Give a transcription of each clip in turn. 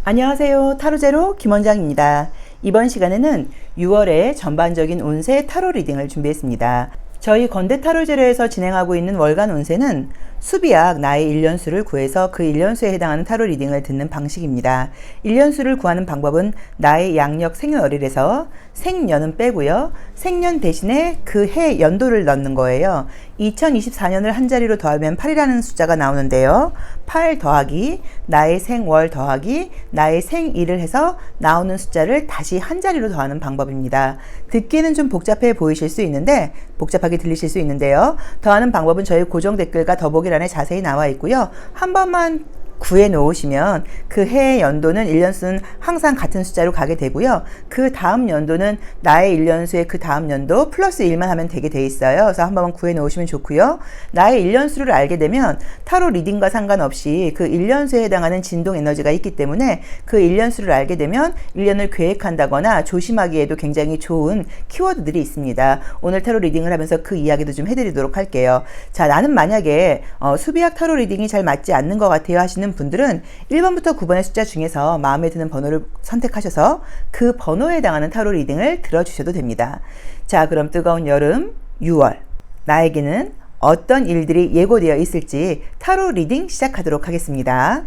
안녕하세요. 타로제로 김원장입니다. 이번 시간에는 6월의 전반적인 운세 타로 리딩을 준비했습니다. 저희 건대 타로제로에서 진행하고 있는 월간 운세는 수비약 나의 일년수를 구해서 그 일년수에 해당하는 타로 리딩을 듣는 방식입니다. 일년수를 구하는 방법은 나의 양력 생년월일에서 생년은 빼고요. 생년 대신에 그 해 연도를 넣는 거예요. 2024년을 한 자리로 더하면 8이라는 숫자가 나오는데요. 8 더하기 나의 생월 더하기 나의 생일을 해서 나오는 숫자를 다시 한 자리로 더하는 방법입니다. 듣기는 좀 복잡해 보이실 수 있는데 복잡하게 들리실 수 있는데요. 더하는 방법은 저희 고정 댓글과 더보기란에 자세히 나와 있고요. 한 번만 구해 놓으시면 그 해의 연도는 1년수는 항상 같은 숫자로 가게 되고요. 그 다음 연도는 나의 1년수의 그 다음 연도 플러스 1만 하면 되게 돼 있어요. 그래서 한 번만 구해 놓으시면 좋고요. 나의 1년수를 알게 되면 타로 리딩과 상관없이 그 1년수에 해당하는 진동 에너지가 있기 때문에 그 1년수를 알게 되면 1년을 계획한다거나 조심하기에도 굉장히 좋은 키워드들이 있습니다. 오늘 타로 리딩을 하면서 그 이야기도 좀 해드리도록 할게요. 자, 나는 만약에 수비학 타로 리딩이 잘 맞지 않는 것 같아요 하시는 분들은 1번부터 9번의 숫자 중에서 마음에 드는 번호를 선택하셔서 그 번호에 해당하는 타로 리딩을 들어주셔도 됩니다. 자, 그럼 뜨거운 여름 6월 나에게는 어떤 일들이 예고되어 있을지 타로 리딩 시작하도록 하겠습니다.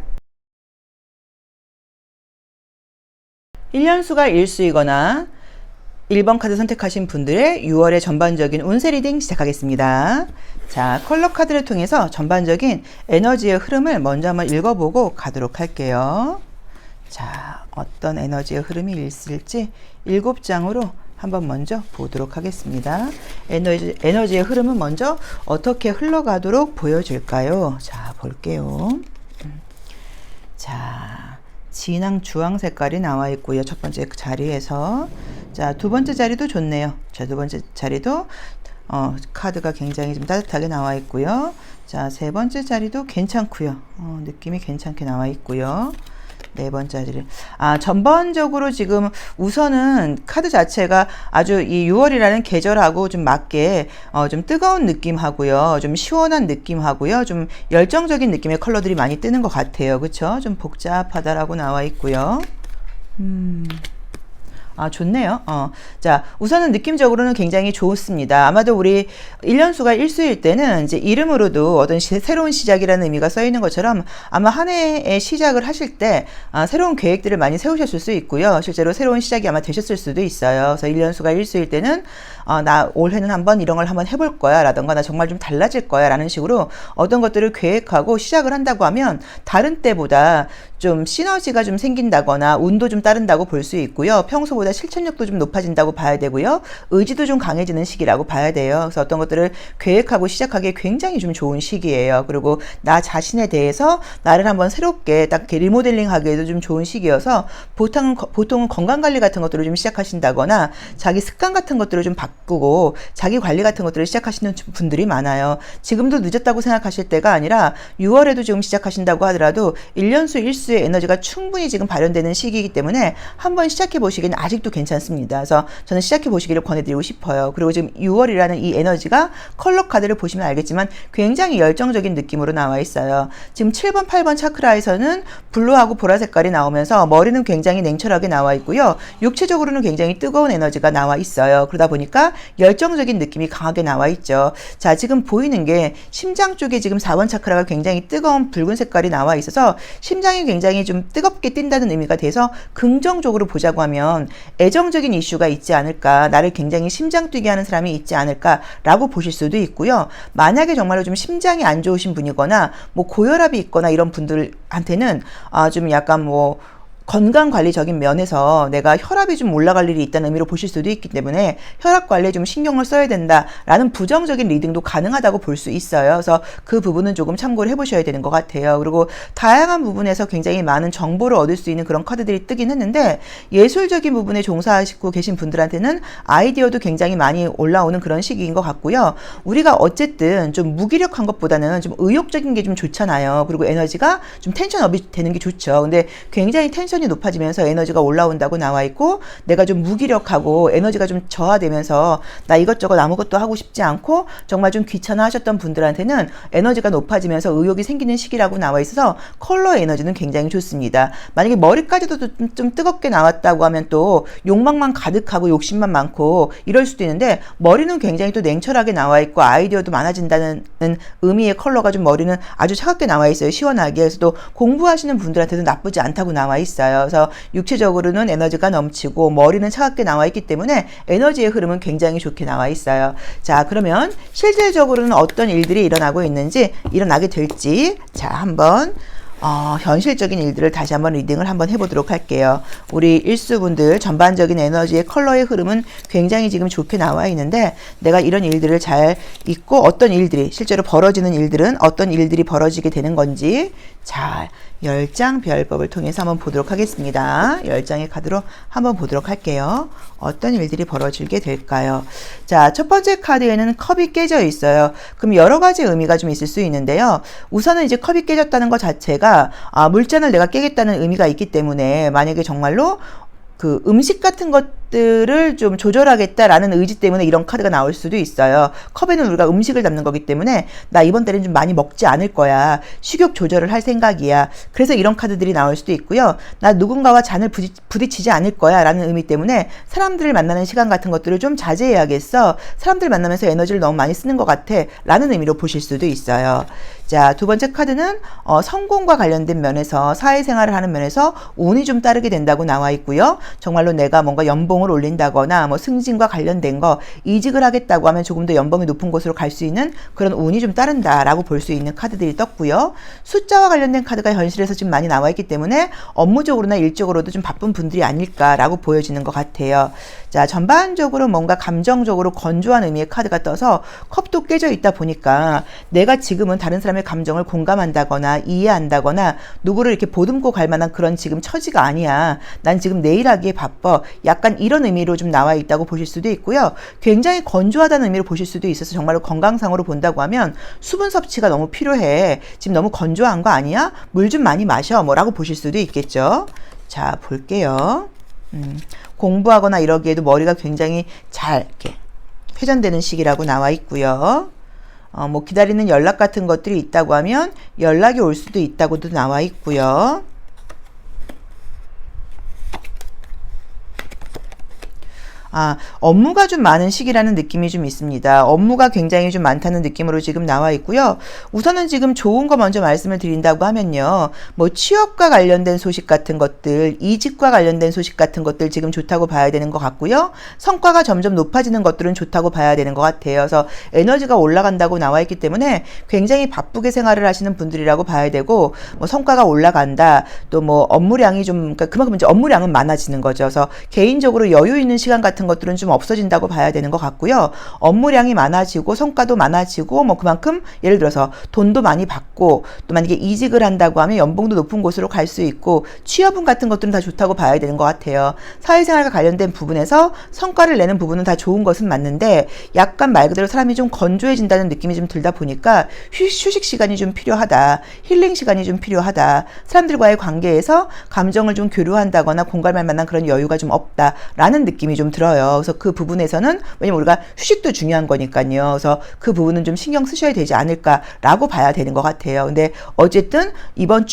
1년수가 일수이거나 1번 카드 선택하신 분들의 6월의 전반적인 운세 리딩 시작하겠습니다. 자, 컬러 카드를 통해서 전반적인 에너지의 흐름을 먼저 한번 읽어보고 가도록 할게요. 자, 어떤 에너지의 흐름이 있을지 7장으로 한번 먼저 보도록 하겠습니다. 에너지의 흐름은 먼저 어떻게 흘러가도록 보여줄까요? 자, 볼게요. 자, 진한 주황 색깔이 나와 있고요. 첫 번째 자리에서. 자, 두 번째 자리도 좋네요. 자, 두 번째 자리도 카드가 굉장히 좀 따뜻하게 나와 있고요. 자, 세 번째 자리도 괜찮고요. 느낌이 괜찮게 나와 있고요. 네 번째 자리. 전반적으로 지금 우선은 카드 자체가 아주 이 6월이라는 계절하고 좀 맞게 좀 뜨거운 느낌하고요. 좀 시원한 느낌하고요. 좀 열정적인 느낌의 컬러들이 많이 뜨는 것 같아요. 그쵸? 좀 복잡하다라고 나와 있고요. 좋네요. 자, 우선은 느낌적으로는 굉장히 좋습니다. 아마도 우리 1년수가 일수일 때는 이제 이름으로도 어떤 새로운 시작이라는 의미가 써 있는 것처럼 아마 한 해의 시작을 하실 때 새로운 계획들을 많이 세우셨을 수 있고요. 실제로 새로운 시작이 아마 되셨을 수도 있어요. 그래서 1년수가 일수일 때는 나 올해는 한번 이런 걸 한번 해볼 거야 라던가 나 정말 좀 달라질 거야 라는 식으로 어떤 것들을 계획하고 시작을 한다고 하면 다른 때보다 좀 시너지가 좀 생긴다거나 운도 좀 따른다고 볼 수 있고요. 평소보다 실천력도 좀 높아진다고 봐야 되고요. 의지도 좀 강해지는 시기라고 봐야 돼요. 그래서 어떤 것들을 계획하고 시작하기에 굉장히 좀 좋은 시기예요. 그리고 나 자신에 대해서 나를 한번 새롭게 딱 이렇게 리모델링 하기에도 좀 좋은 시기여서 보통은 건강관리 같은 것들을 좀 시작하신다거나 자기 습관 같은 것들을 좀 바꾸고 자기 관리 같은 것들을 시작하시는 분들이 많아요. 지금도 늦었다고 생각하실 때가 아니라 6월에도 지금 시작하신다고 하더라도 1년수 1수의 에너지가 충분히 지금 발현되는 시기이기 때문에 한번 시작해 보시기는 아직도 괜찮습니다. 그래서 저는 시작해 보시기를 권해드리고 싶어요. 그리고 지금 6월이라는 이 에너지가 컬러 카드를 보시면 알겠지만 굉장히 열정적인 느낌으로 나와 있어요. 지금 7번, 8번 차크라에서는 블루하고 보라 색깔이 나오면서 머리는 굉장히 냉철하게 나와 있고요. 육체적으로는 굉장히 뜨거운 에너지가 나와 있어요. 그러다 보니까 열정적인 느낌이 강하게 나와 있죠. 자, 지금 보이는 게 심장 쪽에 지금 4번 차크라가 굉장히 뜨거운 붉은 색깔이 나와 있어서 심장이 굉장히 좀 뜨겁게 뛴다는 의미가 돼서 긍정적으로 보자고 하면 애정적인 이슈가 있지 않을까, 나를 굉장히 심장 뛰게 하는 사람이 있지 않을까라고 보실 수도 있고요. 만약에 정말로 좀 심장이 안 좋으신 분이거나 뭐 고혈압이 있거나 이런 분들한테는 좀 약간 뭐 건강관리적인 면에서 내가 혈압이 좀 올라갈 일이 있다는 의미로 보실 수도 있기 때문에 혈압 관리에 좀 신경을 써야 된다라는 부정적인 리딩도 가능하다고 볼 수 있어요. 그래서 그 부분은 조금 참고를 해보셔야 되는 것 같아요. 그리고 다양한 부분에서 굉장히 많은 정보를 얻을 수 있는 그런 카드들이 뜨긴 했는데 예술적인 부분에 종사하시고 계신 분들한테는 아이디어도 굉장히 많이 올라오는 그런 시기인 것 같고요. 우리가 어쨌든 좀 무기력한 것보다는 좀 의욕적인 게 좀 좋잖아요. 그리고 에너지가 좀 텐션업이 되는 게 좋죠. 근데 굉장히 텐션 텐션이 높아지면서 에너지가 올라온다고 나와 있고, 내가 좀 무기력하고 에너지가 좀 저하되면서 나 이것저것 아무것도 하고 싶지 않고 정말 좀 귀찮아 하셨던 분들한테는 에너지가 높아지면서 의욕이 생기는 시기라고 나와 있어서 컬러 에너지는 굉장히 좋습니다. 만약에 머리까지도 좀 뜨겁게 나왔다고 하면 또 욕망만 가득하고 욕심만 많고 이럴 수도 있는데, 머리는 굉장히 또 냉철하게 나와 있고 아이디어도 많아진다는 의미의 컬러가 좀 머리는 아주 차갑게 나와 있어요. 시원하게. 그래서 또 공부하시는 분들한테도 나쁘지 않다고 나와 있어요. 그래서 육체적으로는 에너지가 넘치고 머리는 차갑게 나와 있기 때문에 에너지의 흐름은 굉장히 좋게 나와 있어요. 자, 그러면 실질적으로는 어떤 일들이 일어나게 될지, 자, 한번 현실적인 일들을 다시 한번 리딩을 한번 해보도록 할게요. 우리 일수분들 전반적인 에너지의 컬러의 흐름은 굉장히 지금 좋게 나와 있는데, 내가 이런 일들을 잘 잊고 어떤 일들이 실제로 벌어지는 일들은 어떤 일들이 벌어지게 되는 건지, 자, 10장 별법을 통해서 한번 보도록 하겠습니다. 10장의 카드로 한번 보도록 할게요. 어떤 일들이 벌어지게 될까요? 자, 첫 번째 카드에는 컵이 깨져 있어요. 그럼 여러 가지 의미가 좀 있을 수 있는데요. 우선은 이제 컵이 깨졌다는 것 자체가 물잔을 내가 깨겠다는 의미가 있기 때문에, 만약에 정말로 그 음식 같은 것들을 좀 조절하겠다라는 의지 때문에 이런 카드가 나올 수도 있어요. 컵에는 우리가 음식을 담는 거기 때문에 나 이번 달엔 좀 많이 먹지 않을 거야. 식욕 조절을 할 생각이야. 그래서 이런 카드들이 나올 수도 있고요. 나 누군가와 잔을 부딪히지 않을 거야 라는 의미 때문에 사람들을 만나는 시간 같은 것들을 좀 자제해야겠어. 사람들 만나면서 에너지를 너무 많이 쓰는 것 같아 라는 의미로 보실 수도 있어요. 자, 두 번째 카드는 성공과 관련된 면에서, 사회생활을 하는 면에서 운이 좀 따르게 된다고 나와 있고요. 정말로 내가 뭔가 연봉을 올린다거나 뭐 승진과 관련된 거, 이직을 하겠다고 하면 조금 더 연봉이 높은 곳으로 갈 수 있는 그런 운이 좀 따른다라고 볼 수 있는 카드들이 떴고요. 숫자와 관련된 카드가 현실에서 지금 많이 나와 있기 때문에 업무적으로나 일적으로도 좀 바쁜 분들이 아닐까라고 보여지는 것 같아요. 자, 전반적으로 뭔가 감정적으로 건조한 의미의 카드가 떠서 컵도 깨져 있다 보니까, 내가 지금은 다른 사람의 감정을 공감한다거나 이해한다거나 누구를 이렇게 보듬고 갈 만한 그런 지금 처지가 아니야. 난 지금 내일 하기에 바빠. 약간 이런 의미로 좀 나와 있다고 보실 수도 있고요. 굉장히 건조하다는 의미로 보실 수도 있어서, 정말로 건강상으로 본다고 하면 수분 섭취가 너무 필요해. 지금 너무 건조한 거 아니야? 물 좀 많이 마셔. 뭐라고 보실 수도 있겠죠. 자, 볼게요. 공부하거나 이러기에도 머리가 굉장히 잘 이렇게 회전되는 시기라고 나와 있고요. 뭐 기다리는 연락 같은 것들이 있다고 하면 연락이 올 수도 있다고도 나와 있고요. 업무가 좀 많은 시기라는 느낌이 좀 있습니다. 업무가 굉장히 좀 많다는 느낌으로 지금 나와 있고요. 우선은 지금 좋은 거 먼저 말씀을 드린다고 하면요. 뭐 취업과 관련된 소식 같은 것들, 이직과 관련된 소식 같은 것들 지금 좋다고 봐야 되는 것 같고요. 성과가 점점 높아지는 것들은 좋다고 봐야 되는 것 같아요. 그래서 에너지가 올라간다고 나와 있기 때문에 굉장히 바쁘게 생활을 하시는 분들이라고 봐야 되고, 뭐 성과가 올라간다, 또 뭐 업무량이 좀, 그러니까 그만큼 이제 업무량은 많아지는 거죠. 그래서 개인적으로 여유 있는 시간 같은 것들은 좀 없어진다고 봐야 되는 것 같고요. 업무량이 많아지고 성과도 많아지고, 뭐 그만큼 예를 들어서 돈도 많이 받고, 또 만약에 이직을 한다고 하면 연봉도 높은 곳으로 갈 수 있고, 취업운 같은 것들은 다 좋다고 봐야 되는 것 같아요. 사회생활과 관련된 부분에서 성과를 내는 부분은 다 좋은 것은 맞는데, 약간 말 그대로 사람이 좀 건조해진다는 느낌이 좀 들다 보니까 휴식 시간이 좀 필요하다, 힐링 시간이 좀 필요하다, 사람들과의 관계에서 감정을 좀 교류한다거나 공감할 만한 그런 여유가 좀 없다라는 느낌이 좀 들어요. 그래서 그 부분에서는, 왜냐면 우리가 휴식도 중요한 거니까요. 그래서 그 부분은 좀 신경 쓰셔야 되지 않을까라고 봐야 되는 것 같아요. 근데 어쨌든 이번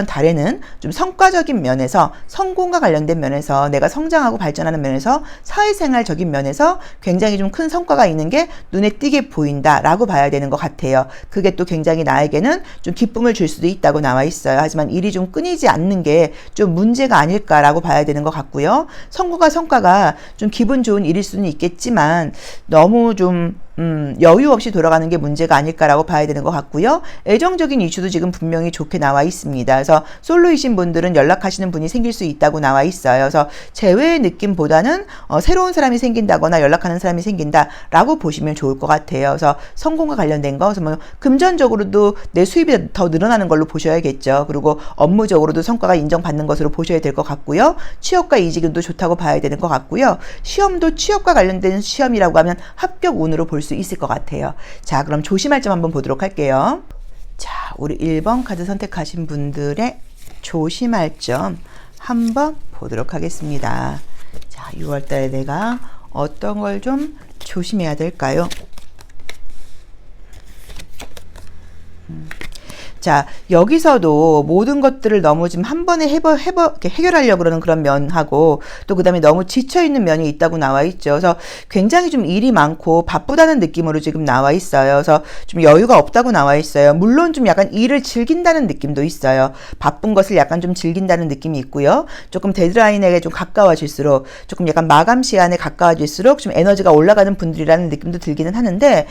달에는 좀 성과적인 면에서, 성공과 관련된 면에서, 내가 성장하고 발전하는 면에서, 사회생활적인 면에서 굉장히 좀 큰 성과가 있는 게 눈에 띄게 보인다라고 봐야 되는 것 같아요. 그게 또 굉장히 나에게는 좀 기쁨을 줄 수도 있다고 나와 있어요. 하지만 일이 좀 끊이지 않는 게 좀 문제가 아닐까라고 봐야 되는 것 같고요. 성과가 좀 기분 좋은 일일 수는 있겠지만 너무 좀 여유 없이 돌아가는 게 문제가 아닐까라고 봐야 되는 것 같고요. 애정적인 이슈도 지금 분명히 좋게 나와 있습니다. 그래서 솔로이신 분들은 연락하시는 분이 생길 수 있다고 나와 있어요. 그래서 재회의 느낌보다는 새로운 사람이 생긴다거나 연락하는 사람이 생긴다라고 보시면 좋을 것 같아요. 그래서 성공과 관련된 거, 그래서 뭐 금전적으로도 내 수입이 더 늘어나는 걸로 보셔야겠죠. 그리고 업무적으로도 성과가 인정받는 것으로 보셔야 될 것 같고요. 취업과 이직은 또 좋다고 봐야 되는 것 같고요. 시험도 취업과 관련된 시험이라고 하면 합격 운으로 볼 수 있을 것 같아요. 자, 그럼 조심할 점 한번 보도록 할게요. 자, 우리 1번 카드 선택하신 분들의 조심할 점 한번 보도록 하겠습니다. 자, 6월 달에 내가 어떤 걸 좀 조심해야 될까요? 자, 여기서도 모든 것들을 너무 지금 한 번에 이렇게 해결하려고 그러는 그런 면하고, 또 그 다음에 너무 지쳐있는 면이 있다고 나와 있죠. 그래서 굉장히 좀 일이 많고 바쁘다는 느낌으로 지금 나와 있어요. 그래서 좀 여유가 없다고 나와 있어요. 물론 좀 약간 일을 즐긴다는 느낌도 있어요. 바쁜 것을 약간 좀 즐긴다는 느낌이 있고요. 조금 데드라인에 좀 가까워질수록, 조금 약간 마감 시간에 가까워질수록 좀 에너지가 올라가는 분들이라는 느낌도 들기는 하는데,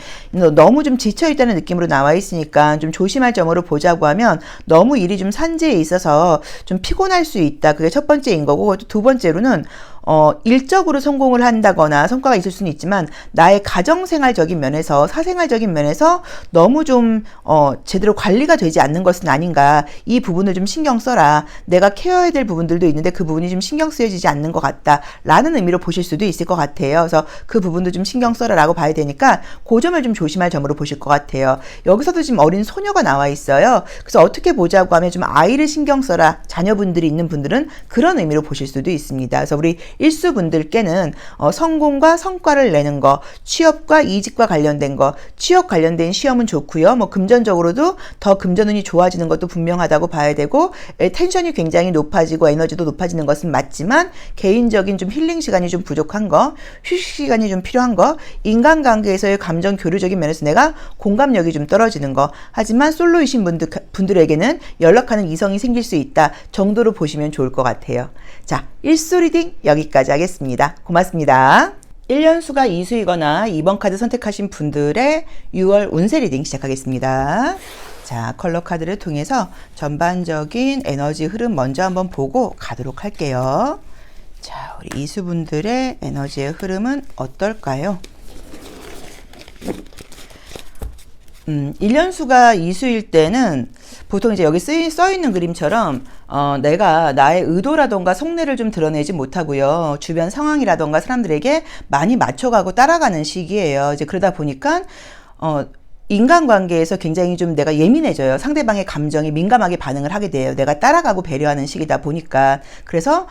너무 좀 지쳐있다는 느낌으로 나와 있으니까 좀 조심할 점으로 보자고 하면, 너무 일이 좀 산재에 있어서 좀 피곤할 수 있다. 그게 첫 번째인 거고, 두 번째로는 일적으로 성공을 한다거나 성과가 있을 수는 있지만, 나의 가정생활적인 면에서, 사생활적인 면에서 너무 좀 제대로 관리가 되지 않는 것은 아닌가. 이 부분을 좀 신경 써라. 내가 케어해야 될 부분들도 있는데 그 부분이 좀 신경 쓰여지지 않는 것 같다 라는 의미로 보실 수도 있을 것 같아요. 그래서 그 부분도 좀 신경 써라 라고 봐야 되니까, 그 점을 좀 조심할 점으로 보실 것 같아요. 여기서도 지금 어린 소녀가 나와 있어요. 그래서 어떻게 보자고 하면, 좀 아이를 신경 써라, 자녀분들이 있는 분들은 그런 의미로 보실 수도 있습니다. 그래서 우리 일수분들께는 성공과 성과를 내는 거, 취업과 이직과 관련된 거, 취업 관련된 시험은 좋고요. 뭐 금전적으로도 더 금전운이 좋아지는 것도 분명하다고 봐야 되고, 텐션이 굉장히 높아지고 에너지도 높아지는 것은 맞지만, 개인적인 좀 힐링 시간이 좀 부족한 거, 휴식 시간이 좀 필요한 거, 인간관계에서의 감정 교류적인 면에서 내가 공감력이 좀 떨어지는 거, 하지만 솔로이신 분들에게는 연락하는 이성이 생길 수 있다 정도로 보시면 좋을 것 같아요. 자, 일수 리딩 여기까지 하겠습니다. 고맙습니다. 1년수가 이수이거나 2번 카드 선택하신 분들의 6월 운세 리딩 시작하겠습니다. 자, 컬러 카드를 통해서 전반적인 에너지 흐름 먼저 한번 보고 가도록 할게요. 자, 우리 이수분들의 에너지의 흐름은 어떨까요? 1년수가 이수일 때는 보통 이제 여기 써 있는 그림처럼 내가 나의 의도라던가 속내를 좀 드러내지 못하고요. 주변 상황이라던가 사람들에게 많이 맞춰가고 따라가는 시기예요. 이제 그러다 보니까 인간관계에서 굉장히 좀 내가 예민해져요. 상대방의 감정에 민감하게 반응을 하게 돼요. 내가 따라가고 배려하는 시기다 보니까. 그래서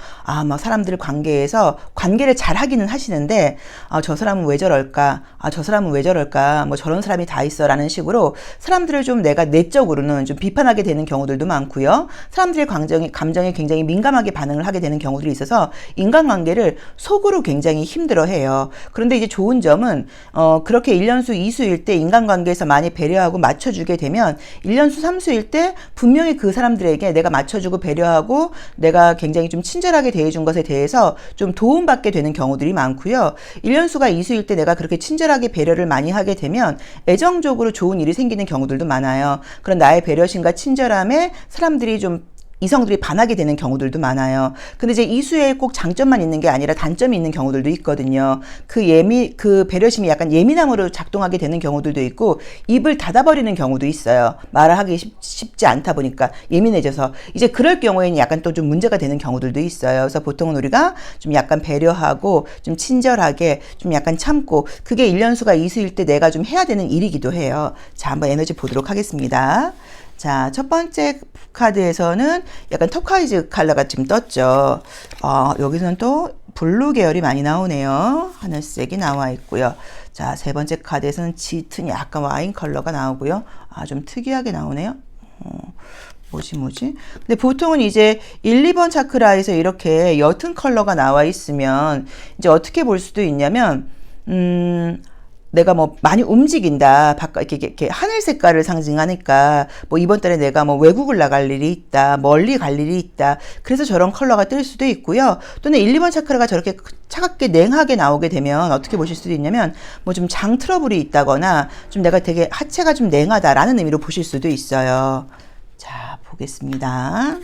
막 사람들 관계에서 관계를 잘 하기는 하시는데, 저 사람은 왜 저럴까? 저 사람은 왜 저럴까? 뭐 저런 사람이 다 있어 라는 식으로 사람들을 좀 내가 내적으로는 좀 비판하게 되는 경우들도 많고요. 사람들의 감정에 굉장히 민감하게 반응을 하게 되는 경우들이 있어서 인간관계를 속으로 굉장히 힘들어해요. 그런데 이제 좋은 점은 그렇게 1년수 2수일 때 인간관계에서 많이 배려하고 맞춰주게 되면 1년수 3수일 때 분명히 그 사람들에게 내가 맞춰주고 배려하고 내가 굉장히 좀 친절하게 대해준 것에 대해서 좀 도움받게 되는 경우들이 많고요. 1년수가 2수일 때 내가 그렇게 친절하게 배려를 많이 하게 되면 애정적으로 좋은 일이 생기는 경우들도 많아요. 그런 나의 배려심과 친절함에 사람들이 좀 이성들이 반하게 되는 경우들도 많아요. 근데 이제 이수에 꼭 장점만 있는 게 아니라 단점이 있는 경우들도 있거든요. 그 배려심이 약간 예민함으로 작동하게 되는 경우들도 있고, 입을 닫아버리는 경우도 있어요. 말을 하기 쉽지 않다 보니까 예민해져서. 이제 그럴 경우에는 약간 또 좀 문제가 되는 경우들도 있어요. 그래서 보통은 우리가 좀 약간 배려하고 좀 친절하게 좀 약간 참고, 그게 1년수가 이수일 때 내가 좀 해야 되는 일이기도 해요. 자, 한번 에너지 보도록 하겠습니다. 자, 첫 번째 카드에서는 약간 터카이즈 컬러가 지금 떴죠. 여기서는 또 블루 계열이 많이 나오네요. 하늘색이 나와 있고요. 자, 세 번째 카드에서는 짙은 약간 와인 컬러가 나오고요. 좀 특이하게 나오네요. 뭐지? 근데 보통은 이제 1, 2번 차크라에서 이렇게 옅은 컬러가 나와 있으면 이제 어떻게 볼 수도 있냐면, 내가 뭐 많이 움직인다. 이렇게 하늘 색깔을 상징하니까 뭐 이번 달에 내가 뭐 외국을 나갈 일이 있다. 멀리 갈 일이 있다. 그래서 저런 컬러가 뜰 수도 있고요. 또는 1, 2번 차크라가 저렇게 차갑게 냉하게 나오게 되면 어떻게 보실 수도 있냐면, 뭐 좀 장 트러블이 있다거나 좀 내가 되게 하체가 좀 냉하다라는 의미로 보실 수도 있어요. 자, 보겠습니다.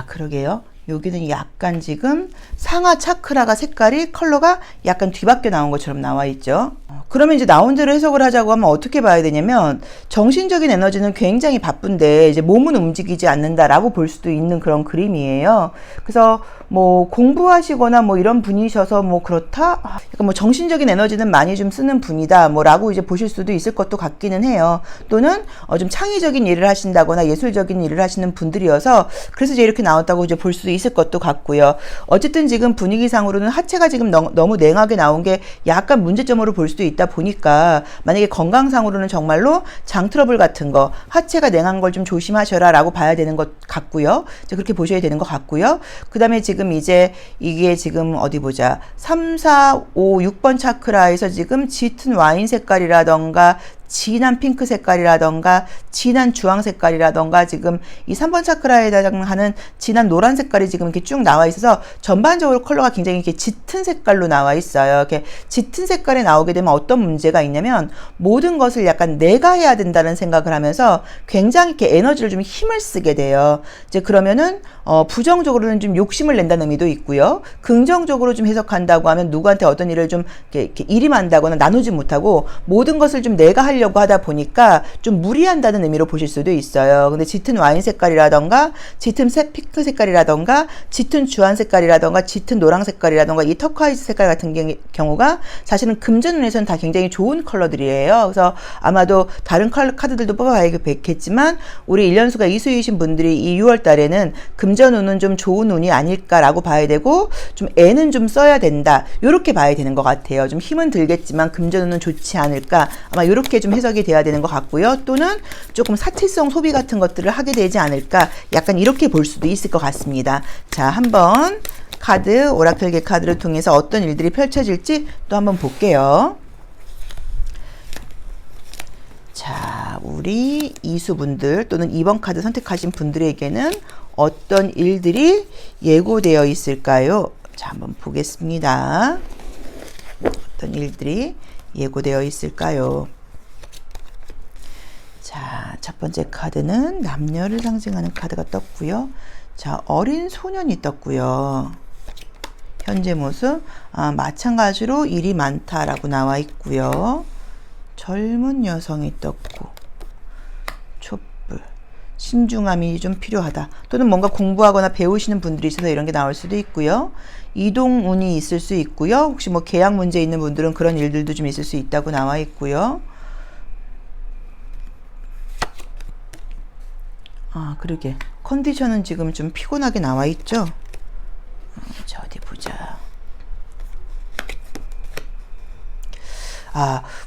그러게요. 여기는 약간 지금 상하 차크라가 색깔이 컬러가 약간 뒤바뀌어 나온 것처럼 나와 있죠. 그러면 이제 나온 대로 해석을 하자고 하면 어떻게 봐야 되냐면, 정신적인 에너지는 굉장히 바쁜데 이제 몸은 움직이지 않는다라고 볼 수도 있는 그런 그림이에요. 그래서 뭐 공부하시거나 뭐 이런 분이셔서 뭐 그렇다? 그러니까 뭐 정신적인 에너지는 많이 좀 쓰는 분이다 뭐라고 이제 보실 수도 있을 것도 같기는 해요. 또는 좀 창의적인 일을 하신다거나 예술적인 일을 하시는 분들이어서 그래서 이제 이렇게 나왔다고 이제 볼 수도 있을 것도 같고요. 어쨌든 지금 분위기상으로는 하체가 지금 너무 냉하게 나온 게 약간 문제점으로 볼 수도 있다 보니까, 만약에 건강상으로는 정말로 장 트러블 같은 거, 하체가 냉한 걸 좀 조심하셔라 라고 봐야 되는 것 같고요. 이제 그렇게 보셔야 되는 것 같고요. 그 다음에 지금 이제 이게 지금 어디 보자, 3, 4, 5, 6번 차크라에서 지금 짙은 와인 색깔이라던가 진한 핑크 색깔이라던가 진한 주황 색깔이라던가 지금 이 3번 차크라에 해당하는 진한 노란 색깔이 지금 이렇게 쭉 나와 있어서 전반적으로 컬러가 굉장히 이렇게 짙은 색깔로 나와 있어요. 이렇게 짙은 색깔에 나오게 되면 어떤 문제가 있냐면, 모든 것을 약간 내가 해야 된다는 생각을 하면서 굉장히 이렇게 에너지를 좀 힘을 쓰게 돼요. 이제 그러면은 부정적으로는 좀 욕심을 낸다는 의미도 있고요. 긍정적으로 좀 해석한다고 하면 누구한테 어떤 일을 좀 이렇게 일임한다거나 나누지 못하고 모든 것을 좀 내가 하려고 하다 보니까 좀 무리한다는 의미로 보실 수도 있어요. 근데 짙은 와인 색깔이라던가 짙은 핑크 색깔이라던가 짙은 주황 색깔이라던가 짙은 노랑 색깔이라던가 이 터콰이즈 색깔 같은 경우가 사실은 금전운에서는 다 굉장히 좋은 컬러들이에요. 그래서 아마도 다른 카드들도 뽑아봐야겠지만 우리 1년수가 이수이신 분들이 이 6월 달에는 금전운은 좀 좋은 운이 아닐까라고 봐야 되고, 좀 애는 좀 써야 된다 이렇게 봐야 되는 것 같아요. 좀 힘은 들겠지만 금전운은 좋지 않을까, 아마 이렇게 좀 해석이 돼야 되는 것 같고요. 또는 조금 사치성 소비 같은 것들을 하게 되지 않을까, 약간 이렇게 볼 수도 있을 것 같습니다. 자, 한번 카드, 오라클계 카드를 통해서 어떤 일들이 펼쳐질지 또 한번 볼게요. 자, 우리 이수분들 또는 2번 카드 선택하신 분들에게는 어떤 일들이 예고되어 있을까요? 자, 한번 보겠습니다. 어떤 일들이 예고되어 있을까요? 자, 첫 번째 카드는 남녀를 상징하는 카드가 떴고요. 자, 어린 소년이 떴고요. 현재 모습, 마찬가지로 일이 많다라고 나와 있고요. 젊은 여성이 떴고, 촛불, 신중함이 좀 필요하다. 또는 뭔가 공부하거나 배우시는 분들이 있어서 이런 게 나올 수도 있고요. 이동운이 있을 수 있고요. 혹시 뭐 계약 문제 있는 분들은 그런 일들도 좀 있을 수 있다고 나와 있고요. 그러게 컨디션은 지금 좀 피곤하게 나와 있죠. 자, 어디 보자.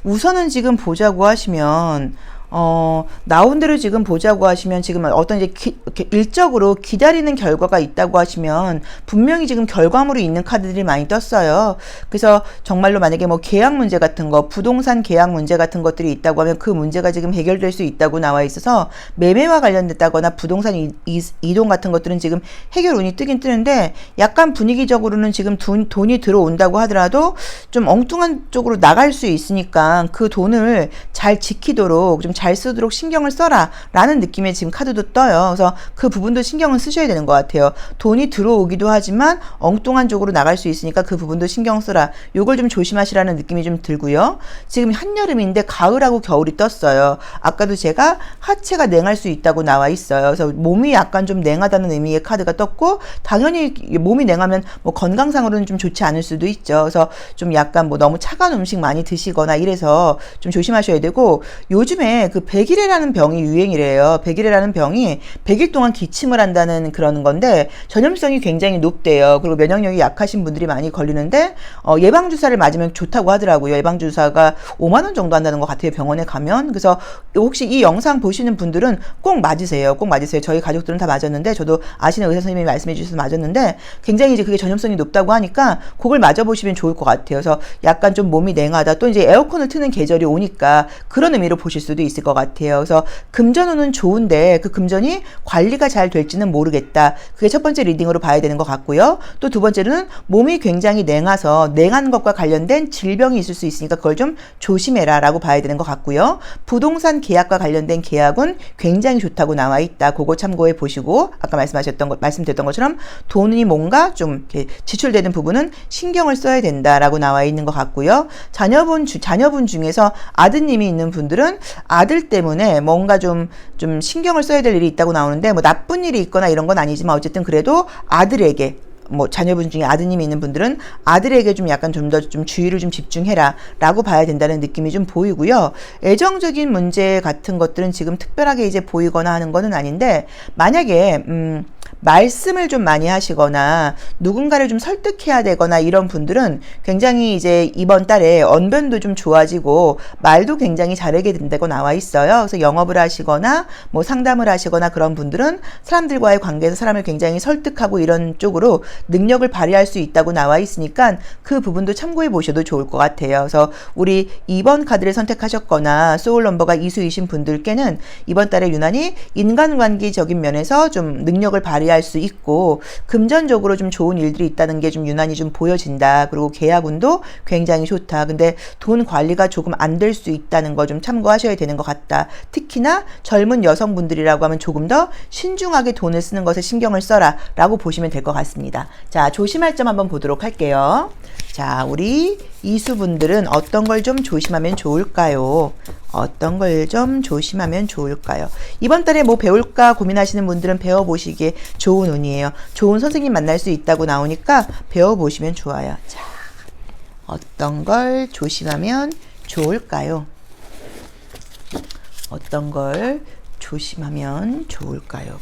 우선은 지금 보자고 하시면, 나온 대로 지금 보자고 하시면 지금 어떤 이제 이렇게 일적으로 기다리는 결과가 있다고 하시면 분명히 지금 결과물이 있는 카드들이 많이 떴어요. 그래서 정말로 만약에 뭐 계약 문제 같은 거, 부동산 계약 문제 같은 것들이 있다고 하면 그 문제가 지금 해결될 수 있다고 나와 있어서 매매와 관련됐다거나 부동산 이동 같은 것들은 지금 해결 운이 뜨긴 뜨는데, 약간 분위기적으로는 지금 돈이 들어온다고 하더라도 좀 엉뚱한 쪽으로 나갈 수 있으니까 그 돈을 잘 지키도록 좀 잘 쓰도록 신경을 써라 라는 느낌의 지금 카드도 떠요. 그래서 그 부분도 신경을 쓰셔야 되는 것 같아요. 돈이 들어오기도 하지만 엉뚱한 쪽으로 나갈 수 있으니까 그 부분도 신경 써라, 요걸 좀 조심하시라는 느낌이 좀 들고요. 지금 한여름인데 가을하고 겨울이 떴어요. 아까도 제가 하체가 냉할 수 있다고 나와 있어요. 그래서 몸이 약간 좀 냉하다는 의미의 카드가 떴고, 당연히 몸이 냉하면 뭐 건강상으로는 좀 좋지 않을 수도 있죠. 그래서 좀 약간 뭐 너무 차가운 음식 많이 드시거나 이래서 좀 조심하셔야 되고, 요즘에 그 백일해라는 병이 유행이래요. 백일해라는 병이 100일 동안 기침을 한다는 그런 건데 전염성이 굉장히 높대요. 그리고 면역력이 약하신 분들이 많이 걸리는데 예방주사를 맞으면 좋다고 하더라고요. 예방주사가 5만 원 정도 한다는 것 같아요, 병원에 가면. 그래서 혹시 이 영상 보시는 분들은 꼭 맞으세요. 꼭 맞으세요. 저희 가족들은 다 맞았는데, 저도 아시는 의사 선생님이 말씀해 주셔서 맞았는데 굉장히 이제 그게 전염성이 높다고 하니까 그걸 맞아보시면 좋을 것 같아요. 그래서 약간 좀 몸이 냉하다, 또 이제 에어컨을 트는 계절이 오니까 그런 의미로 보실 수도 있어요. 있을 것 같아요. 그래서 금전운은 좋은데 그 금전이 관리가 잘 될지는 모르겠다. 그게 첫 번째 리딩으로 봐야 되는 것 같고요. 또 두 번째는 몸이 굉장히 냉해서 냉한 것과 관련된 질병이 있을 수 있으니까 그걸 좀 조심해라 라고 봐야 되는 것 같고요. 부동산 계약과 관련된 계약은 굉장히 좋다고 나와 있다. 그거 참고해 보시고 아까 말씀드렸던 것처럼 돈이 뭔가 좀 이렇게 지출되는 부분은 신경을 써야 된다라고 나와 있는 것 같고요. 자녀분 중에서 아드님이 있는 분들은 아들 때문에 뭔가 좀 신경을 써야 될 일이 있다고 나오는데 뭐 나쁜 일이 있거나 이런 건 아니지만 어쨌든 그래도 아들에게 뭐 자녀분 중에 아드님이 있는 분들은 아들에게 좀 약간 좀 더 좀 주의를 좀 집중해라 라고 봐야 된다는 느낌이 좀 보이고요. 애정적인 문제 같은 것들은 지금 특별하게 이제 보이거나 하는 거는 아닌데 만약에 말씀을 좀 많이 하시거나 누군가를 좀 설득해야 되거나 이런 분들은 굉장히 이제 이번 달에 언변도 좀 좋아지고 말도 굉장히 잘하게 된다고 나와 있어요. 그래서 영업을 하시거나 뭐 상담을 하시거나 그런 분들은 사람들과의 관계에서 사람을 굉장히 설득하고 이런 쪽으로 능력을 발휘할 수 있다고 나와 있으니까 그 부분도 참고해 보셔도 좋을 것 같아요. 그래서 우리 2번 카드를 선택하셨거나 소울 넘버가 이수이신 분들께는 이번 달에 유난히 인간관계적인 면에서 좀 능력을 발휘할 수 있고 금전적으로 좀 좋은 일들이 있다는 게 좀 유난히 좀 보여진다. 그리고 계약운도 굉장히 좋다. 근데 돈 관리가 조금 안 될 수 있다는 거 좀 참고하셔야 되는 것 같다. 특히나 젊은 여성분들이라고 하면 조금 더 신중하게 돈을 쓰는 것에 신경을 써라 라고 보시면 될 것 같습니다. 자, 조심할 점 한번 보도록 할게요. 자, 우리 이수분들은 어떤 걸 좀 조심하면 좋을까요? 어떤 걸 좀 조심하면 좋을까요? 이번 달에 뭐 배울까 고민하시는 분들은 배워보시기에 좋은 운이에요. 좋은 선생님 만날 수 있다고 나오니까 배워보시면 좋아요. 자, 어떤 걸 조심하면 좋을까요? 어떤 걸 조심하면 좋을까요?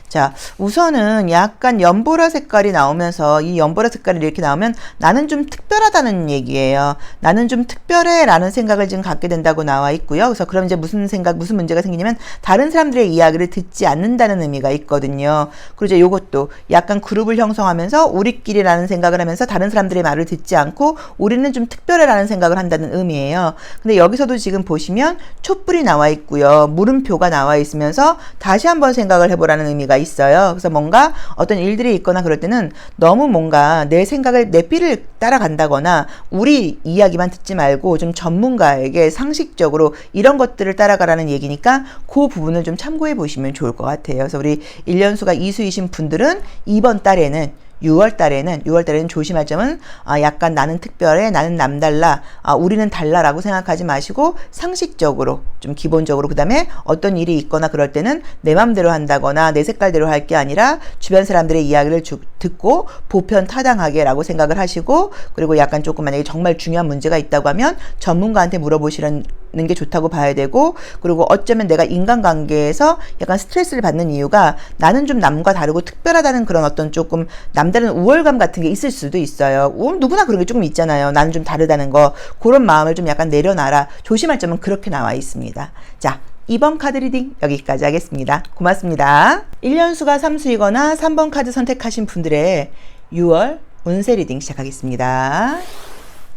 자, 우선은 약간 연보라 색깔이 나오면서 이 연보라 색깔이 이렇게 나오면 나는 좀 특별하다는 얘기예요. 나는 좀 특별해 라는 생각을 지금 갖게 된다고 나와 있고요. 그래서 그럼 이제 무슨 문제가 생기냐면 다른 사람들의 이야기를 듣지 않는다는 의미가 있거든요. 그리고 이제 요것도 약간 그룹을 형성하면서 우리끼리라는 생각을 하면서 다른 사람들의 말을 듣지 않고 우리는 좀 특별해 라는 생각을 한다는 의미예요. 근데 여기서도 지금 보시면 촛불이 나와 있고요. 물음표가 나와 있으면서 다시 한번 생각을 해보라는 의미가 있어요. 그래서 뭔가 어떤 일들이 있거나 그럴 때는 너무 뭔가 내 생각을 내 삐를 따라간다거나 우리 이야기만 듣지 말고 좀 전문가에게 상식적으로 이런 것들을 따라가라는 얘기니까 그 부분을 좀 참고해 보시면 좋을 것 같아요. 그래서 우리 1년수가 이수이신 분들은 이번 달에는 6월 달에는 조심할 점은 약간 나는 특별해, 나는 남달라, 우리는 달라라고 생각하지 마시고 상식적으로 좀 기본적으로 그다음에 어떤 일이 있거나 그럴 때는 내 맘대로 한다거나 내 색깔대로 할 게 아니라 주변 사람들의 이야기를 듣고 보편타당하게라고 생각을 하시고 그리고 약간 조금 만약에 정말 중요한 문제가 있다고 하면 전문가한테 물어보시는 게 좋다고 봐야 되고 그리고 어쩌면 내가 인간관계에서 약간 스트레스를 받는 이유가 나는 좀 남과 다르고 특별하다는 그런 어떤 조금 남다른 우월감 같은 게 있을 수도 있어요. 누구나 그런 게 조금 있잖아요. 나는 좀 다르다는 거. 그런 마음을 좀 약간 내려놔라. 조심할 점은 그렇게 나와 있습니다. 자, 2번 카드 리딩 여기까지 하겠습니다. 고맙습니다. 1년수가 3수이거나 3번 카드 선택하신 분들의 6월 운세 리딩 시작하겠습니다.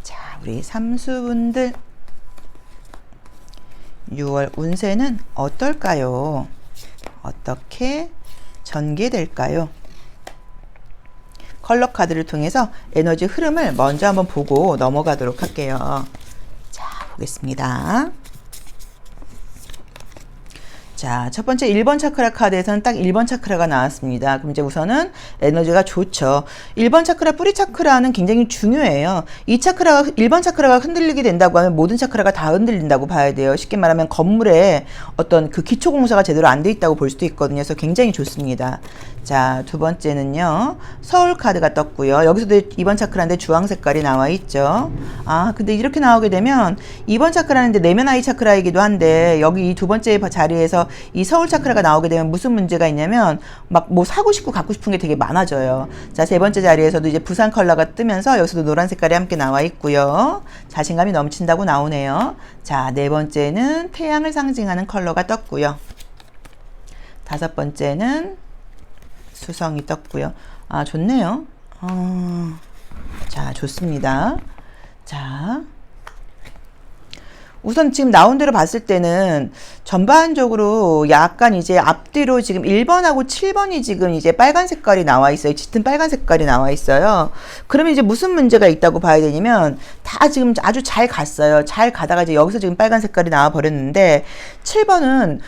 자, 우리 3수분들 6월 운세는 어떨까요? 어떻게 전개될까요? 컬러 카드를 통해서 에너지 흐름을 먼저 한번 보고 넘어가도록 할게요. 자, 보겠습니다. 자, 첫 번째 1번 차크라 카드에서는 딱 1번 차크라가 나왔습니다. 그럼 이제 우선은 에너지가 좋죠. 1번 차크라, 뿌리 차크라는 굉장히 중요해요. 1번 차크라가 흔들리게 된다고 하면 모든 차크라가 다 흔들린다고 봐야 돼요. 쉽게 말하면 건물에 어떤 그 기초 공사가 제대로 안 돼 있다고 볼 수도 있거든요. 그래서 굉장히 좋습니다. 자, 두 번째는요. 서울 카드가 떴고요. 여기서도 2번 차크라인데 주황 색깔이 나와 있죠. 근데 이렇게 나오게 되면 2번 차크라는데 내면 아이 차크라이기도 한데 여기 이 두 번째 자리에서 이 서울 차크라가 나오게 되면 무슨 문제가 있냐면 막 뭐 사고 싶고 갖고 싶은 게 되게 많아져요. 자, 세 번째 자리에서도 이제 부산 컬러가 뜨면서 여기서도 노란 색깔이 함께 나와 있고요. 자신감이 넘친다고 나오네요. 자, 네 번째는 태양을 상징하는 컬러가 떴고요. 다섯 번째는 수성이 떴고요. 좋네요. 자, 좋습니다. 자, 우선 지금 나온 대로 봤을 때는 전반적으로 약간 이제 앞뒤로 지금 1번하고 7번이 지금 이제 빨간 색깔이 나와 있어요. 짙은 빨간 색깔이 나와 있어요. 그러면 이제 무슨 문제가 있다고 봐야 되냐면 다 지금 아주 잘 갔어요. 잘 가다가 이제 여기서 지금 빨간 색깔이 나와 버렸는데 7번은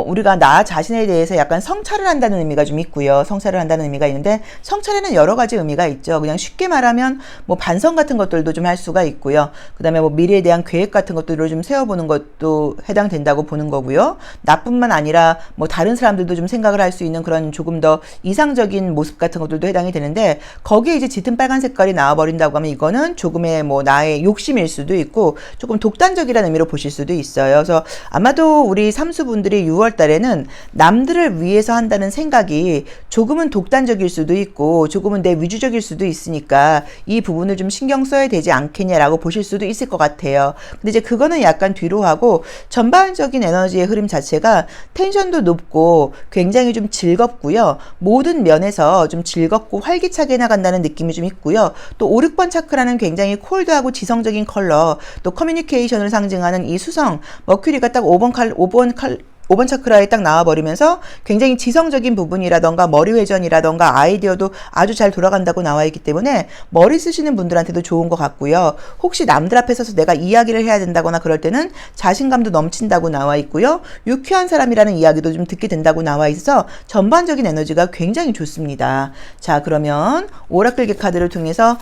우리가 나 자신에 대해서 약간 성찰을 한다는 의미가 좀 있고요. 성찰을 한다는 의미가 있는데 성찰에는 여러 가지 의미가 있죠. 그냥 쉽게 말하면 뭐 반성 같은 것들도 좀 할 수가 있고요. 그다음에 뭐 미래에 대한 계획 같은 것들을 좀 세워보는 것도 해당된다고 보는 거고요. 나뿐만 아니라 뭐 다른 사람들도 좀 생각을 할 수 있는 그런 조금 더 이상적인 모습 같은 것들도 해당이 되는데 거기에 이제 짙은 빨간 색깔이 나와버린다고 하면 이거는 조금의 뭐 나의 욕심일 수도 있고 조금 독단적이라는 의미로 보실 수도 있어요. 그래서 아마도 우리 삼수분들이 6월 달에는 남들을 위해서 한다는 생각이 조금은 독단적일 수도 있고 조금은 내 위주적일 수도 있으니까 이 부분을 좀 신경 써야 되지 않겠냐라고 보실 수도 있을 것 같아요. 근데 이제 그거는 약간 뒤로 하고 전반적인 에너지의 흐름 자체가 텐션도 높고 굉장히 좀 즐겁고요. 모든 면에서 좀 즐겁고 활기차게 나간다는 느낌이 좀 있고요. 또 5, 6번 차크라는 굉장히 콜드하고 지성적인 컬러, 또 커뮤니케이션을 상징하는 이 수성, 머큐리가 딱 5번 차크라에 딱 나와버리면서 굉장히 지성적인 부분이라던가 머리 회전이라던가 아이디어도 아주 잘 돌아간다고 나와 있기 때문에 머리 쓰시는 분들한테도 좋은 것 같고요. 혹시 남들 앞에 서서 내가 이야기를 해야 된다거나 그럴 때는 자신감도 넘친다고 나와 있고요. 유쾌한 사람이라는 이야기도 좀 듣게 된다고 나와 있어서 전반적인 에너지가 굉장히 좋습니다. 자, 그러면 오라클 카드를 통해서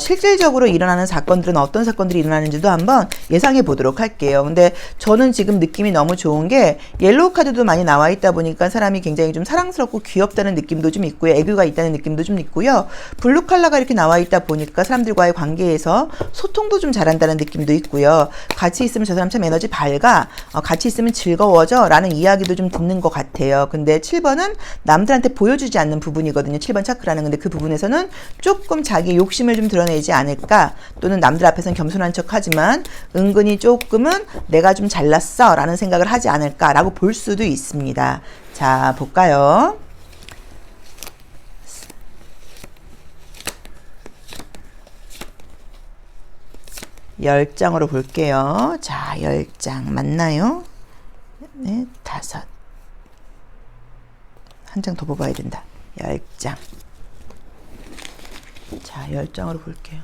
실질적으로 일어나는 사건들은 어떤 사건들이 일어나는지도 한번 예상해 보도록 할게요. 근데 저는 지금 느낌이 너무 좋은 게 옐로우 카드도 많이 나와 있다 보니까 사람이 굉장히 좀 사랑스럽고 귀엽다는 느낌도 좀 있고요. 애교가 있다는 느낌도 좀 있고요. 블루 컬러가 이렇게 나와 있다 보니까 사람들과의 관계에서 소통도 좀 잘한다는 느낌도 있고요. 같이 있으면 저 사람 참 에너지 밝아. 같이 있으면 즐거워져. 라는 이야기도 좀 듣는 것 같아요. 근데 7번은 남들한테 보여주지 않는 부분이거든요. 7번 차크라는. 근데 그 부분에서는 조금 자기 욕심을 좀 드러내지 않을까. 또는 남들 앞에서는 겸손한 척 하지만 은근히 조금은 내가 좀 잘났어. 라는 생각을 하지 않을까라고 볼 수도 있습니다. 자, 볼까요? (10장으로) 볼게요. 자, 10장 맞나요? 네, 5. 한 장 더 뽑아야 된다. 10장. 자, 10장으로 볼게요.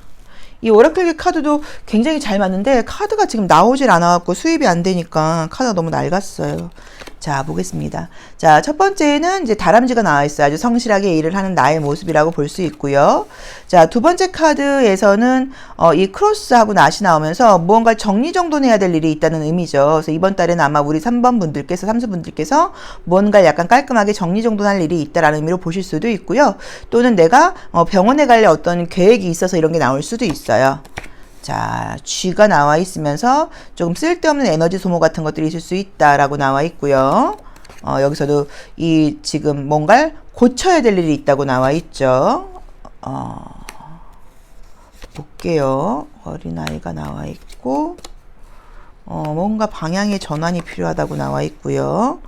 이 오라클 카드도 굉장히 잘 맞는데 카드가 지금 나오질 않아갖고 수입이 안 되니까 카드가 너무 낡았어요. 자, 보겠습니다. 자, 첫 번째는 이제 다람쥐가 나와 있어요. 아주 성실하게 일을 하는 나의 모습이라고 볼 수 있고요. 자, 두 번째 카드에서는 이 크로스하고 낫이 나오면서 무언가 정리정돈해야 될 일이 있다는 의미죠. 그래서 이번 달에는 아마 우리 3번 분들께서, 삼수분들께서 무언가 약간 깔끔하게 정리정돈할 일이 있다라는 의미로 보실 수도 있고요. 또는 내가 병원에 갈 어떤 계획이 있어서 이런 게 나올 수도 있어요. 자, 쥐가 나와 있으면서 조금 쓸데없는 에너지 소모 같은 것들이 있을 수 있다라고 나와 있고요. 여기서도 이 지금 뭔가를 고쳐야 될 일이 있다고 나와 있죠. 볼게요. 어린아이가 나와 있고, 뭔가 방향의 전환이 필요하다고 나와 있고요.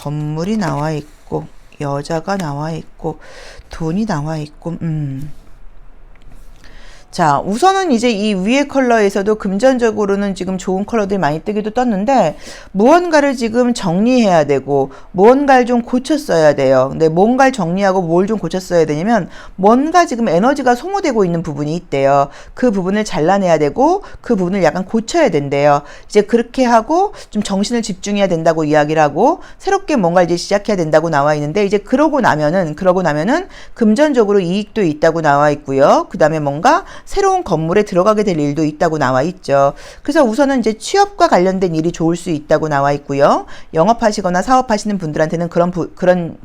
건물이 나와 있고, 여자가 나와 있고, 돈이 나와 있고, 자, 우선은 이제 이 위에 컬러에서도 금전적으로는 지금 좋은 컬러들이 많이 뜨기도 떴는데 무언가를 지금 정리해야 되고 무언가를 좀 고쳤어야 돼요. 근데 뭔가를 정리하고 뭘 좀 고쳤어야 되냐면 뭔가 지금 에너지가 소모되고 있는 부분이 있대요. 그 부분을 잘라내야 되고 그 부분을 약간 고쳐야 된대요. 이제 그렇게 하고 좀 정신을 집중해야 된다고 이야기를 하고 새롭게 뭔가 이제 시작해야 된다고 나와 있는데 이제 그러고 나면은 금전적으로 이익도 있다고 나와 있고요. 그 다음에 뭔가 새로운 건물에 들어가게 될 일도 있다고 나와 있죠. 그래서 우선은 이제 취업과 관련된 일이 좋을 수 있다고 나와 있고요. 영업하시거나 사업하시는 분들한테는 그런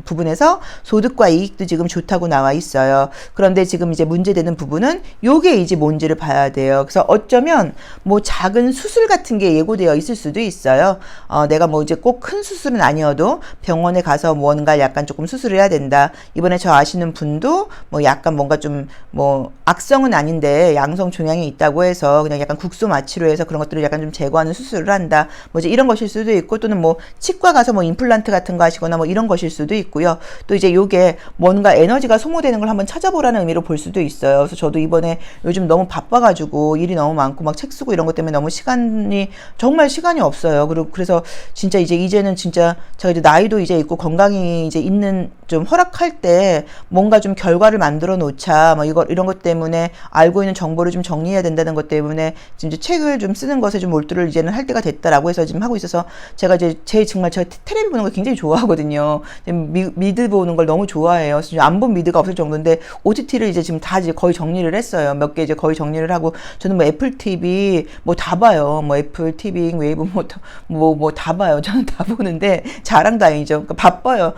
부분에서 소득과 이익도 지금 좋다고 나와 있어요. 그런데 지금 이제 문제되는 부분은 요게 이제 뭔지를 봐야 돼요. 그래서 어쩌면 뭐 작은 수술 같은 게 예고되어 있을 수도 있어요. 내가 뭐 이제 꼭 큰 수술은 아니어도 병원에 가서 뭔가 약간 조금 수술을 해야 된다. 이번에 저 아시는 분도 뭐 약간 뭔가 좀 뭐 악성은 아닌데 종양인데 양성 종양이 있다고 해서 그냥 약간 국소 마취로 해서 그런 것들을 약간 좀 제거하는 수술을 한다. 뭐 이제 이런 것일 수도 있고 또는 뭐 치과 가서 뭐 임플란트 같은 거 하시거나 뭐 이런 것일 수도 있고요. 또 이제 요게 뭔가 에너지가 소모되는 걸 한번 찾아보라는 의미로 볼 수도 있어요. 그래서 저도 이번에 요즘 너무 바빠가지고 일이 너무 많고 막 책 쓰고 이런 것 때문에 너무 정말 시간이 없어요. 그래서 진짜 이제는 진짜 제가 이제 나이도 이제 있고 건강이 이제 있는 좀 허락할 때 뭔가 좀 결과를 만들어 놓자. 뭐 이런 것 때문에 알고 있는 정보를 좀 정리해야 된다는 것 때문에 지금 이제 책을 좀 쓰는 것에 좀 몰두를 이제는 할 때가 됐다라고 해서 지금 하고 있어서 제가 이제 정말 제가 텔레비 보는 걸 굉장히 좋아하거든요. 미드 보는 걸 너무 좋아해요. 안 본 미드가 없을 정도인데 OTT를 이제 지금 다 이제 거의 정리를 했어요. 몇 개 이제 거의 정리를 하고 저는 뭐 애플 TV 뭐 다 봐요. 뭐 애플 TV, 웨이브 뭐 다 봐요. 저는 다 보는데 자랑도 아니죠. 그러니까 바빠요.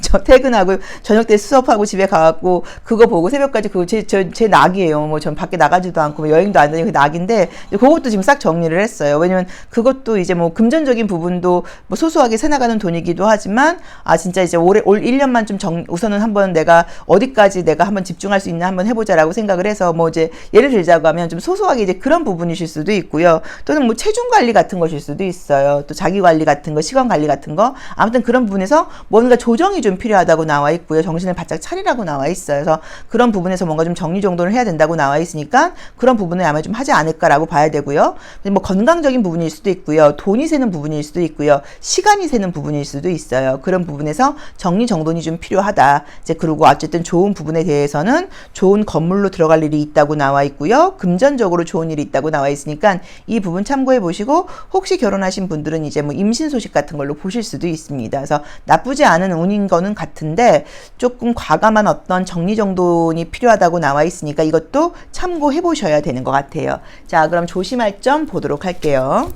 저 퇴근하고 저녁 때 수업하고 집에 가갖고 그거 보고 새벽까지 그거 제 낙이에요. 뭐 전 밖에 나가지도 않고 뭐 여행도 안 다니고 낙인데 그것도 지금 싹 정리를 했어요. 왜냐면 그것도 이제 뭐 금전적인 부분도 뭐 소소하게 새나가는 돈이기도 하지만 진짜 이제 올 1년만 좀 우선은 한번 내가 어디까지 내가 한번 집중할 수 있나 한번 해보자라고 생각을 해서 뭐 이제 예를 들자고 하면 좀 소소하게 이제 그런 부분이실 수도 있고요. 또는 뭐 체중 관리 같은 것일 수도 있어요. 또 자기 관리 같은 거, 시간 관리 같은 거. 아무튼 그런 부분에서 뭔가 조정이 좀 필요하다고 나와 있고요. 정신을 바짝 차리라고 나와 있어요. 그래서 그런 부분에서 뭔가 좀 정리정돈을 해야 된다고 나와 있으니까 그런 부분을 아마 좀 하지 않을까라고 봐야 되고요. 뭐 건강적인 부분일 수도 있고요. 돈이 새는 부분일 수도 있고요. 시간이 새는 부분일 수도 있어요. 그런 부분에서 정리정돈이 좀 필요하다. 이제 그리고 어쨌든 좋은 부분에 대해서는 좋은 건물로 들어갈 일이 있다고 나와 있고요. 금전적으로 좋은 일이 있다고 나와 있으니까 이 부분 참고해 보시고 혹시 결혼하신 분들은 이제 뭐 임신 소식 같은 걸로 보실 수도 있습니다. 그래서 나쁘지 않은 운인 거는 같은데 조금 과감한 어떤 정리정돈이 필요하다고 나와 있으니까 이것도 참고해 보셔야 되는 것 같아요. 자, 그럼 조심할 점 보도록 할게요.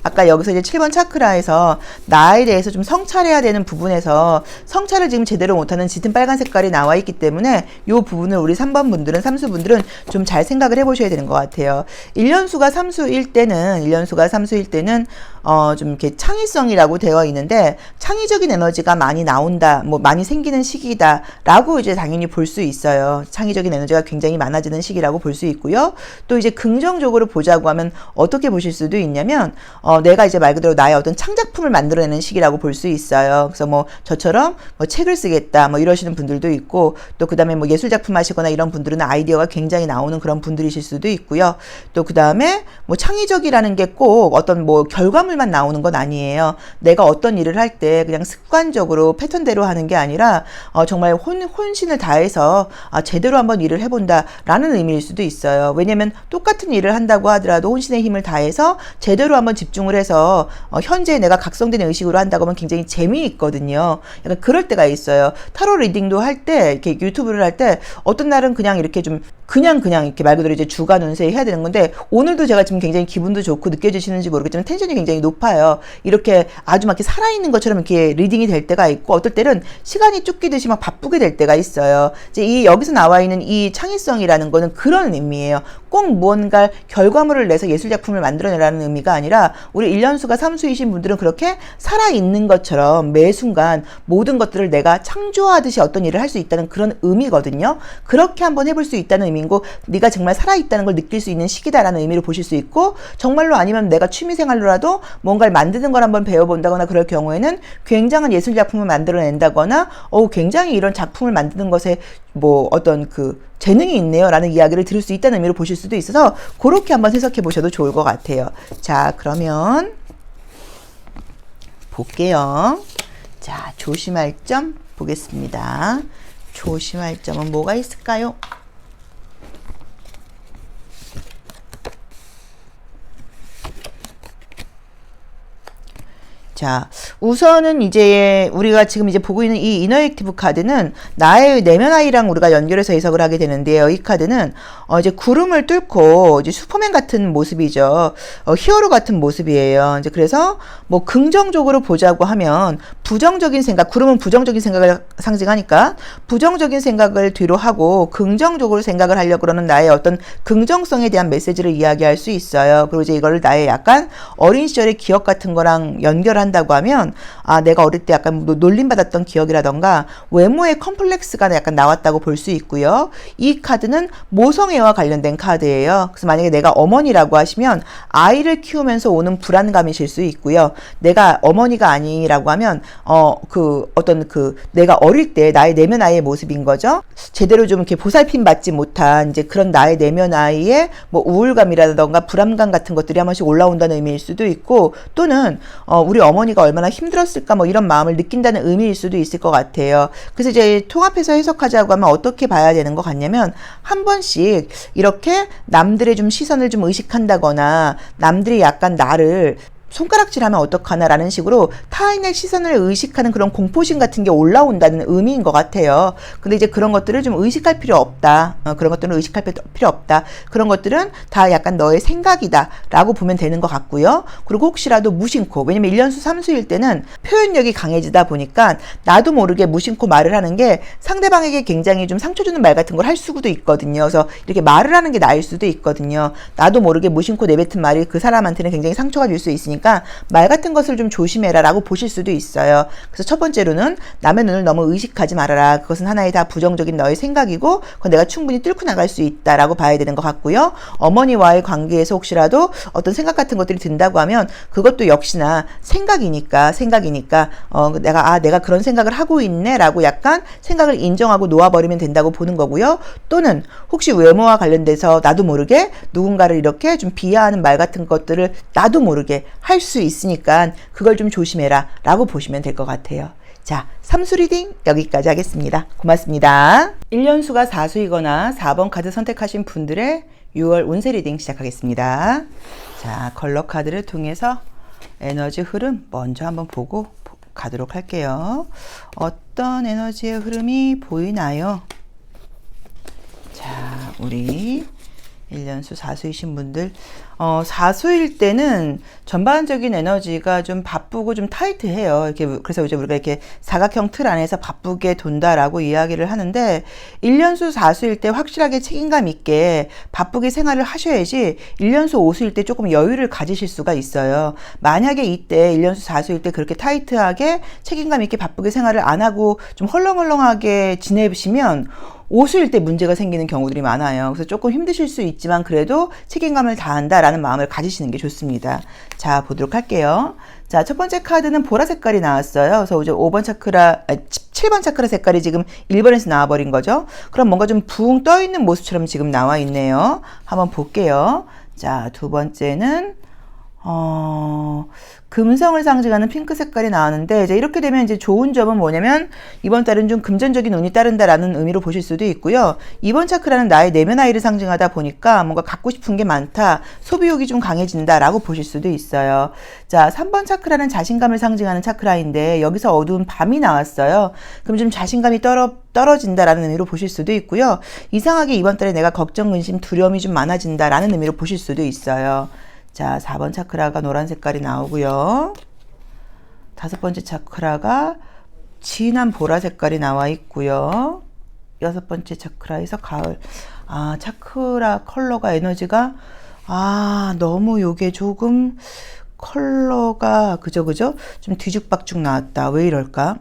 아까 여기서 이제 7번 차크라에서 나에 대해서 좀 성찰해야 되는 부분에서 성찰을 지금 제대로 못하는 짙은 빨간 색깔이 나와 있기 때문에 이 부분을 우리 3번 분들은, 삼수분들은 좀 잘 생각을 해보셔야 되는 것 같아요. 1년수가 삼수일 때는 좀 이렇게 창의성이라고 되어 있는데 창의적인 에너지가 많이 나온다, 뭐 많이 생기는 시기다 라고 이제 당연히 볼 수 있어요. 창의적인 에너지가 굉장히 많아지는 시기라고 볼 수 있고요. 또 이제 긍정적으로 보자고 하면 어떻게 보실 수도 있냐면 내가 이제 말 그대로 나의 어떤 창작품을 만들어내는 시기라고 볼 수 있어요. 그래서 뭐 저처럼 뭐 책을 쓰겠다 뭐 이러시는 분들도 있고 또 그 다음에 뭐 예술작품 하시거나 이런 분들은 아이디어가 굉장히 나오는 그런 분들이실 수도 있고요. 또 그 다음에 뭐 창의적이라는 게 꼭 어떤 뭐 결과물만 나오는 건 아니에요. 내가 어떤 일을 할 때 그냥 습관적으로 패턴대로 하는 게 아니라 정말 혼신을 다해서 제대로 한번 일을 해본다라는 의미일 수도 있어요. 왜냐면 똑같은 일을 한다고 하더라도 혼신의 힘을 다해서 제대로 한번 집중을 해서 현재 내가 각성된 의식으로 한다고 하면 굉장히 재미있거든요. 약간 그럴 때가 있어요. 타로 리딩도 할 때 이렇게 유튜브를 할 때 어떤 날은 그냥 이렇게 좀 그냥 이렇게 말 그대로 이제 주간 운세 해야 되는 건데 오늘도 제가 지금 굉장히 기분도 좋고 느껴지시는지 모르겠지만 텐션이 굉장히 높아요. 이렇게 아주 막 이렇게 살아있는 것처럼 이렇게 리딩이 될 때가 있고 어떨 때는 시간이 쫓기듯이 막 바쁘게 될 때가 있어요. 이제 여기서 나와 있는 이 창의성이라는 거는 그런 의미예요. 꼭 무언가 결과물을 내서 예술작품을 만들어내라는 의미가 아니라 우리 1년수가 삼수이신 분들은 그렇게 살아있는 것처럼 매 순간 모든 것들을 내가 창조하듯이 어떤 일을 할 수 있다는 그런 의미거든요. 그렇게 한번 해볼 수 있다는 의미고 네가 정말 살아있다는 걸 느낄 수 있는 시기다라는 의미로 보실 수 있고 정말로 아니면 내가 취미생활로라도 뭔가를 만드는 걸 한번 배워본다거나 그럴 경우에는 굉장한 예술작품을 만들어낸다거나 굉장히 이런 작품을 만드는 것에 뭐 어떤 그 재능이 있네요 라는 이야기를 들을 수 있다는 의미로 보실 수도 있어서 그렇게 한번 해석해 보셔도 좋을 것 같아요. 자, 그러면 볼게요. 자, 조심할 점 보겠습니다. 조심할 점은 뭐가 있을까요? 자, 우선은 이제 우리가 지금 이제 보고 있는 이 이너 액티브 카드는 나의 내면 아이랑 우리가 연결해서 해석을 하게 되는데요. 이 카드는 이제 구름을 뚫고 이제 슈퍼맨 같은 모습이죠. 히어로 같은 모습이에요. 이제 그래서 뭐 긍정적으로 보자고 하면 부정적인 생각, 구름은 부정적인 생각을 상징하니까 부정적인 생각을 뒤로 하고 긍정적으로 생각을 하려고 그러는 나의 어떤 긍정성에 대한 메시지를 이야기할 수 있어요. 그리고 이제 이걸 나의 약간 어린 시절의 기억 같은 거랑 연결한 한다고 하면 내가 어릴 때 약간 놀림받았던 기억이라던가 외모의 컴플렉스가 약간 나왔다고 볼 수 있고요. 이 카드는 모성애와 관련된 카드예요. 그래서 만약에 내가 어머니라고 하시면 아이를 키우면서 오는 불안감이실 수 있고요. 내가 어머니가 아니라고 하면 내가 어릴 때 나의 내면 아이의 모습인 거죠. 제대로 좀 이렇게 보살핌 받지 못한 이제 그런 나의 내면 아이의 뭐 우울감이라던가 불안감 같은 것들이 한 번씩 올라온다는 의미일 수도 있고, 또는 우리 어머니가 얼마나 힘들었을까 뭐 이런 마음을 느낀다는 의미일 수도 있을 것 같아요. 그래서 이제 통합해서 해석하자고 하면 어떻게 봐야 되는 것 같냐면, 한 번씩 이렇게 남들의 좀 시선을 좀 의식한다거나 남들이 약간 나를 손가락질하면 어떡하나라는 식으로 타인의 시선을 의식하는 그런 공포심 같은 게 올라온다는 의미인 것 같아요. 근데 이제 그런 것들을 좀 의식할 필요 없다. 그런 것들은 의식할 필요 없다. 그런 것들은 다 약간 너의 생각이다 라고 보면 되는 것 같고요. 그리고 혹시라도 무심코, 왜냐면 1년수 3수일 때는 표현력이 강해지다 보니까 나도 모르게 무심코 말을 하는 게 상대방에게 굉장히 좀 상처 주는 말 같은 걸 할 수도 있거든요. 그래서 이렇게 말을 하는 게 나을 수도 있거든요. 나도 모르게 무심코 내뱉은 말이 그 사람한테는 굉장히 상처가 줄 수 있으니까 말 같은 것을 좀 조심해라 라고 보실 수도 있어요. 그래서 첫 번째로는 남의 눈을 너무 의식하지 말아라. 그것은 하나의 다 부정적인 너의 생각이고 그건 내가 충분히 뚫고 나갈 수 있다라고 봐야 되는 것 같고요. 어머니와의 관계에서 혹시라도 어떤 생각 같은 것들이 든다고 하면 그것도 역시나 생각이니까 내가 그런 생각을 하고 있네 라고 약간 생각을 인정하고 놓아버리면 된다고 보는 거고요. 또는 혹시 외모와 관련돼서 나도 모르게 누군가를 이렇게 좀 비하하는 말 같은 것들을 나도 모르게 할 수 있으니까 그걸 좀 조심해라 라고 보시면 될 것 같아요. 자, 3수 리딩 여기까지 하겠습니다. 고맙습니다. 1년수가 4수이거나 4번 카드 선택하신 분들의 6월 운세 리딩 시작하겠습니다. 자, 컬러 카드를 통해서 에너지 흐름 먼저 한번 보고 가도록 할게요. 어떤 에너지의 흐름이 보이나요? 자, 우리 1년수 4수이신 분들, 4수일 때는 전반적인 에너지가 좀 바쁘고 좀 타이트해요. 이렇게, 그래서 이제 우리가 이렇게 사각형 틀 안에서 바쁘게 돈다라고 이야기를 하는데, 1년수 4수일 때 확실하게 책임감 있게 바쁘게 생활을 하셔야지 1년수 5수일 때 조금 여유를 가지실 수가 있어요. 만약에 이때 1년수 4수일 때 그렇게 타이트하게 책임감 있게 바쁘게 생활을 안 하고 좀 헐렁헐렁하게 지내시면 5수일 때 문제가 생기는 경우들이 많아요. 그래서 조금 힘드실 수 있지만 그래도 책임감을 다한다라는 마음을 가지시는 게 좋습니다. 자, 보도록 할게요. 자, 첫 번째 카드는 보라 색깔이 나왔어요. 그래서 이제 7번 차크라 색깔이 지금 1번에서 나와버린 거죠. 그럼 뭔가 좀 붕 떠있는 모습처럼 지금 나와 있네요. 한번 볼게요. 자, 두 번째는 금성을 상징하는 핑크 색깔이 나왔는데, 이제 이렇게 되면 이제 좋은 점은 뭐냐면 이번 달은 좀 금전적인 운이 따른다라는 의미로 보실 수도 있고요. 이번 차크라는 나의 내면 아이를 상징하다 보니까 뭔가 갖고 싶은 게 많다, 소비욕이 좀 강해진다라고 보실 수도 있어요. 자, 3번 차크라는 자신감을 상징하는 차크라인데 여기서 어두운 밤이 나왔어요. 그럼 좀 자신감이 떨어진다라는 의미로 보실 수도 있고요. 이상하게 이번 달에 내가 걱정, 근심, 두려움이 좀 많아진다라는 의미로 보실 수도 있어요. 자, 4번 차크라가 노란 색깔이 나오고요. 5번째 차크라가 진한 보라 색깔이 나와 있고요. 6번째 차크라에서 가을. 차크라 컬러가 에너지가 너무 요게 조금 컬러가 그죠? 좀 뒤죽박죽 나왔다. 왜 이럴까?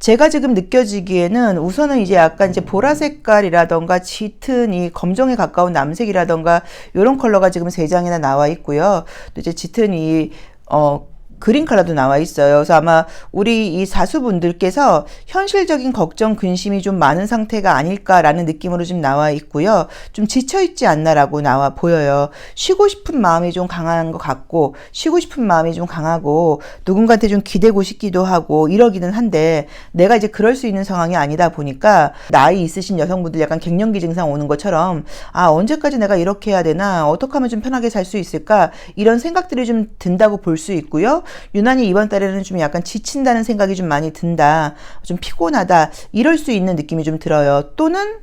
제가 지금 느껴지기에는 우선은 이제 약간 이제 보라 색깔이라던가 짙은 이 검정에 가까운 남색이라던가 이런 컬러가 지금 3장이나 나와 있고요. 또 이제 짙은 이 그린 컬러도 나와 있어요. 그래서 아마 우리 이 사수분들께서 현실적인 걱정, 근심이 좀 많은 상태가 아닐까라는 느낌으로 좀 나와 있고요. 좀 지쳐있지 않나라고 나와 보여요. 쉬고 싶은 마음이 좀 강한 것 같고, 쉬고 싶은 마음이 좀 강하고, 누군가한테 좀 기대고 싶기도 하고 이러기는 한데, 내가 이제 그럴 수 있는 상황이 아니다 보니까 나이 있으신 여성분들 약간 갱년기 증상 오는 것처럼 언제까지 내가 이렇게 해야 되나, 어떻게 하면 좀 편하게 살 수 있을까, 이런 생각들이 좀 든다고 볼 수 있고요. 유난히 이번 달에는 좀 약간 지친다는 생각이 좀 많이 든다, 좀 피곤하다, 이럴 수 있는 느낌이 좀 들어요. 또는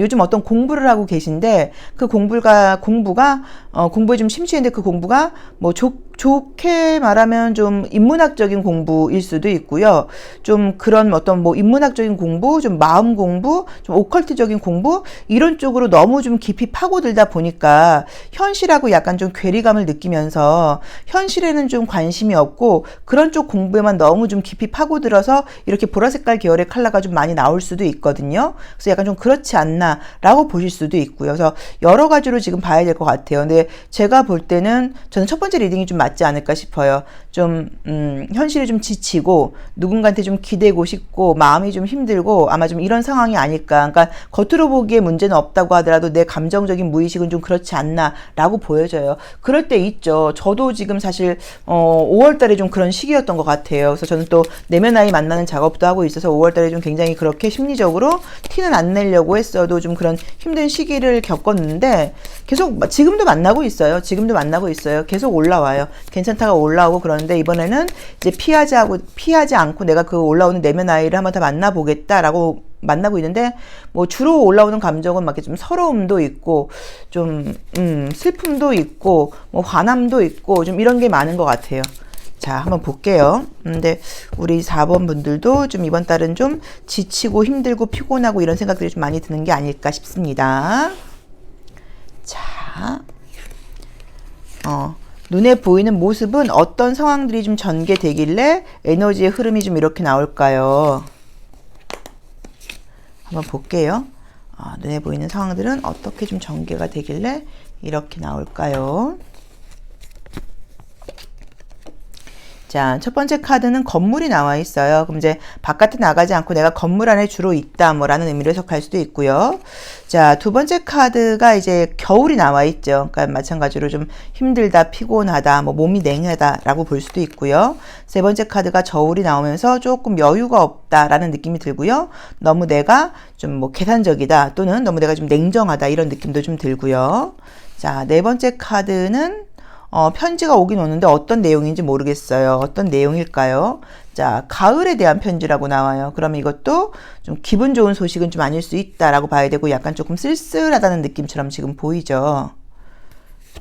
요즘 어떤 공부를 하고 계신데 그 공부가 공부에 좀 심취했는데 그 공부가 뭐 좋게 말하면 좀 인문학적인 공부일 수도 있고요. 좀 그런 어떤 뭐 인문학적인 공부, 좀 마음 공부, 좀 오컬트적인 공부 이런 쪽으로 너무 좀 깊이 파고들다 보니까 현실하고 약간 좀 괴리감을 느끼면서 현실에는 좀 관심이 없고 그런 쪽 공부에만 너무 좀 깊이 파고들어서 이렇게 보라색깔 계열의 컬러가 좀 많이 나올 수도 있거든요. 그래서 약간 좀 그렇지 않나라고 보실 수도 있고요. 그래서 여러 가지로 지금 봐야 될 것 같아요. 근데 제가 볼 때는 저는 첫 번째 리딩이 좀 맞지 않을까 싶어요. 좀 현실에 좀 지치고 누군가한테 좀 기대고 싶고 마음이 좀 힘들고 아마 좀 이런 상황이 아닐까. 그러니까 겉으로 보기에 문제는 없다고 하더라도 내 감정적인 무의식은 좀 그렇지 않나라고 보여져요. 그럴 때 있죠. 저도 지금 사실 5월 달에 좀 그런 시기였던 것 같아요. 그래서 저는 또 내면 아이 만나는 작업도 하고 있어서 5월 달에 좀 굉장히 그렇게 심리적으로 티는 안 내려고 했어도 좀 그런 힘든 시기를 겪었는데 계속 지금도 만나고 있어요. 지금도 만나고 있어요. 계속 올라와요. 괜찮다가 올라오고 그러는데 이번에는 이제 피하지 않고 내가 그 올라오는 내면 아이를 한번 더 만나보겠다라고 만나고 있는데 뭐 주로 올라오는 감정은 막 이렇게 좀 서러움도 있고 좀 슬픔도 있고 뭐 화남도 있고 좀 이런 게 많은 것 같아요. 자, 한번 볼게요. 근데 우리 4번 분들도 좀 이번 달은 좀 지치고 힘들고 피곤하고 이런 생각들이 좀 많이 드는 게 아닐까 싶습니다. 자, 눈에 보이는 모습은 어떤 상황들이 좀 전개되길래 에너지의 흐름이 좀 이렇게 나올까요? 한번 볼게요. 눈에 보이는 상황들은 어떻게 좀 전개가 되길래 이렇게 나올까요? 자, 첫 번째 카드는 건물이 나와 있어요. 그럼 이제 바깥에 나가지 않고 내가 건물 안에 주로 있다, 라는 의미로 해석할 수도 있고요. 자, 두 번째 카드가 이제 겨울이 나와 있죠. 그러니까 마찬가지로 좀 힘들다, 피곤하다, 몸이 냉하다라고 볼 수도 있고요. 세 번째 카드가 저울이 나오면서 조금 여유가 없다라는 느낌이 들고요. 너무 내가 좀 계산적이다 또는 너무 내가 좀 냉정하다 이런 느낌도 좀 들고요. 자, 네 번째 카드는 편지가 오긴 오는데 어떤 내용인지 모르겠어요. 어떤 내용일까요? 자, 가을에 대한 편지라고 나와요. 그러면 이것도 좀 기분 좋은 소식은 좀 아닐 수 있다라고 봐야 되고 약간 조금 쓸쓸하다는 느낌처럼 지금 보이죠.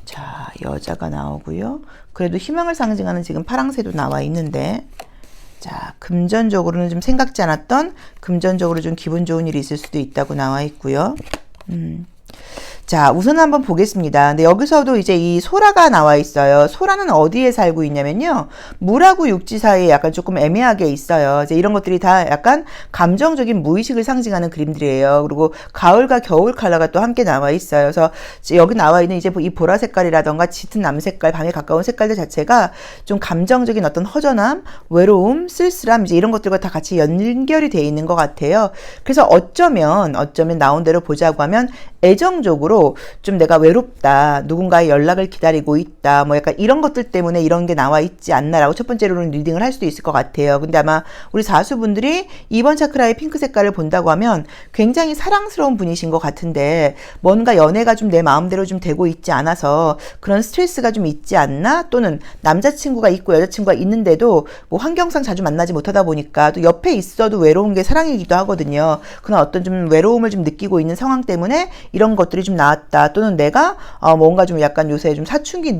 자, 여자가 나오고요. 그래도 희망을 상징하는 지금 파랑새도 나와 있는데 자, 금전적으로는 좀 생각지 않았던 금전적으로 좀 기분 좋은 일이 있을 수도 있다고 나와 있고요. 자, 우선 한번 보겠습니다. 근데 여기서도 이제 이 소라가 나와 있어요. 소라는 어디에 살고 있냐면요. 물하고 육지 사이에 약간 조금 애매하게 있어요. 이제 이런 것들이 다 약간 감정적인 무의식을 상징하는 그림들이에요. 그리고 가을과 겨울 컬러가 또 함께 나와 있어요. 그래서 여기 나와 있는 이제 이 보라 색깔이라던가 짙은 남색깔, 밤에 가까운 색깔들 자체가 좀 감정적인 어떤 허전함, 외로움, 쓸쓸함 이제 이런 것들과 다 같이 연결이 되어 있는 것 같아요. 그래서 어쩌면 나온 대로 보자고 하면 애정적으로 좀 내가 외롭다, 누군가의 연락을 기다리고 있다, 약간 이런 것들 때문에 이런 게 나와 있지 않나라고 첫 번째로는 리딩을 할 수도 있을 것 같아요. 근데 아마 우리 사수분들이 2번 차크라의 핑크 색깔을 본다고 하면 굉장히 사랑스러운 분이신 것 같은데 뭔가 연애가 좀 내 마음대로 좀 되고 있지 않아서 그런 스트레스가 좀 있지 않나? 또는 남자친구가 있고 여자친구가 있는데도 환경상 자주 만나지 못하다 보니까 또 옆에 있어도 외로운 게 사랑이기도 하거든요. 그런 어떤 좀 외로움을 좀 느끼고 있는 상황 때문에 이런 것들이 좀 나왔다. 또는 내가 뭔가 좀 약간 요새 좀 사춘기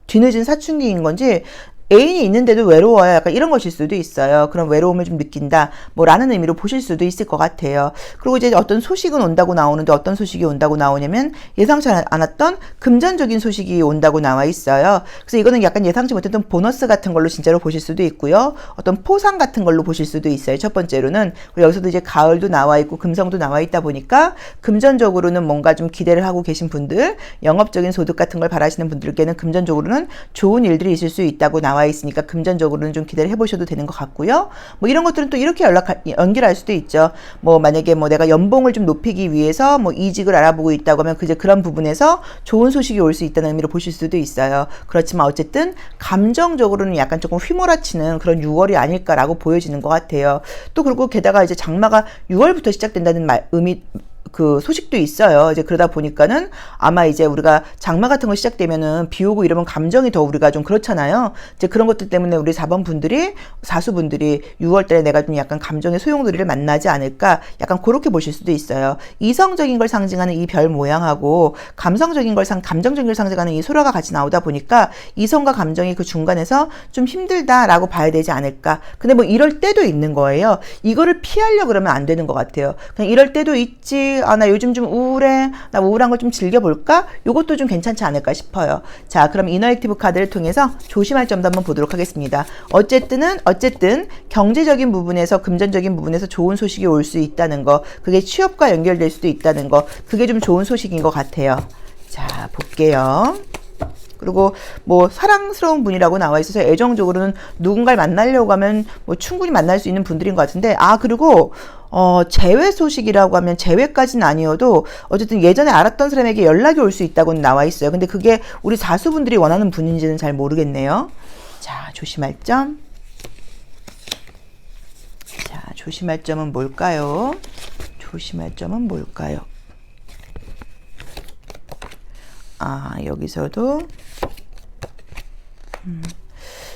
뒤늦은 사춘기인 건지 애인이 있는데도 외로워요. 약간 이런 것일 수도 있어요. 그런 외로움을 좀 느낀다. 라는 의미로 보실 수도 있을 것 같아요. 그리고 이제 어떤 소식은 온다고 나오는데 어떤 소식이 온다고 나오냐면 예상치 않았던 금전적인 소식이 온다고 나와 있어요. 그래서 이거는 약간 예상치 못했던 보너스 같은 걸로 진짜로 보실 수도 있고요. 어떤 포상 같은 걸로 보실 수도 있어요. 첫 번째로는. 그리고 여기서도 이제 가을도 나와 있고 금성도 나와 있다 보니까 금전적으로는 뭔가 좀 기대를 하고 계신 분들, 영업적인 소득 같은 걸 바라시는 분들께는 금전적으로는 좋은 일들이 있을 수 있다고 나와 있으니까 금전적으로는 좀 기대를 해보셔도 되는 것 같고요. 이런 것들은 또 이렇게 연결할 수도 있죠. 만약에 내가 연봉을 좀 높이기 위해서 이직을 알아보고 있다고 하면 그런 부분에서 좋은 소식이 올 수 있다는 의미로 보실 수도 있어요. 그렇지만 어쨌든 감정적으로는 약간 조금 휘몰아치는 그런 6월이 아닐까라고 보여지는 것 같아요. 또 그리고 게다가 이제 장마가 6월부터 시작된다는 그 소식도 있어요. 이제 그러다 보니까는 아마 이제 우리가 장마 같은 거 시작되면은 비 오고 이러면 감정이 더 우리가 좀 그렇잖아요. 이제 그런 것들 때문에 우리 4번 분들이, 사수분들이 6월 달에 내가 좀 약간 감정의 소용돌이를 만나지 않을까, 약간 그렇게 보실 수도 있어요. 이성적인 걸 상징하는 이 별 모양하고 감성적인 걸 감정적인 걸 상징하는 이 소라가 같이 나오다 보니까 이성과 감정이 그 중간에서 좀 힘들다라고 봐야 되지 않을까. 근데 뭐 이럴 때도 있는 거예요. 이거를 피하려고 그러면 안 되는 것 같아요. 그냥 이럴 때도 있지. 아, 나 요즘 좀 우울해. 나 우울한 걸 좀 즐겨볼까? 요것도 좀 괜찮지 않을까 싶어요. 자, 그럼 이너액티브 카드를 통해서 조심할 점도 한번 보도록 하겠습니다. 어쨌든 경제적인 부분에서, 금전적인 부분에서 좋은 소식이 올 수 있다는 거, 그게 취업과 연결될 수도 있다는 거, 그게 좀 좋은 소식인 것 같아요. 자, 볼게요. 그리고 뭐 사랑스러운 분이라고 나와 있어서 애정적으로는 누군가를 만나려고 하면 뭐 충분히 만날 수 있는 분들인 것 같은데, 아, 그리고 재회 소식이라고 하면 재회까지는 아니어도 어쨌든 예전에 알았던 사람에게 연락이 올 수 있다고는 나와 있어요. 근데 그게 우리 사수분들이 원하는 분인지는 잘 모르겠네요. 자, 조심할 점. 자, 조심할 점은 뭘까요? 조심할 점은 뭘까요? 아, 여기서도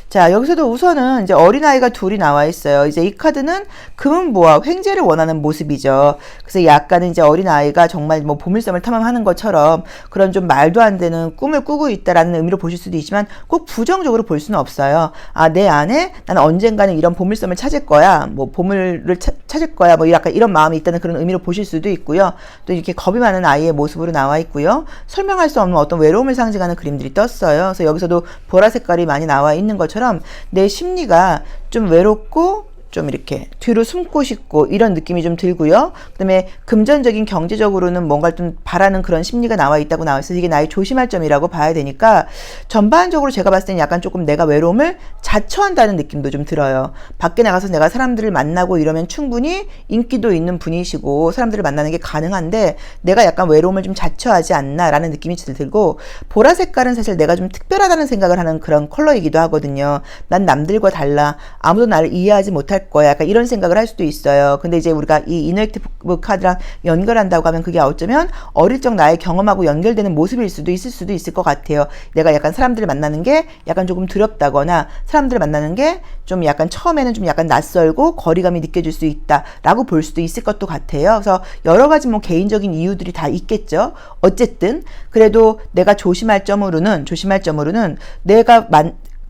자, 여기서도 우선은 이제 어린아이가 둘이 나와 있어요. 이제 이 카드는 금은보화, 횡재를 원하는 모습이죠. 그래서 약간은 이제 어린아이가 정말 뭐 보물섬을 탐험하는 것처럼 그런 좀 말도 안 되는 꿈을 꾸고 있다라는 의미로 보실 수도 있지만 꼭 부정적으로 볼 수는 없어요. 아, 내 안에 나는 언젠가는 이런 보물섬을 찾을 거야. 뭐 보물을 찾을 거야. 뭐 약간 이런 마음이 있다는 그런 의미로 보실 수도 있고요. 또 이렇게 겁이 많은 아이의 모습으로 나와 있고요. 설명할 수 없는 어떤 외로움을 상징하는 그림들이 떴어요. 그래서 여기서도 보라 색깔이 많이 나와 있는 것처럼 내 심리가 좀 외롭고 좀 이렇게 뒤로 숨고 싶고 이런 느낌이 좀 들고요. 그 다음에 금전적인, 경제적으로는 뭔가를 좀 바라는 그런 심리가 나와 있다고 나와 있어서 이게 나의 조심할 점이라고 봐야 되니까 전반적으로 제가 봤을 때는 약간 조금 내가 외로움을 자처한다는 느낌도 좀 들어요. 밖에 나가서 내가 사람들을 만나고 이러면 충분히 인기도 있는 분이시고 사람들을 만나는 게 가능한데 내가 약간 외로움을 좀 자처하지 않나라는 느낌이 들고, 보라 색깔은 사실 내가 좀 특별하다는 생각을 하는 그런 컬러이기도 하거든요. 난 남들과 달라. 아무도 나를 이해하지 못할 거야. 약간 이런 생각을 할 수도 있어요. 근데 이제 우리가 이 이너액티브 카드랑 연결한다고 하면 그게 어쩌면 어릴 적 나의 경험하고 연결되는 모습일 수도 있을 것 같아요. 내가 약간 사람들을 만나는 게 약간 조금 두렵다거나 사람들을 만나는 게 좀 약간 처음에는 좀 약간 낯설고 거리감이 느껴질 수 있다라고 볼 수도 있을 것도 같아요. 그래서 여러 가지 뭐 개인적인 이유들이 다 있겠죠. 어쨌든 그래도 내가 조심할 점으로는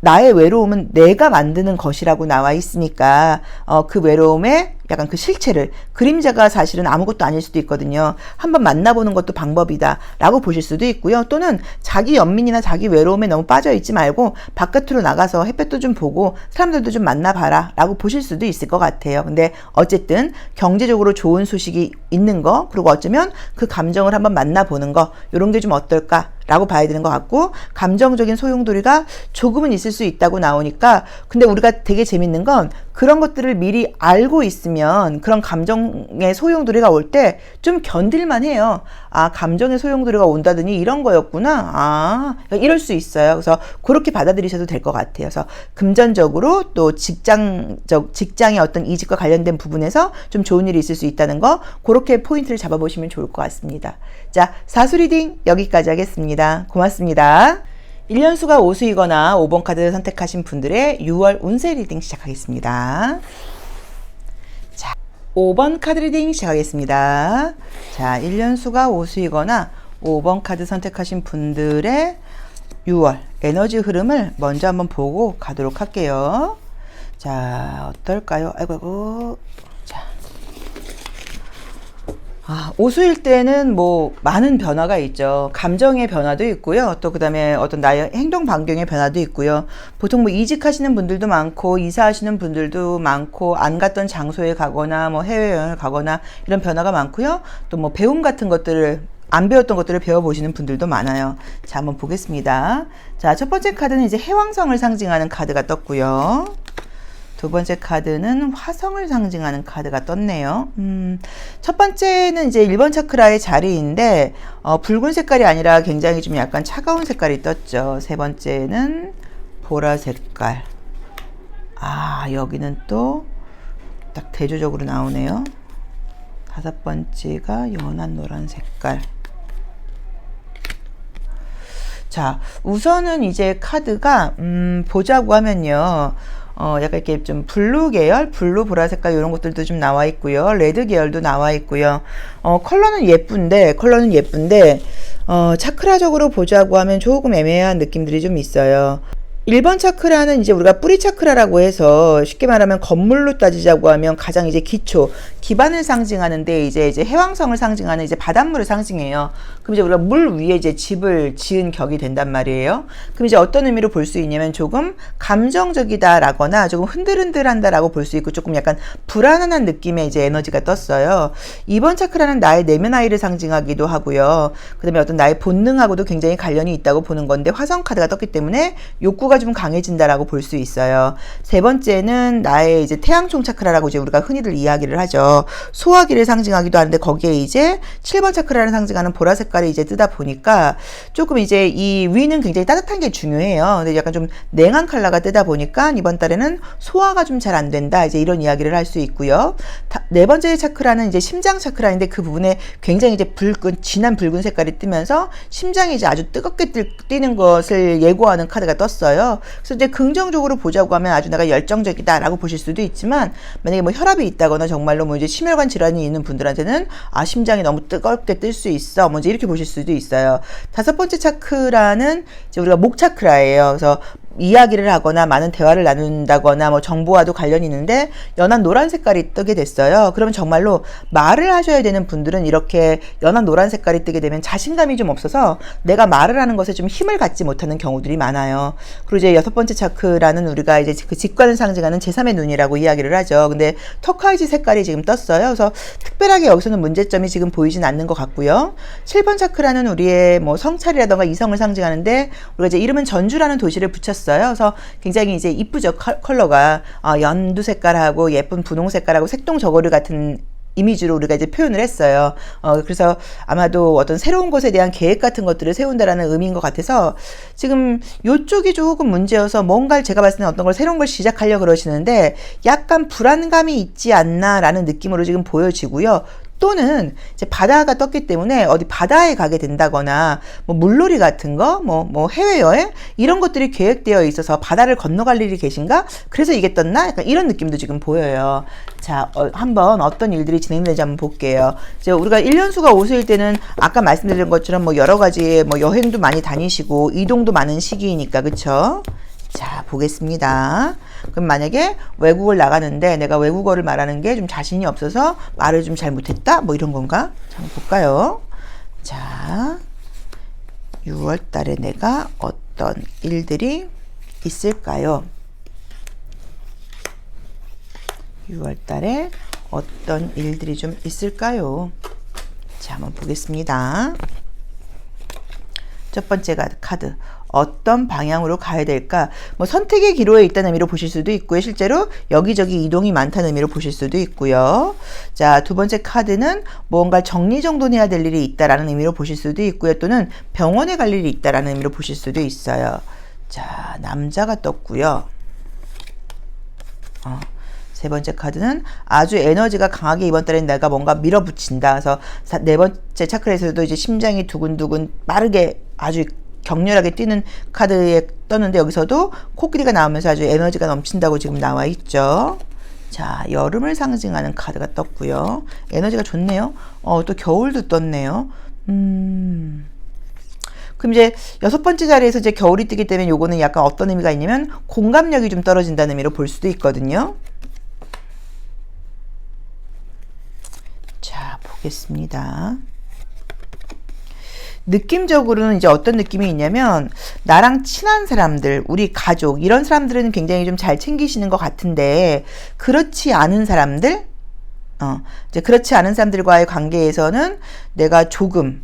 나의 외로움은 내가 만드는 것이라고 나와 있으니까 그 외로움의 약간 그 실체를, 그림자가 사실은 아무것도 아닐 수도 있거든요. 한번 만나보는 것도 방법이다 라고 보실 수도 있고요. 또는 자기 연민이나 자기 외로움에 너무 빠져 있지 말고 바깥으로 나가서 햇볕도 좀 보고 사람들도 좀 만나봐라 라고 보실 수도 있을 것 같아요. 근데 어쨌든 경제적으로 좋은 소식이 있는 거, 그리고 어쩌면 그 감정을 한번 만나보는 거, 이런 게 좀 어떨까 라고 봐야 되는 것 같고, 감정적인 소용돌이가 조금은 있을 수 있다고 나오니까, 근데 우리가 되게 재밌는 건 그런 것들을 미리 알고 있으면 그런 감정의 소용돌이가 올 때 좀 견딜만 해요. 아, 감정의 소용돌이가 온다더니 이런 거였구나. 아, 이럴 수 있어요. 그래서 그렇게 받아들이셔도 될 것 같아요. 그래서 금전적으로 또 직장의 어떤 이직과 관련된 부분에서 좀 좋은 일이 있을 수 있다는 거, 그렇게 포인트를 잡아보시면 좋을 것 같습니다. 자, 사수 리딩 여기까지 하겠습니다. 고맙습니다. 1년수가 오수이거나 5번 카드 선택하신 분들의 6월 운세 리딩 시작하겠습니다. 자, 5번 카드 리딩 시작하겠습니다. 자, 1년수가 오수이거나 5번 카드 선택하신 분들의 6월 에너지 흐름을 먼저 한번 보고 가도록 할게요. 자, 어떨까요? 아이고. 오수일 때는 뭐 많은 변화가 있죠. 감정의 변화도 있고요. 또 그다음에 어떤 나의 행동 반경의 변화도 있고요. 보통 뭐 이직하시는 분들도 많고 이사하시는 분들도 많고 안 갔던 장소에 가거나 뭐 해외여행을 가거나 이런 변화가 많고요. 또 뭐 배움 같은 것들을 안 배웠던 것들을 배워보시는 분들도 많아요. 자, 한번 보겠습니다. 자, 첫 번째 카드는 이제 해왕성을 상징하는 카드가 떴고요. 두 번째 카드는 화성을 상징하는 카드가 떴네요. 첫 번째는 이제 1번 차크라의 자리인데 붉은 색깔이 아니라 굉장히 좀 약간 차가운 색깔이 떴죠. 세 번째는 보라 색깔. 아, 여기는 또 딱 대조적으로 나오네요. 다섯 번째가 연한 노란 색깔. 자, 우선은 이제 카드가 보자고 하면요. 약간 이렇게 좀 블루 계열, 블루 보라 색깔 이런 것들도 좀 나와 있고요. 레드 계열도 나와 있고요. 컬러는 예쁜데 차크라적으로 보자고 하면 조금 애매한 느낌들이 좀 있어요. 1번 차크라는 이제 우리가 뿌리 차크라라고 해서 쉽게 말하면 건물로 따지자고 하면 가장 이제 기초, 기반을 상징하는데 이제 해왕성을 상징하는 이제 바닷물을 상징해요. 그럼 이제 우리가 물 위에 이제 집을 지은 격이 된단 말이에요. 그럼 이제 어떤 의미로 볼 수 있냐면 조금 감정적이다라거나 조금 흔들흔들한다라고 볼 수 있고 조금 약간 불안한 느낌의 이제 에너지가 떴어요. 2번 차크라는 나의 내면 아이를 상징하기도 하고요. 그 다음에 어떤 나의 본능하고도 굉장히 관련이 있다고 보는 건데 화성 카드가 떴기 때문에 욕구가 좀 강해진다라고 볼 수 있어요. 세 번째는 나의 이제 태양총 차크라라고 이제 우리가 흔히들 이야기를 하죠. 소화기를 상징하기도 하는데 거기에 이제 7번 차크라를 상징하는 보라 색깔이 이제 뜨다 보니까 조금 이제 이 위는 굉장히 따뜻한 게 중요해요. 근데 약간 좀 냉한 컬러가 뜨다 보니까 이번 달에는 소화가 좀 잘 안 된다. 이제 이런 이야기를 할 수 있고요. 네 번째 차크라는 이제 심장 차크라인데 그 부분에 굉장히 이제 진한 붉은 색깔이 뜨면서 심장이 이제 아주 뜨겁게 뛰는 것을 예고하는 카드가 떴어요. 그래서 이제 긍정적으로 보자고 하면 아주 내가 열정적이다라고 보실 수도 있지만 만약에 뭐 혈압이 있다거나 정말로 뭐 이제 심혈관 질환이 있는 분들한테는 심장이 너무 뜨겁게 뜰 수 있어. 뭐 이제 이렇게 보실 수도 있어요. 다섯 번째 차크라는 이제 우리가 목 차크라예요. 그래서 이야기를 하거나 많은 대화를 나눈다거나 뭐 정보와도 관련이 있는데 연한 노란 색깔이 뜨게 됐어요. 그러면 정말로 말을 하셔야 되는 분들은 이렇게 연한 노란 색깔이 뜨게 되면 자신감이 좀 없어서 내가 말을 하는 것에 좀 힘을 갖지 못하는 경우들이 많아요. 그리고 이제 여섯 번째 차크라는 우리가 이제 그 직관을 상징하는 제3의 눈이라고 이야기를 하죠. 근데 터카이즈 색깔이 지금 떴어요. 그래서 특별하게 여기서는 문제점이 지금 보이진 않는 것 같고요. 7번 차크라는 우리의 뭐 성찰이라던가 이성을 상징하는데 우리가 이제 이름은 전주라는 도시를 붙였어요. 그래서 굉장히 이제 이쁘죠. 컬러가 연두 색깔하고 예쁜 분홍 색깔하고 색동 저고리 같은 이미지로 우리가 이제 표현을 했어요. 그래서 아마도 어떤 새로운 것에 대한 계획 같은 것들을 세운다라는 의미인 것 같아서 지금 요쪽이 조금 문제여서 뭔가를 제가 봤을 때는 어떤 걸 새로운 걸 시작하려고 그러시는데 약간 불안감이 있지 않나라는 느낌으로 지금 보여지고요. 또는 이제 바다가 떴기 때문에 어디 바다에 가게 된다거나 뭐 물놀이 같은 거, 뭐 해외여행 이런 것들이 계획되어 있어서 바다를 건너갈 일이 계신가? 그래서 이게 떴나? 약간 이런 느낌도 지금 보여요. 자, 한번 어떤 일들이 진행되는지 한번 볼게요. 이제 우리가 1년수가 5수일 때는 아까 말씀드린 것처럼 뭐 여러 가지 뭐 여행도 많이 다니시고 이동도 많은 시기이니까 그쵸? 자, 보겠습니다. 그럼 만약에 외국을 나가는데 내가 외국어를 말하는 게 좀 자신이 없어서 말을 좀 잘 못했다? 뭐 이런 건가? 자, 한번 볼까요? 자, 6월 달에 내가 어떤 일들이 있을까요? 6월 달에 어떤 일들이 좀 있을까요? 자, 한번 보겠습니다. 첫 번째 카드. 어떤 방향으로 가야 될까? 뭐 선택의 기로에 있다는 의미로 보실 수도 있고요. 실제로 여기저기 이동이 많다는 의미로 보실 수도 있고요. 자, 두 번째 카드는 뭔가 정리정돈해야 될 일이 있다라는 의미로 보실 수도 있고요. 또는 병원에 갈 일이 있다라는 의미로 보실 수도 있어요. 자, 남자가 떴고요. 세 번째 카드는 아주 에너지가 강하게 이번 달엔 내가 뭔가 밀어붙인다. 그래서 네 번째 차크라에서도 이제 심장이 두근두근 빠르게 아주 격렬하게 뛰는 카드에 떴는데 여기서도 코끼리가 나오면서 아주 에너지가 넘친다고 지금 나와 있죠. 자, 여름을 상징하는 카드가 떴고요. 에너지가 좋네요. 또 겨울도 떴네요. 그럼 이제 여섯 번째 자리에서 이제 겨울이 뜨기 때문에 요거는 약간 어떤 의미가 있냐면 공감력이 좀 떨어진다는 의미로 볼 수도 있거든요. 자, 보겠습니다. 느낌적으로는 이제 어떤 느낌이 있냐면 나랑 친한 사람들, 우리 가족 이런 사람들은 굉장히 좀 잘 챙기시는 것 같은데 그렇지 않은 사람들, 이제 그렇지 않은 사람들과의 관계에서는 내가 조금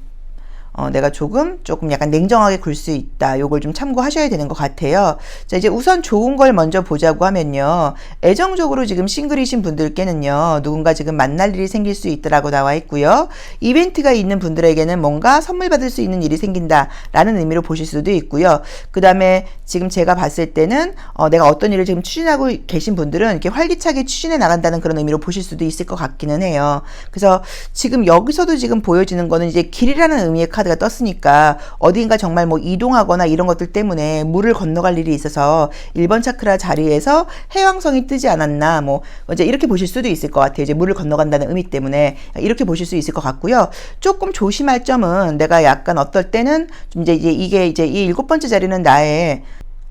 내가 조금 약간 냉정하게 굴 수 있다. 요걸 좀 참고하셔야 되는 것 같아요. 자, 이제 우선 좋은 걸 먼저 보자고 하면요. 애정적으로 지금 싱글이신 분들께는요. 누군가 지금 만날 일이 생길 수 있다라고 나와 있고요. 이벤트가 있는 분들에게는 뭔가 선물 받을 수 있는 일이 생긴다라는 의미로 보실 수도 있고요. 그 다음에 지금 제가 봤을 때는 내가 어떤 일을 지금 추진하고 계신 분들은 이렇게 활기차게 추진해 나간다는 그런 의미로 보실 수도 있을 것 같기는 해요. 그래서 지금 여기서도 지금 보여지는 거는 이제 길이라는 의미의 카드가 떴으니까 어딘가 정말 뭐 이동하거나 이런 것들 때문에 물을 건너갈 일이 있어서 1번 차크라 자리에서 해왕성이 뜨지 않았나, 뭐 이제 이렇게 보실 수도 있을 것 같아요. 이제 물을 건너간다는 의미 때문에 이렇게 보실 수 있을 것 같고요. 조금 조심할 점은 내가 약간 어떨 때는 좀 이게 이제 이 7번째 자리는 나의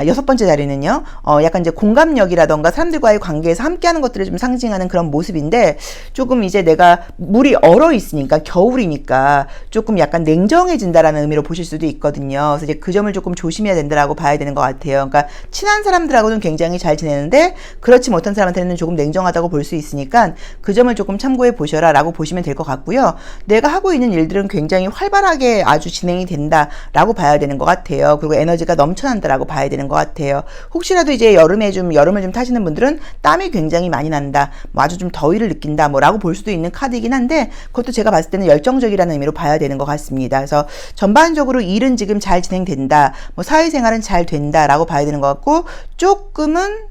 6번째 자리는요, 약간 이제 공감력이라던가 사람들과의 관계에서 함께하는 것들을 좀 상징하는 그런 모습인데, 조금 이제 내가 물이 얼어 있으니까, 겨울이니까 조금 약간 냉정해진다라는 의미로 보실 수도 있거든요. 그래서 이제 그 점을 조금 조심해야 된다라고 봐야 되는 것 같아요. 그러니까 친한 사람들하고는 굉장히 잘 지내는데, 그렇지 못한 사람한테는 조금 냉정하다고 볼 수 있으니까 그 점을 조금 참고해 보셔라 라고 보시면 될 것 같고요. 내가 하고 있는 일들은 굉장히 활발하게 아주 진행이 된다라고 봐야 되는 것 같아요. 그리고 에너지가 넘쳐난다라고 봐야 되는 것 같아요. 혹시라도 이제 여름을 좀 타시는 분들은 땀이 굉장히 많이 난다, 뭐 아주 좀 더위를 느낀다, 뭐라고 볼 수도 있는 카드이긴 한데, 그것도 제가 봤을 때는 열정적이라는 의미로 봐야 되는 것 같습니다. 그래서 전반적으로 일은 지금 잘 진행된다, 뭐 사회생활은 잘 된다라고 봐야 되는 것 같고, 조금은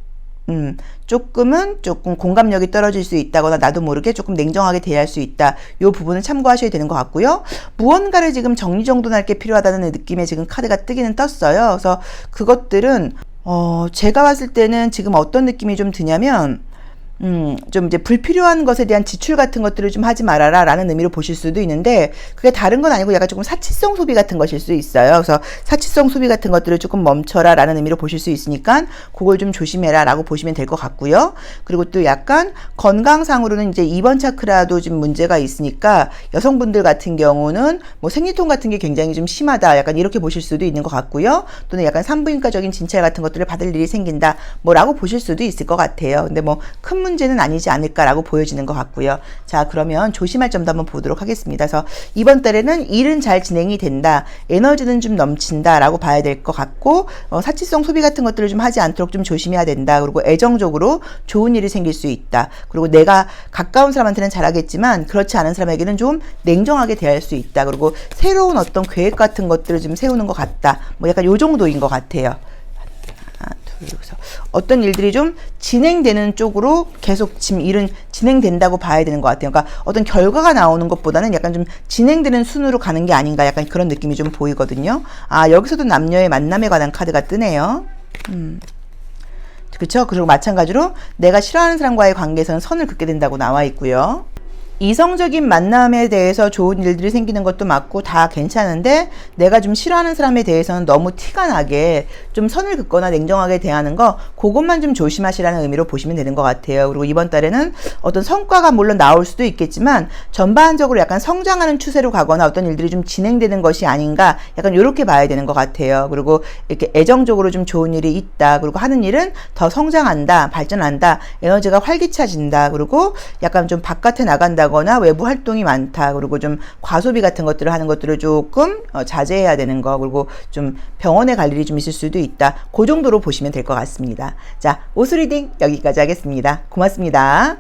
조금 공감력이 떨어질 수 있다거나 나도 모르게 조금 냉정하게 대할 수 있다. 이 부분을 참고하셔야 되는 것 같고요. 무언가를 지금 정리정돈할 게 필요하다는 느낌의 지금 카드가 뜨기는 떴어요. 그래서 그것들은 제가 봤을 때는 지금 어떤 느낌이 좀 드냐면, 좀 이제 불필요한 것에 대한 지출 같은 것들을 좀 하지 말아라 라는 의미로 보실 수도 있는데, 그게 다른 건 아니고 약간 조금 사치성 소비 같은 것일 수 있어요. 그래서 사치성 소비 같은 것들을 조금 멈춰라 라는 의미로 보실 수 있으니까 그걸 좀 조심해라 라고 보시면 될 것 같고요. 그리고 또 약간 건강상으로는 이제 2번 차크라도 좀 문제가 있으니까, 여성분들 같은 경우는 뭐 생리통 같은 게 굉장히 좀 심하다, 약간 이렇게 보실 수도 있는 것 같고요. 또는 약간 산부인과적인 진찰 같은 것들을 받을 일이 생긴다, 뭐라고 보실 수도 있을 것 같아요. 근데 뭐 큰 문제는 아니지 않을까라고 보여지는 것 같고요. 자, 그러면 조심할 점도 한번 보도록 하겠습니다. 그래서 이번 달에는 일은 잘 진행이 된다, 에너지는 좀 넘친다 라고 봐야 될 것 같고, 사치성 소비 같은 것들을 좀 하지 않도록 좀 조심해야 된다. 그리고 애정적으로 좋은 일이 생길 수 있다. 그리고 내가 가까운 사람한테는 잘하겠지만 그렇지 않은 사람에게는 좀 냉정하게 대할 수 있다. 그리고 새로운 어떤 계획 같은 것들을 좀 세우는 것 같다, 뭐 약간 요 정도인 것 같아요. 그래서 어떤 일들이 좀 진행되는 쪽으로 계속 지금 일은 진행된다고 봐야 되는 것 같아요. 그러니까 어떤 결과가 나오는 것보다는 약간 좀 진행되는 순으로 가는 게 아닌가, 약간 그런 느낌이 좀 보이거든요. 여기서도 남녀의 만남에 관한 카드가 뜨네요. 그렇죠? 그리고 마찬가지로 내가 싫어하는 사람과의 관계에서는 선을 긋게 된다고 나와 있고요. 이성적인 만남에 대해서 좋은 일들이 생기는 것도 맞고 다 괜찮은데, 내가 좀 싫어하는 사람에 대해서는 너무 티가 나게 좀 선을 긋거나 냉정하게 대하는 거, 그것만 좀 조심하시라는 의미로 보시면 되는 것 같아요. 그리고 이번 달에는 어떤 성과가 물론 나올 수도 있겠지만 전반적으로 약간 성장하는 추세로 가거나 어떤 일들이 좀 진행되는 것이 아닌가, 약간 이렇게 봐야 되는 것 같아요. 그리고 이렇게 애정적으로 좀 좋은 일이 있다, 그리고 하는 일은 더 성장한다, 발전한다, 에너지가 활기차진다, 그리고 약간 좀 바깥에 나간다 거나 외부 활동이 많다, 그리고 좀 과소비 같은 것들을 하는 것들을 조금 자제해야 되는 거, 그리고 좀 병원에 갈 일이 좀 있을 수도 있다, 그 정도로 보시면 될 것 같습니다. 자, 오수 리딩 여기까지 하겠습니다. 고맙습니다.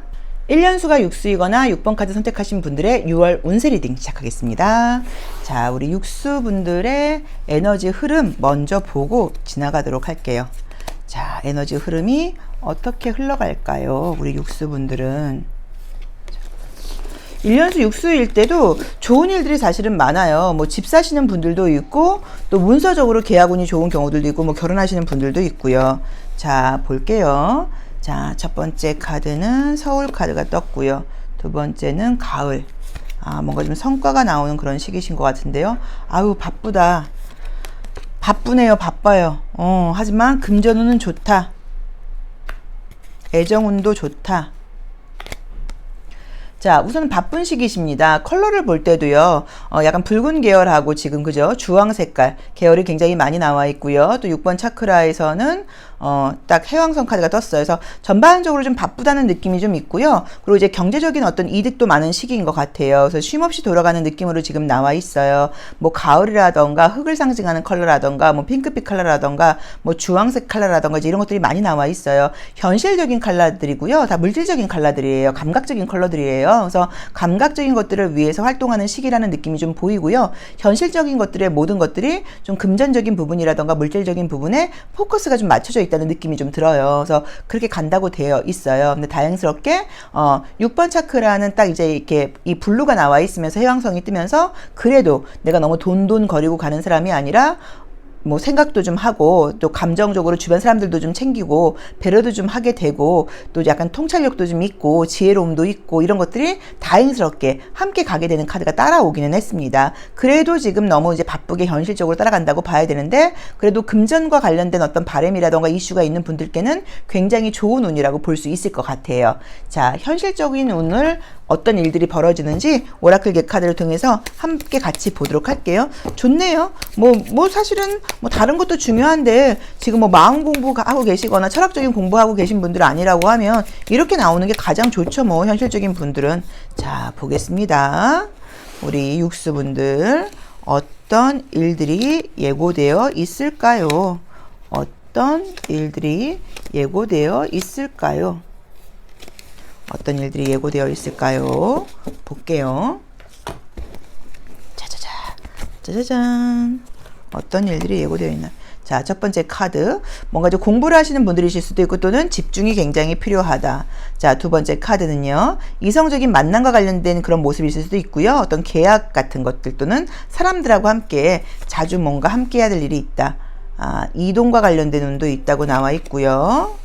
1년수가 육수이거나 6번 카드 선택하신 분들의 6월 운세 리딩 시작하겠습니다. 자, 우리 육수분들의 에너지 흐름 먼저 보고 지나가도록 할게요. 자, 에너지 흐름이 어떻게 흘러갈까요? 우리 육수분들은 1년수 육수일 때도 좋은 일들이 사실은 많아요. 뭐 집 사시는 분들도 있고, 또 문서적으로 계약운이 좋은 경우들도 있고, 뭐 결혼하시는 분들도 있고요. 자, 볼게요. 자, 첫 번째 카드는 서울 카드가 떴고요. 두 번째는 가을. 뭔가 좀 성과가 나오는 그런 시기신 것 같은데요. 아유, 바쁘다. 바쁘네요. 바빠요. 하지만 금전운은 좋다. 애정운도 좋다. 자, 우선 바쁜 시기십니다. 컬러를 볼 때도요, 약간 붉은 계열하고 지금, 그죠? 주황 색깔 계열이 굉장히 많이 나와 있고요. 또 6번 차크라에서는, 딱 해왕성 카드가 떴어요. 그래서 전반적으로 좀 바쁘다는 느낌이 좀 있고요. 그리고 이제 경제적인 어떤 이득도 많은 시기인 것 같아요. 그래서 쉼없이 돌아가는 느낌으로 지금 나와 있어요. 뭐 가을이라던가 흙을 상징하는 컬러라던가 뭐 핑크빛 컬러라던가 뭐 주황색 컬러라던가 이제 이런 것들이 많이 나와 있어요. 현실적인 컬러들이고요. 다 물질적인 컬러들이에요. 감각적인 컬러들이에요. 그래서 감각적인 것들을 위해서 활동하는 시기라는 느낌이 좀 보이고요. 현실적인 것들의 모든 것들이 좀 금전적인 부분이라던가 물질적인 부분에 포커스가 좀 맞춰져 있다는 느낌이 좀 들어요. 그래서 그렇게 간다고 되어 있어요. 근데 다행스럽게 6번 차크라는 딱 이제 이렇게 이 블루가 나와 있으면서 해왕성이 뜨면서 그래도 내가 너무 돈거리고 가는 사람이 아니라 뭐 생각도 좀 하고 또 감정적으로 주변 사람들도 좀 챙기고 배려도 좀 하게 되고 또 약간 통찰력도 좀 있고 지혜로움도 있고 이런 것들이 다행스럽게 함께 가게 되는 카드가 따라오기는 했습니다. 그래도 지금 너무 이제 바쁘게 현실적으로 따라간다고 봐야 되는데 그래도 금전과 관련된 어떤 바램이라던가 이슈가 있는 분들께는 굉장히 좋은 운이라고 볼 수 있을 것 같아요. 자, 현실적인 운을 어떤 일들이 벌어지는지 오라클 카드를 통해서 함께 같이 보도록 할게요. 좋네요. 뭐 사실은 뭐 다른 것도 중요한데 지금 뭐 마음 공부하고 계시거나 철학적인 공부하고 계신 분들 아니라고 하면 이렇게 나오는 게 가장 좋죠. 뭐 현실적인 분들은. 자, 보겠습니다. 우리 육수분들 어떤 일들이 예고되어 있을까요? 어떤 일들이 예고되어 있을까요? 어떤 일들이 예고되어 있을까요? 볼게요. 짜자잔. 어떤 일들이 예고되어 있나? 자, 첫 번째 카드. 뭔가 좀 공부를 하시는 분들이실 수도 있고 또는 집중이 굉장히 필요하다. 자, 두 번째 카드는요. 이성적인 만남과 관련된 그런 모습이 있을 수도 있고요. 어떤 계약 같은 것들 또는 사람들하고 함께 자주 뭔가 함께 해야 될 일이 있다. 이동과 관련된 운도 있다고 나와 있고요.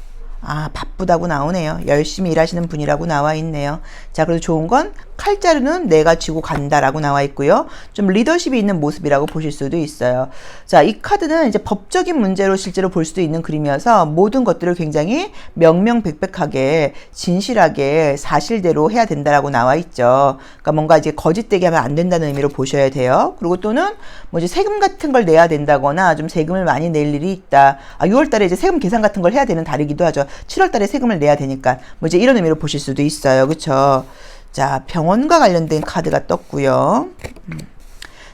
바쁘다고 나오네요. 열심히 일하시는 분이라고 나와 있네요. 자, 그래도 좋은 건 칼자루는 내가 쥐고 간다라고 나와 있고요. 좀 리더십이 있는 모습이라고 보실 수도 있어요. 자, 이 카드는 이제 법적인 문제로 실제로 볼 수도 있는 그림이어서 모든 것들을 굉장히 명명백백하게 진실하게 사실대로 해야 된다라고 나와 있죠. 그러니까 뭔가 이제 거짓되게 하면 안 된다는 의미로 보셔야 돼요. 그리고 또는 뭐 이제 세금 같은 걸 내야 된다거나 좀 세금을 많이 낼 일이 있다. 6월 달에 이제 세금 계산 같은 걸 해야 되는 달이기도 하죠. 7월 달에 세금을 내야 되니까 뭐 이제 이런 의미로 보실 수도 있어요. 그렇죠? 자, 병원과 관련된 카드가 떴고요.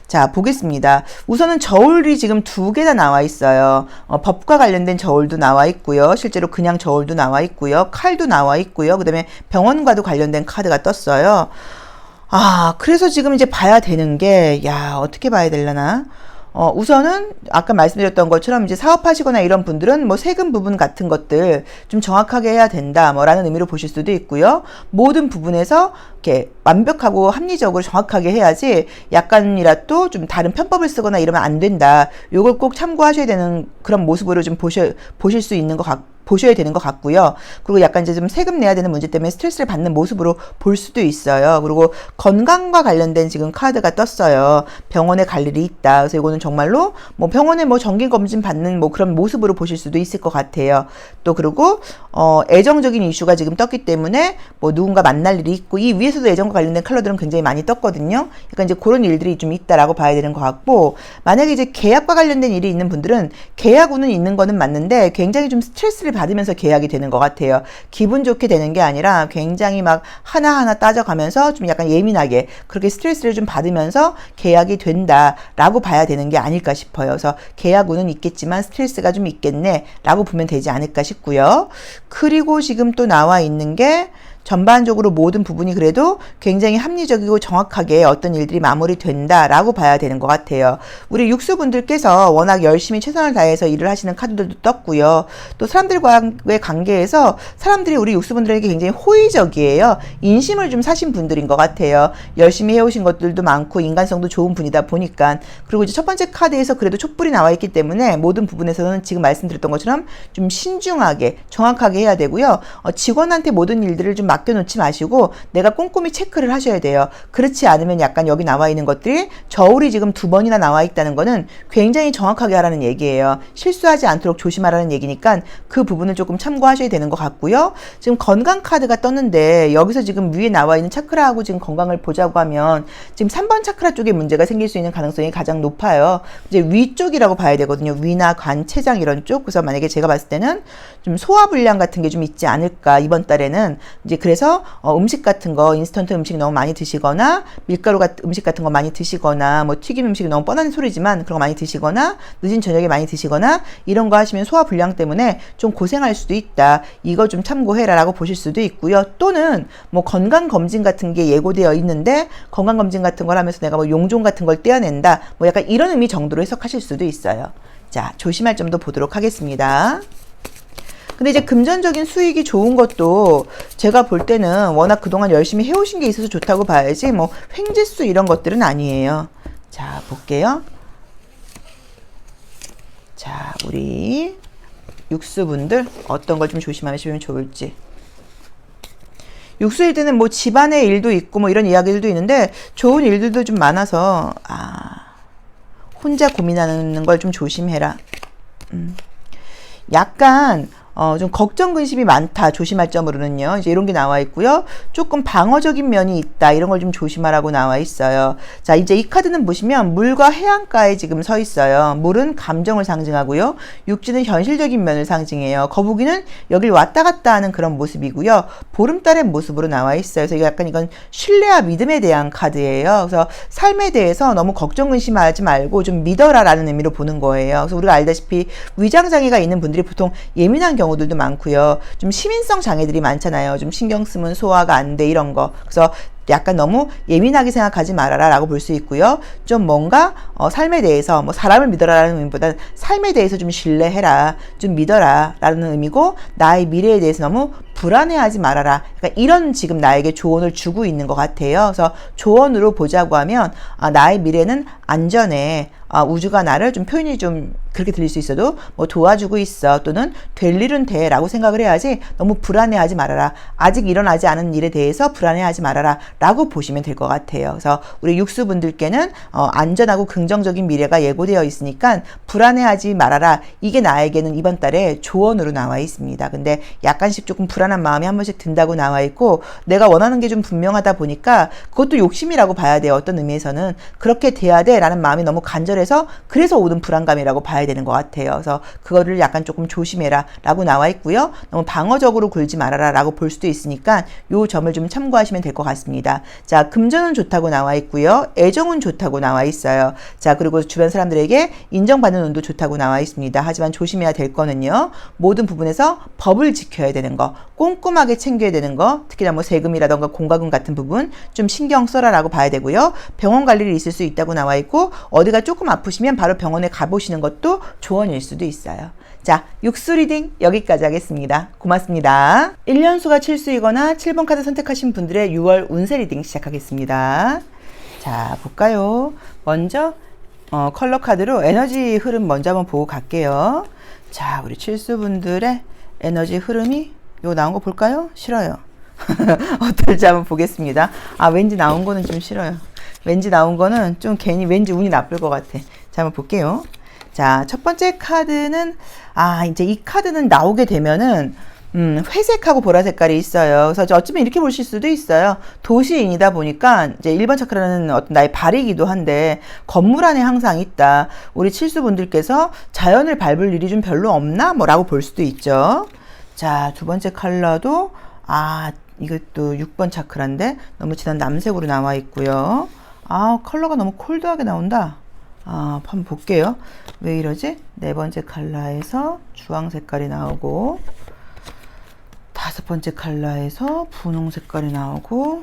자, 보겠습니다. 우선은 저울이 지금 2개 다 나와 있어요. 법과 관련된 저울도 나와 있고요. 실제로 그냥 저울도 나와 있고요. 칼도 나와 있고요. 그 다음에 병원과도 관련된 카드가 떴어요. 그래서 지금 이제 봐야 되는 게, 어떻게 봐야 되려나? 우선은 아까 말씀드렸던 것처럼 이제 사업하시거나 이런 분들은 뭐 세금 부분 같은 것들 좀 정확하게 해야 된다 라는 의미로 보실 수도 있고요. 모든 부분에서 이렇게 완벽하고 합리적으로 정확하게 해야지 약간이라도 좀 다른 편법을 쓰거나 이러면 안 된다. 요걸 꼭 참고하셔야 되는 그런 모습으로 좀 보실 수 있는 것 같고 보셔야 되는 것 같고요. 그리고 약간 이제 좀 세금 내야 되는 문제 때문에 스트레스를 받는 모습으로 볼 수도 있어요. 그리고 건강과 관련된 지금 카드가 떴어요. 병원에 갈 일이 있다. 그래서 이거는 정말로 뭐 병원에 뭐 정기 검진 받는 뭐 그런 모습으로 보실 수도 있을 것 같아요. 또 그리고 애정적인 이슈가 지금 떴기 때문에 뭐 누군가 만날 일이 있고 이 위에서도 애정과 관련된 컬러들은 굉장히 많이 떴거든요. 그러니까 이제 그런 일들이 좀 있다라고 봐야 되는 것 같고 만약에 이제 계약과 관련된 일이 있는 분들은 계약운은 있는 거는 맞는데 굉장히 좀 스트레스를 받으면서 계약이 되는 것 같아요. 기분 좋게 되는 게 아니라 굉장히 막 하나하나 따져가면서 좀 약간 예민하게 그렇게 스트레스를 좀 받으면서 계약이 된다라고 봐야 되는 게 아닐까 싶어요. 그래서 계약운은 있겠지만 스트레스가 좀 있겠네 라고 보면 되지 않을까 싶고요. 그리고 지금 또 나와 있는 게 전반적으로 모든 부분이 그래도 굉장히 합리적이고 정확하게 어떤 일들이 마무리된다라고 봐야 되는 것 같아요. 우리 육수분들께서 워낙 열심히 최선을 다해서 일을 하시는 카드들도 떴고요. 또 사람들과의 관계에서 사람들이 우리 육수분들에게 굉장히 호의적이에요. 인심을 좀 사신 분들인 것 같아요. 열심히 해오신 것들도 많고 인간성도 좋은 분이다 보니까 그리고 이제 첫 번째 카드에서 그래도 촛불이 나와 있기 때문에 모든 부분에서는 지금 말씀드렸던 것처럼 좀 신중하게 정확하게 해야 되고요. 직원한테 모든 일들을 좀 맡겨놓지 마시고 내가 꼼꼼히 체크를 하셔야 돼요. 그렇지 않으면 약간 여기 나와 있는 것들이 저울이 지금 2번이나 나와 있다는 거는 굉장히 정확하게 하라는 얘기예요. 실수하지 않도록 조심하라는 얘기니까 그 부분을 조금 참고하셔야 되는 것 같고요. 지금 건강 카드가 떴는데 여기서 지금 위에 나와 있는 차크라하고 지금 건강을 보자고 하면 지금 3번 차크라 쪽에 문제가 생길 수 있는 가능성이 가장 높아요. 이제 위쪽이라고 봐야 되거든요. 위나 관, 췌장 이런 쪽. 그래서 만약에 제가 봤을 때는 좀 소화불량 같은 게 좀 있지 않을까 이번 달에는. 이제 그래서 음식 같은 거, 인스턴트 음식 너무 많이 드시거나 밀가루 음식 같은 거 많이 드시거나 뭐 튀김 음식이 너무 뻔한 소리지만 그런 거 많이 드시거나 늦은 저녁에 많이 드시거나 이런 거 하시면 소화불량 때문에 좀 고생할 수도 있다. 이거 좀 참고해라 라고 보실 수도 있고요. 또는 뭐 건강검진 같은 게 예고되어 있는데 건강검진 같은 걸 하면서 내가 뭐 용종 같은 걸 떼어낸다. 뭐 약간 이런 의미 정도로 해석하실 수도 있어요. 자, 조심할 점도 보도록 하겠습니다. 근데 이제 금전적인 수익이 좋은 것도 제가 볼 때는 워낙 그동안 열심히 해오신 게 있어서 좋다고 봐야지 뭐 횡재수 이런 것들은 아니에요. 자, 볼게요. 자, 우리 육수분들 어떤 걸 좀 조심하시면 좋을지. 육수일 때는 뭐 집안의 일도 있고 뭐 이런 이야기들도 있는데 좋은 일들도 좀 많아서 혼자 고민하는 걸 좀 조심해라. 약간 좀 걱정 근심이 많다. 조심할 점으로는요. 이제 이런 게 나와 있고요. 조금 방어적인 면이 있다. 이런 걸 좀 조심하라고 나와 있어요. 자, 이제 이 카드는 보시면 물과 해안가에 지금 서 있어요. 물은 감정을 상징하고요. 육지는 현실적인 면을 상징해요. 거북이는 여길 왔다 갔다 하는 그런 모습이고요. 보름달의 모습으로 나와 있어요. 그래서 약간 이건 신뢰와 믿음에 대한 카드예요. 그래서 삶에 대해서 너무 걱정 근심하지 말고 좀 믿어라 라는 의미로 보는 거예요. 그래서 우리가 알다시피 위장장애가 있는 분들이 보통 예민한 경우들도 많고요. 좀 시민성 장애들이 많잖아요. 좀 신경 쓰면 소화가 안 돼 이런 거. 그래서 약간 너무 예민하게 생각하지 말아라 라고 볼 수 있고요. 좀 뭔가 삶에 대해서 뭐 사람을 믿어라라는 의미보다는 삶에 대해서 좀 신뢰해라, 좀 믿어라 라는 의미고 나의 미래에 대해서 너무 불안해하지 말아라. 그러니까 이런 지금 나에게 조언을 주고 있는 것 같아요. 그래서 조언으로 보자고 하면 나의 미래는 안전해. 우주가 나를 좀 표현이 좀 그렇게 들릴 수 있어도 뭐 도와주고 있어 또는 될 일은 돼 라고 생각을 해야지 너무 불안해하지 말아라. 아직 일어나지 않은 일에 대해서 불안해하지 말아라 라고 보시면 될 것 같아요. 그래서 우리 육수분들께는 안전하고 긍정적인 미래가 예고되어 있으니까 불안해하지 말아라. 이게 나에게는 이번 달에 조언으로 나와 있습니다. 근데 약간씩 조금 불안한 마음이 한 번씩 든다고 나와 있고 내가 원하는 게 좀 분명하다 보니까 그것도 욕심이라고 봐야 돼요. 어떤 의미에서는 그렇게 돼야 돼 라는 마음이 너무 간절해서 그래서 오는 불안감이라고 봐야 되는 것 같아요. 그래서 그거를 약간 조금 조심해라 라고 나와 있고요. 너무 방어적으로 굴지 말아라 라고 볼 수도 있으니까 요 점을 좀 참고하시면 될 것 같습니다. 자, 금전은 좋다고 나와 있고요. 애정은 좋다고 나와 있어요. 자, 그리고 주변 사람들에게 인정받는 운도 좋다고 나와 있습니다. 하지만 조심해야 될 거는요. 모든 부분에서 법을 지켜야 되는 거, 꼼꼼하게 챙겨야 되는 거, 특히나 뭐 세금이라던가 공과금 같은 부분 좀 신경 써라 라고 봐야 되고요. 병원 관리를 있을 수 있다고 나와 있고 어디가 조금 아프시면 바로 병원에 가보시는 것도 조언일 수도 있어요. 자, 육수 리딩 여기까지 하겠습니다. 고맙습니다. 1년수가 7수이거나 7번 카드 선택하신 분들의 6월 운세 리딩 시작하겠습니다. 자, 볼까요? 먼저 컬러 카드로 에너지 흐름 먼저 한번 보고 갈게요. 자, 우리 7수 분들의 에너지 흐름이 이거 나온 거 볼까요? 싫어요. 어떨지 한번 보겠습니다. 왠지 나온 거는 좀 싫어요. 왠지 나온 거는 좀 괜히 왠지 운이 나쁠 것 같아. 자, 한번 볼게요. 자, 첫 번째 카드는 이제 이 카드는 나오게 되면은 회색하고 보라 색깔이 있어요. 그래서 어쩌면 이렇게 보실 수도 있어요. 도시인이다 보니까 이제 1번 차크라는 어떤 나의 발이기도 한데 건물 안에 항상 있다. 우리 칠수분들께서 자연을 밟을 일이 좀 별로 없나? 라고 볼 수도 있죠. 자, 두 번째 컬러도 이것도 6번 차크라인데 너무 진한 남색으로 나와 있고요. 컬러가 너무 콜드하게 나온다. 한번 볼게요. 왜 이러지? 네 번째 컬러에서 주황 색깔이 나오고 다섯 번째 컬러에서 분홍 색깔이 나오고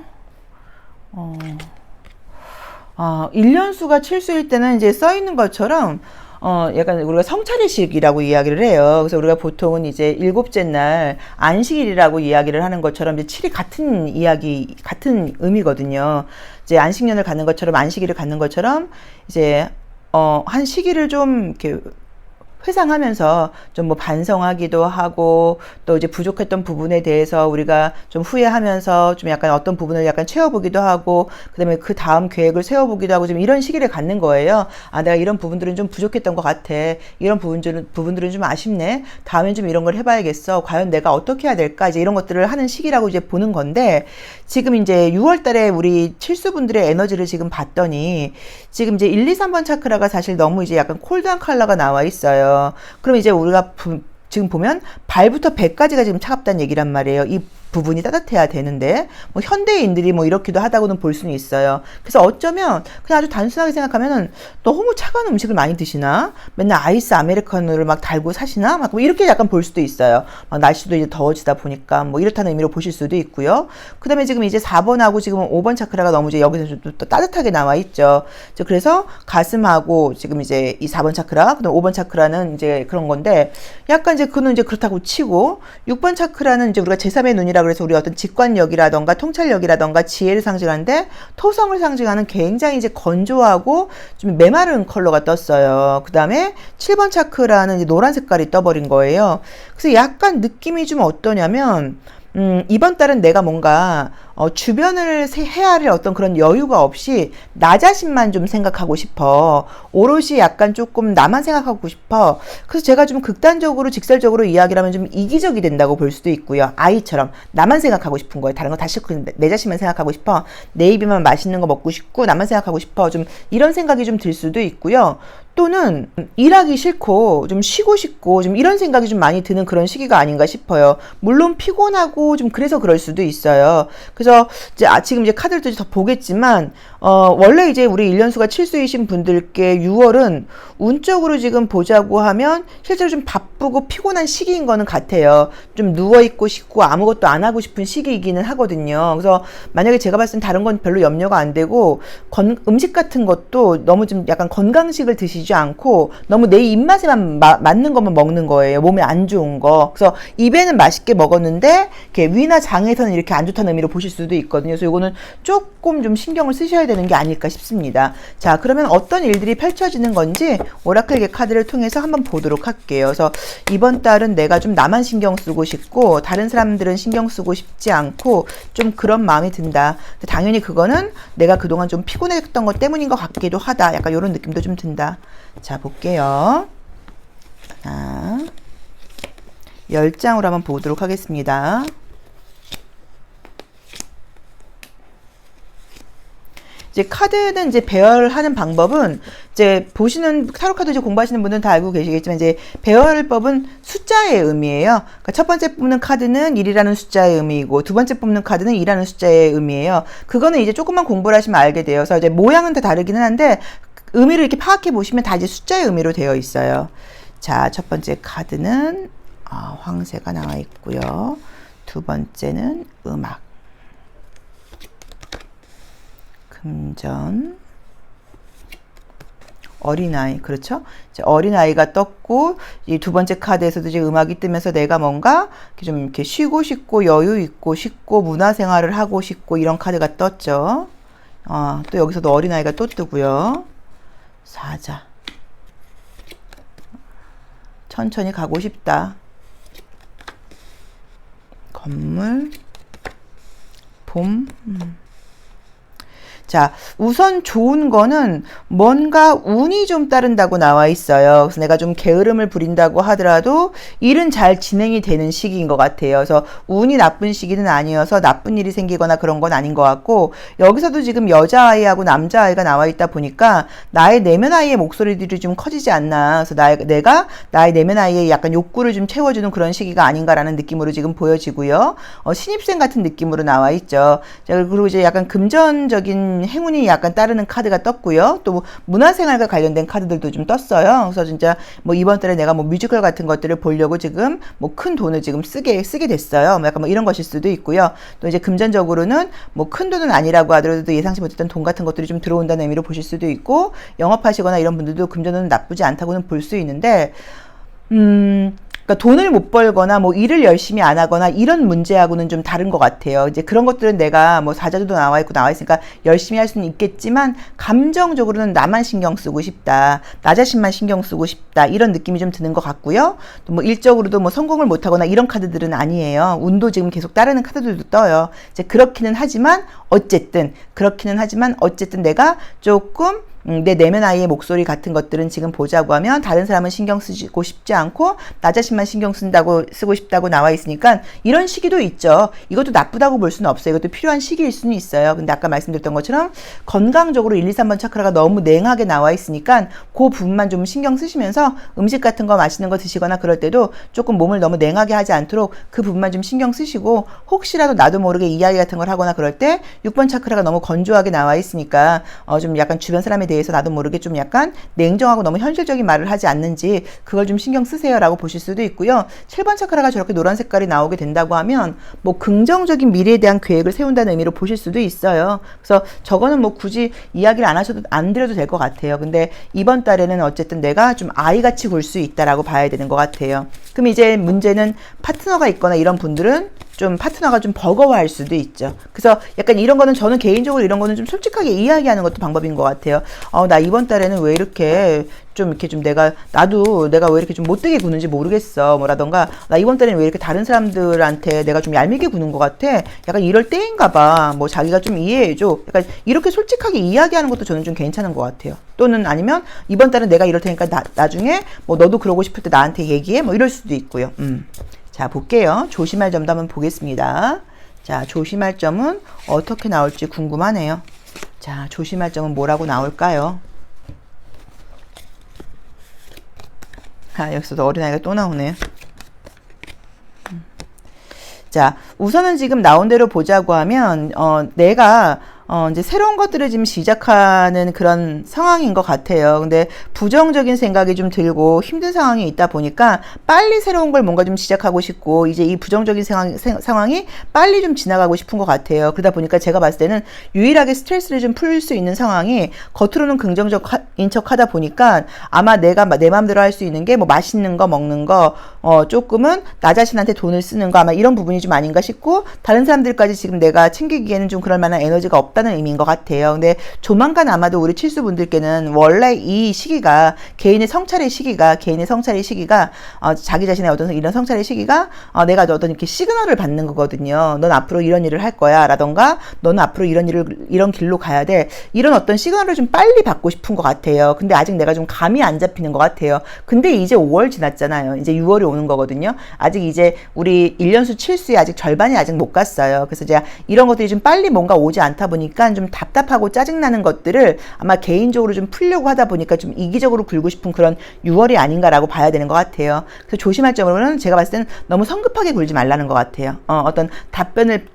1년수가 7수일 때는 이제 써 있는 것처럼 약간 우리가 성차례식이라고 이야기를 해요. 그래서 우리가 보통은 이제 일곱째 날 안식일이라고 이야기를 하는 것처럼 이제 7이 같은 이야기, 같은 의미거든요. 이제 안식년을 갖는 것처럼 안식일을 갖는 것처럼 이제 한 시기를 좀 이렇게 회상하면서 좀 뭐 반성하기도 하고 또 이제 부족했던 부분에 대해서 우리가 좀 후회하면서 좀 약간 어떤 부분을 약간 채워보기도 하고 그다음에 그 다음 계획을 세워보기도 하고 좀 이런 시기를 갖는 거예요. 아, 내가 이런 부분들은 좀 부족했던 것 같아. 이런 부분들은 좀 아쉽네. 다음엔 좀 이런 걸 해봐야겠어. 과연 내가 어떻게 해야 될까? 이제 이런 것들을 하는 시기라고 이제 보는 건데 지금 이제 6월 달에 우리 칠수분들의 에너지를 지금 봤더니 지금 이제 1, 2, 3번 차크라가 사실 너무 이제 약간 콜드한 컬러가 나와 있어요. 그럼 이제 우리가 지금 보면 발부터 배까지가 지금 차갑다는 얘기란 말이에요. 이 부분이 따뜻해야 되는데 뭐 현대인들이 뭐 이렇기도 하다고는 볼 수는 있어요. 그래서 어쩌면 그냥 아주 단순하게 생각하면은 너무 차가운 음식을 많이 드시나? 맨날 아이스 아메리카노를 막 달고 사시나? 막 뭐 이렇게 약간 볼 수도 있어요. 막 날씨도 이제 더워지다 보니까 뭐 이렇다는 의미로 보실 수도 있고요. 그 다음에 지금 이제 4번하고 지금 5번 차크라가 너무 이제 여기서 좀 또 따뜻하게 나와 있죠. 그래서 가슴하고 지금 이제 이 4번 차크라, 그다음 5번 차크라는 이제 그런 건데 약간 이제 그는 이제 그렇다고 치고 6번 차크라는 이제 우리가 제3의 눈이라 그래서 우리 어떤 직관력이라던가 통찰력이라던가 지혜를 상징하는데 토성을 상징하는 굉장히 이제 건조하고 좀 메마른 컬러가 떴어요. 그 다음에 7번 차크라는 이제 노란 색깔이 떠버린 거예요. 그래서 약간 느낌이 좀 어떠냐면 이번 달은 내가 뭔가 주변을 헤아릴 어떤 그런 여유가 없이 나 자신만 좀 생각하고 싶어. 오롯이 약간 조금 나만 생각하고 싶어. 그래서 제가 좀 극단적으로 직설적으로 이야기를 하면 좀 이기적이 된다고 볼 수도 있고요. 아이처럼 나만 생각하고 싶은 거예요. 다른 거 다 싫고 내 자신만 생각하고 싶어. 내 입에만 맛있는 거 먹고 싶고 나만 생각하고 싶어. 좀 이런 생각이 좀 들 수도 있고요. 또는 일하기 싫고 좀 쉬고 싶고 좀 이런 생각이 좀 많이 드는 그런 시기가 아닌가 싶어요. 물론 피곤하고 좀 그래서 그럴 수도 있어요. 그래서 이제 지금 이제 카드를 더 보겠지만 원래 이제 우리 1년수가 칠수이신 분들께 6월은 운적으로 지금 보자고 하면 실제로 좀 바쁘고 피곤한 시기인 거는 같아요. 좀 누워있고 싶고 아무것도 안 하고 싶은 시기이기는 하거든요. 그래서 만약에 제가 봤을 땐 다른 건 별로 염려가 안 되고 음식 같은 것도 너무 좀 약간 건강식을 드시지 않고 너무 내 입맛에만 맞는 것만 먹는 거예요. 몸에 안 좋은 거. 그래서 입에는 맛있게 먹었는데 이렇게 위나 장에서는 이렇게 안 좋다는 의미로 보실 수도 있거든요. 그래서 이거는 조금 좀 신경을 쓰셔야 되는 게 아닐까 싶습니다. 자, 그러면 어떤 일들이 펼쳐지는 건지 오라클 카드를 통해서 한번 보도록 할게요. 그래서 이번 달은 내가 좀 나만 신경 쓰고 싶고 다른 사람들은 신경 쓰고 싶지 않고 좀 그런 마음이 든다. 당연히 그거는 내가 그동안 좀 피곤했던 것 때문인 것 같기도 하다. 약간 이런 느낌도 좀 든다. 자, 볼게요. 하나, 10장으로 한번 보도록 하겠습니다. 이제 카드는 이제 배열하는 방법은 이제 보시는 타로 카드 이제 공부하시는 분들은 다 알고 계시겠지만 이제 배열법은 숫자의 의미예요. 그러니까 첫 번째 뽑는 카드는 1이라는 숫자의 의미이고 두 번째 뽑는 카드는 2라는 숫자의 의미예요. 그거는 이제 조금만 공부를 하시면 알게 돼요. 그래서 이제 모양은 다 다르기는 한데 의미를 이렇게 파악해 보시면 다 이제 숫자의 의미로 되어 있어요. 자, 첫 번째 카드는 황새가 나와 있고요. 두 번째는 음악, 금전, 어린아이, 그렇죠? 이제 어린아이가 떴고, 이 두 번째 카드에서도 이제 음악이 뜨면서 내가 뭔가 좀 이렇게 쉬고 싶고, 여유 있고, 싶고, 문화생활을 하고 싶고, 이런 카드가 떴죠. 또 여기서도 어린아이가 또 뜨고요. 사자. 천천히 가고 싶다. 건물, 봄, 자, 우선 좋은 거는 뭔가 운이 좀 따른다고 나와 있어요. 그래서 내가 좀 게으름을 부린다고 하더라도 일은 잘 진행이 되는 시기인 것 같아요. 그래서 운이 나쁜 시기는 아니어서 나쁜 일이 생기거나 그런 건 아닌 것 같고, 여기서도 지금 여자아이하고 남자아이가 나와 있다 보니까 나의 내면아이의 목소리들이 좀 커지지 않나. 그래서 내가 나의 내면아이의 약간 욕구를 좀 채워주는 그런 시기가 아닌가라는 느낌으로 지금 보여지고요. 신입생 같은 느낌으로 나와 있죠. 자, 그리고 이제 약간 금전적인 행운이 약간 따르는 카드가 떴고요. 또 문화생활과 관련된 카드들도 좀 떴어요. 그래서 진짜 뭐 이번 달에 내가 뭐 뮤지컬 같은 것들을 보려고 지금 뭐 큰 돈을 지금 쓰게 됐어요. 뭐 약간 뭐 이런 것일 수도 있고요. 또 이제 금전적으로는 뭐 큰 돈은 아니라고 하더라도 예상치 못했던 돈 같은 것들이 좀 들어온다는 의미로 보실 수도 있고, 영업하시거나 이런 분들도 금전은 나쁘지 않다고는 볼 수 있는데, 그러니까 돈을 못 벌거나 뭐 일을 열심히 안 하거나 이런 문제하고는 좀 다른 것 같아요. 이제 그런 것들은 내가 뭐 사자도 나와 있으니까 열심히 할 수는 있겠지만 감정적으로는 나만 신경 쓰고 싶다. 나 자신만 신경 쓰고 싶다. 이런 느낌이 좀 드는 것 같고요. 또 뭐 일적으로도 뭐 성공을 못 하거나 이런 카드들은 아니에요. 운도 지금 계속 따르는 카드들도 떠요. 이제 그렇기는 하지만 어쨌든 내가 조금 내 내면 아이의 목소리 같은 것들은 지금 보자고 하면 다른 사람은 신경 쓰고 싶지 않고 나 자신만 신경 쓰고 싶다고 나와 있으니까 이런 시기도 있죠. 이것도 나쁘다고 볼 수는 없어요. 이것도 필요한 시기일 수는 있어요. 근데 아까 말씀드렸던 것처럼 건강적으로 1, 2, 3번 차크라가 너무 냉하게 나와 있으니까 그 부분만 좀 신경 쓰시면서 음식 같은 거 맛있는 거 드시거나 그럴 때도 조금 몸을 너무 냉하게 하지 않도록 그 부분만 좀 신경 쓰시고 혹시라도 나도 모르게 이야기 같은 걸 하거나 그럴 때 6번 차크라가 너무 건조하게 나와 있으니까 좀 약간 주변 사람에 대해서 나도 모르게 좀 약간 냉정하고 너무 현실적인 말을 하지 않는지 그걸 좀 신경 쓰세요라고 보실 수도 있고요. 7번 차크라가 저렇게 노란 색깔이 나오게 된다고 하면 뭐 긍정적인 미래에 대한 계획을 세운다는 의미로 보실 수도 있어요. 그래서 저거는 뭐 굳이 이야기를 안 드려도 될 것 같아요. 근데 이번 달에는 어쨌든 내가 좀 아이같이 굴 수 있다라고 봐야 되는 것 같아요. 그럼 이제 문제는 파트너가 있거나 이런 분들은 좀 파트너가 좀 버거워할 수도 있죠. 그래서 약간 이런 거는 저는 개인적으로 이런 거는 좀 솔직하게 이야기하는 것도 방법인 것 같아요. 나 이번 달에는 왜 이렇게 좀 나도 내가 왜 이렇게 좀 못되게 구는지 모르겠어. 뭐라던가, 나 이번 달에는 왜 이렇게 다른 사람들한테 내가 좀 얄밉게 구는 것 같아. 약간 이럴 때인가 봐. 뭐 자기가 좀 이해해줘. 약간 이렇게 솔직하게 이야기하는 것도 저는 좀 괜찮은 것 같아요. 또는 아니면 이번 달은 내가 이럴 테니까 나중에 뭐 너도 그러고 싶을 때 나한테 얘기해. 뭐 이럴 수도 있고요. 자, 볼게요. 조심할 점도 한번 보겠습니다. 자, 조심할 점은 어떻게 나올지 궁금하네요. 자, 조심할 점은 뭐라고 나올까요? 여기서도 어린아이가 또 나오네요. 자, 우선은 지금 나온 대로 보자고 하면, 내가 이제 새로운 것들을 지금 시작하는 그런 상황인 것 같아요. 근데 부정적인 생각이 좀 들고 힘든 상황이 있다 보니까 빨리 새로운 걸 뭔가 좀 시작하고 싶고 이제 이 부정적인 상황이 빨리 좀 지나가고 싶은 것 같아요. 그러다 보니까 제가 봤을 때는 유일하게 스트레스를 좀 풀 수 있는 상황이 겉으로는 긍정적인 척 하다 보니까 아마 내가 내 마음대로 할 수 있는 게 뭐 맛있는 거 먹는 거 조금은 나 자신한테 돈을 쓰는 거 아마 이런 부분이 좀 아닌가 싶고 다른 사람들까지 지금 내가 챙기기에는 좀 그럴 만한 에너지가 없다는 의미인 것 같아요. 근데 조만간 아마도 우리 칠수분들께는 원래 이 시기가 개인의 성찰의 시기가 자기 자신의 어떤 이런 성찰의 시기가 내가 어떤 이렇게 시그널을 받는 거거든요. 넌 앞으로 이런 일을 할 거야 라던가 너는 앞으로 이런 길로 가야 돼. 이런 어떤 시그널을 좀 빨리 받고 싶은 것 같아요. 근데 아직 내가 좀 감이 안 잡히는 것 같아요. 근데 이제 5월 지났잖아요. 이제 6월이 오는 거거든요. 아직 이제 우리 1년수 칠수에 아직 절반이 아직 못 갔어요. 그래서 제가 이런 것들이 좀 빨리 뭔가 오지 않다 보니까 좀 답답하고 짜증나는 것들을 아마 개인적으로 좀 풀려고 하다 보니까 좀 이기적으로 굴고 싶은 그런 6월이 아닌가라고 봐야 되는 것 같아요. 그래서 조심할 점으로는 제가 봤을 때는 너무 성급하게 굴지 말라는 것 같아요. 어떤 답변을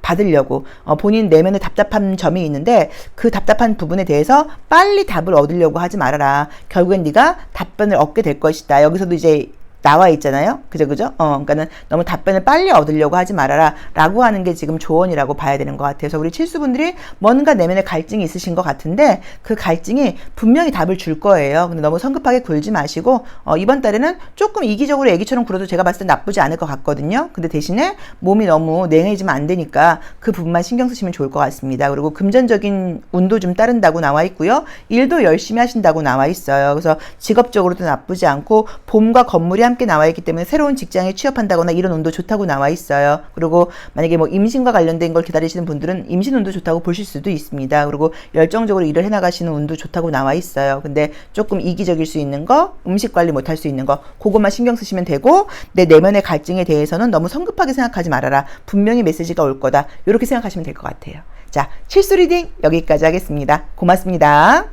받으려고 본인 내면에 답답한 점이 있는데 그 답답한 부분에 대해서 빨리 답을 얻으려고 하지 말아라. 결국엔 네가 답변을 얻게 될 것이다. 여기서도 이제 나와 있잖아요. 그죠? 그러니까는 너무 답변을 빨리 얻으려고 하지 말아라. 라고 하는 게 지금 조언이라고 봐야 되는 것 같아요. 그래서 우리 칠수분들이 뭔가 내면에 갈증이 있으신 것 같은데 그 갈증이 분명히 답을 줄 거예요. 근데 너무 성급하게 굴지 마시고, 이번 달에는 조금 이기적으로 애기처럼 굴어도 제가 봤을 때 나쁘지 않을 것 같거든요. 근데 대신에 몸이 너무 냉해지면 안 되니까 그 부분만 신경 쓰시면 좋을 것 같습니다. 그리고 금전적인 운도 좀 따른다고 나와 있고요. 일도 열심히 하신다고 나와 있어요. 그래서 직업적으로도 나쁘지 않고 봄과 건물이 함께 나와 있기 때문에 새로운 직장에 취업한다거나 이런 운도 좋다고 나와 있어요. 그리고 만약에 뭐 임신과 관련된 걸 기다리시는 분들은 임신 운도 좋다고 보실 수도 있습니다. 그리고 열정적으로 일을 해나가시는 운도 좋다고 나와 있어요. 근데 조금 이기적일 수 있는 거, 음식 관리 못할 수 있는 거, 그것만 신경 쓰시면 되고 내 내면의 갈증에 대해서는 너무 성급하게 생각하지 말아라. 분명히 메시지가 올 거다. 이렇게 생각하시면 될 것 같아요. 자, 칠수 리딩 여기까지 하겠습니다. 고맙습니다.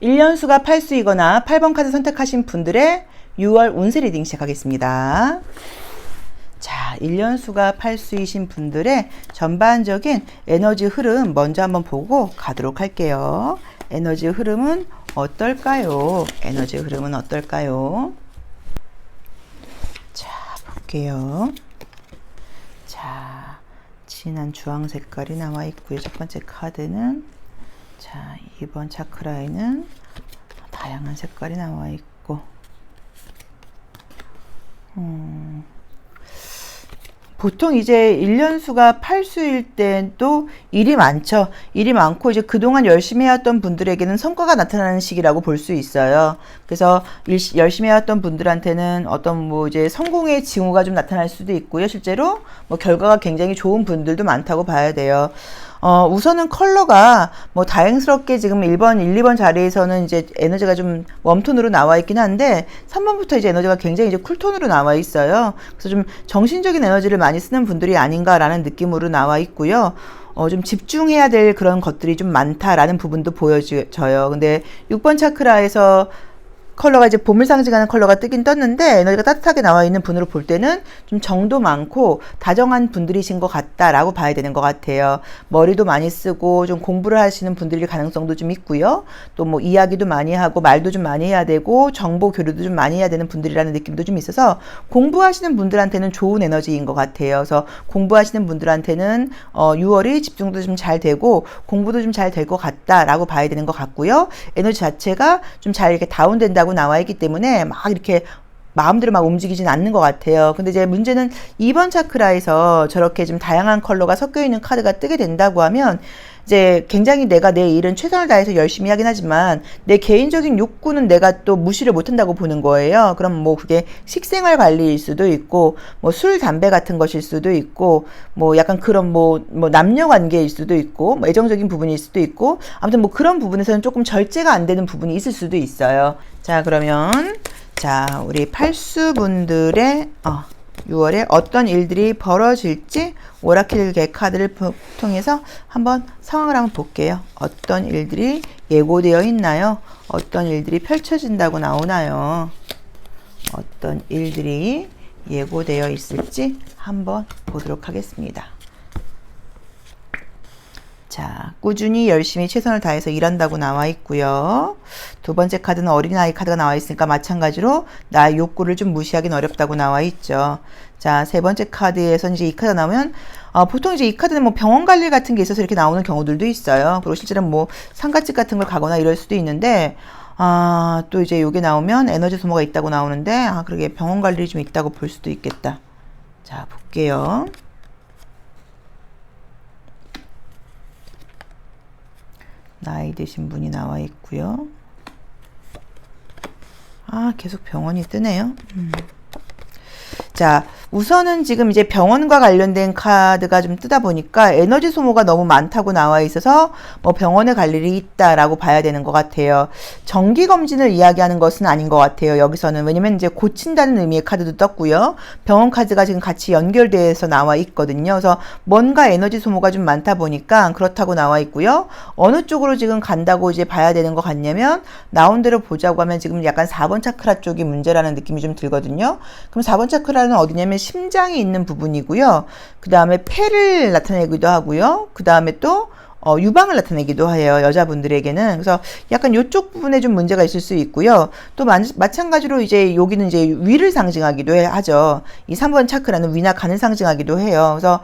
1년수가 8수이거나 8번 카드 선택하신 분들의 6월 운세 리딩 시작하겠습니다. 자, 1년수가 8수이신 분들의 전반적인 에너지 흐름 먼저 한번 보고 가도록 할게요. 에너지 흐름은 어떨까요? 자, 볼게요. 자, 진한 주황 색깔이 나와 있고요. 첫 번째 카드는 자, 2번 차크라에는 다양한 색깔이 나와 있고 보통 이제 1년수가 팔수일 때도 일이 많죠. 일이 많고 이제 그동안 열심히 해왔던 분들에게는 성과가 나타나는 시기라고 볼 수 있어요. 그래서 열심히 해왔던 분들한테는 어떤 뭐 이제 성공의 징후가 좀 나타날 수도 있고요. 실제로 뭐 결과가 굉장히 좋은 분들도 많다고 봐야 돼요. 우선은 컬러가 뭐 다행스럽게 지금 1번, 1, 2번 자리에서는 이제 에너지가 좀 웜톤으로 나와 있긴 한데 3번부터 이제 에너지가 굉장히 이제 쿨톤으로 나와 있어요. 그래서 좀 정신적인 에너지를 많이 쓰는 분들이 아닌가라는 느낌으로 나와 있고요. 좀 집중해야 될 그런 것들이 좀 많다라는 부분도 보여져요. 근데 6번 차크라에서 컬러가 이제 봄을 상징하는 컬러가 뜨긴 떴는데 에너지가 따뜻하게 나와 있는 분으로 볼 때는 좀 정도 많고 다정한 분들이신 것 같다라고 봐야 되는 것 같아요. 머리도 많이 쓰고 좀 공부를 하시는 분들일 가능성도 좀 있고요. 또 뭐 이야기도 많이 하고 말도 좀 많이 해야 되고 정보 교류도 좀 많이 해야 되는 분들이라는 느낌도 좀 있어서 공부하시는 분들한테는 좋은 에너지인 것 같아요. 그래서 공부하시는 분들한테는 6월이 집중도 좀 잘 되고 공부도 좀 잘 될 것 같다라고 봐야 되는 것 같고요. 에너지 자체가 좀 잘 이렇게 다운된다 나와 있기 때문에 막 이렇게 마음대로 막 움직이진 않는 것 같아요. 근데 이제 문제는 2번 차크라에서 저렇게 좀 다양한 컬러가 섞여 있는 카드가 뜨게 된다고 하면 이제 굉장히 내가 내 일은 최선을 다해서 열심히 하긴 하지만 내 개인적인 욕구는 내가 또 무시를 못한다고 보는 거예요. 그럼 뭐 그게 식생활 관리일 수도 있고 뭐 술, 담배 같은 것일 수도 있고 뭐 약간 그런 뭐 남녀 관계일 수도 있고 뭐 애정적인 부분일 수도 있고 아무튼 뭐 그런 부분에서는 조금 절제가 안 되는 부분이 있을 수도 있어요. 자, 그러면 자, 우리 팔수분들의 6월에 어떤 일들이 벌어질지 오라클 카드를 통해서 한번 상황을 한번 볼게요. 어떤 일들이 예고되어 있나요? 어떤 일들이 펼쳐진다고 나오나요? 어떤 일들이 예고되어 있을지 한번 보도록 하겠습니다. 자, 꾸준히 열심히 최선을 다해서 일한다고 나와 있고요. 두 번째 카드는 어린아이 카드가 나와 있으니까 마찬가지로 나의 욕구를 좀 무시하긴 어렵다고 나와 있죠. 자, 세 번째 카드에서 이제 이 카드가 나오면 보통 이제 이 카드는 뭐 병원 관리 같은 게 있어서 이렇게 나오는 경우들도 있어요. 그리고 실제로는 뭐 상가집 같은 걸 가거나 이럴 수도 있는데 또 이제 요게 나오면 에너지 소모가 있다고 나오는데 그러게 병원 관리 좀 있다고 볼 수도 있겠다. 자, 볼게요. 나이 드신 분이 나와 있고요. 계속 병원이 뜨네요. 자, 우선은 지금 이제 병원과 관련된 카드가 좀 뜨다 보니까 에너지 소모가 너무 많다고 나와 있어서 뭐 병원에 갈 일이 있다라고 봐야 되는 것 같아요. 정기 검진을 이야기하는 것은 아닌 것 같아요. 여기서는. 왜냐면 이제 고친다는 의미의 카드도 떴고요. 병원 카드가 지금 같이 연결돼서 나와 있거든요. 그래서 뭔가 에너지 소모가 좀 많다 보니까 그렇다고 나와 있고요. 어느 쪽으로 지금 간다고 이제 봐야 되는 것 같냐면 나온 대로 보자고 하면 지금 약간 4번 차크라 쪽이 문제라는 느낌이 좀 들거든요. 그럼 4번 차크라는 어디냐면 심장이 있는 부분이고요. 그 다음에 폐를 나타내기도 하고요. 그 다음에 또 유방을 나타내기도 해요. 여자분들에게는. 그래서 약간 이쪽 부분에 좀 문제가 있을 수 있고요. 또 마찬가지로 이제 여기는 이제 위를 상징하기도 하죠. 이 3번 차크라는 위나 간을 상징하기도 해요. 그래서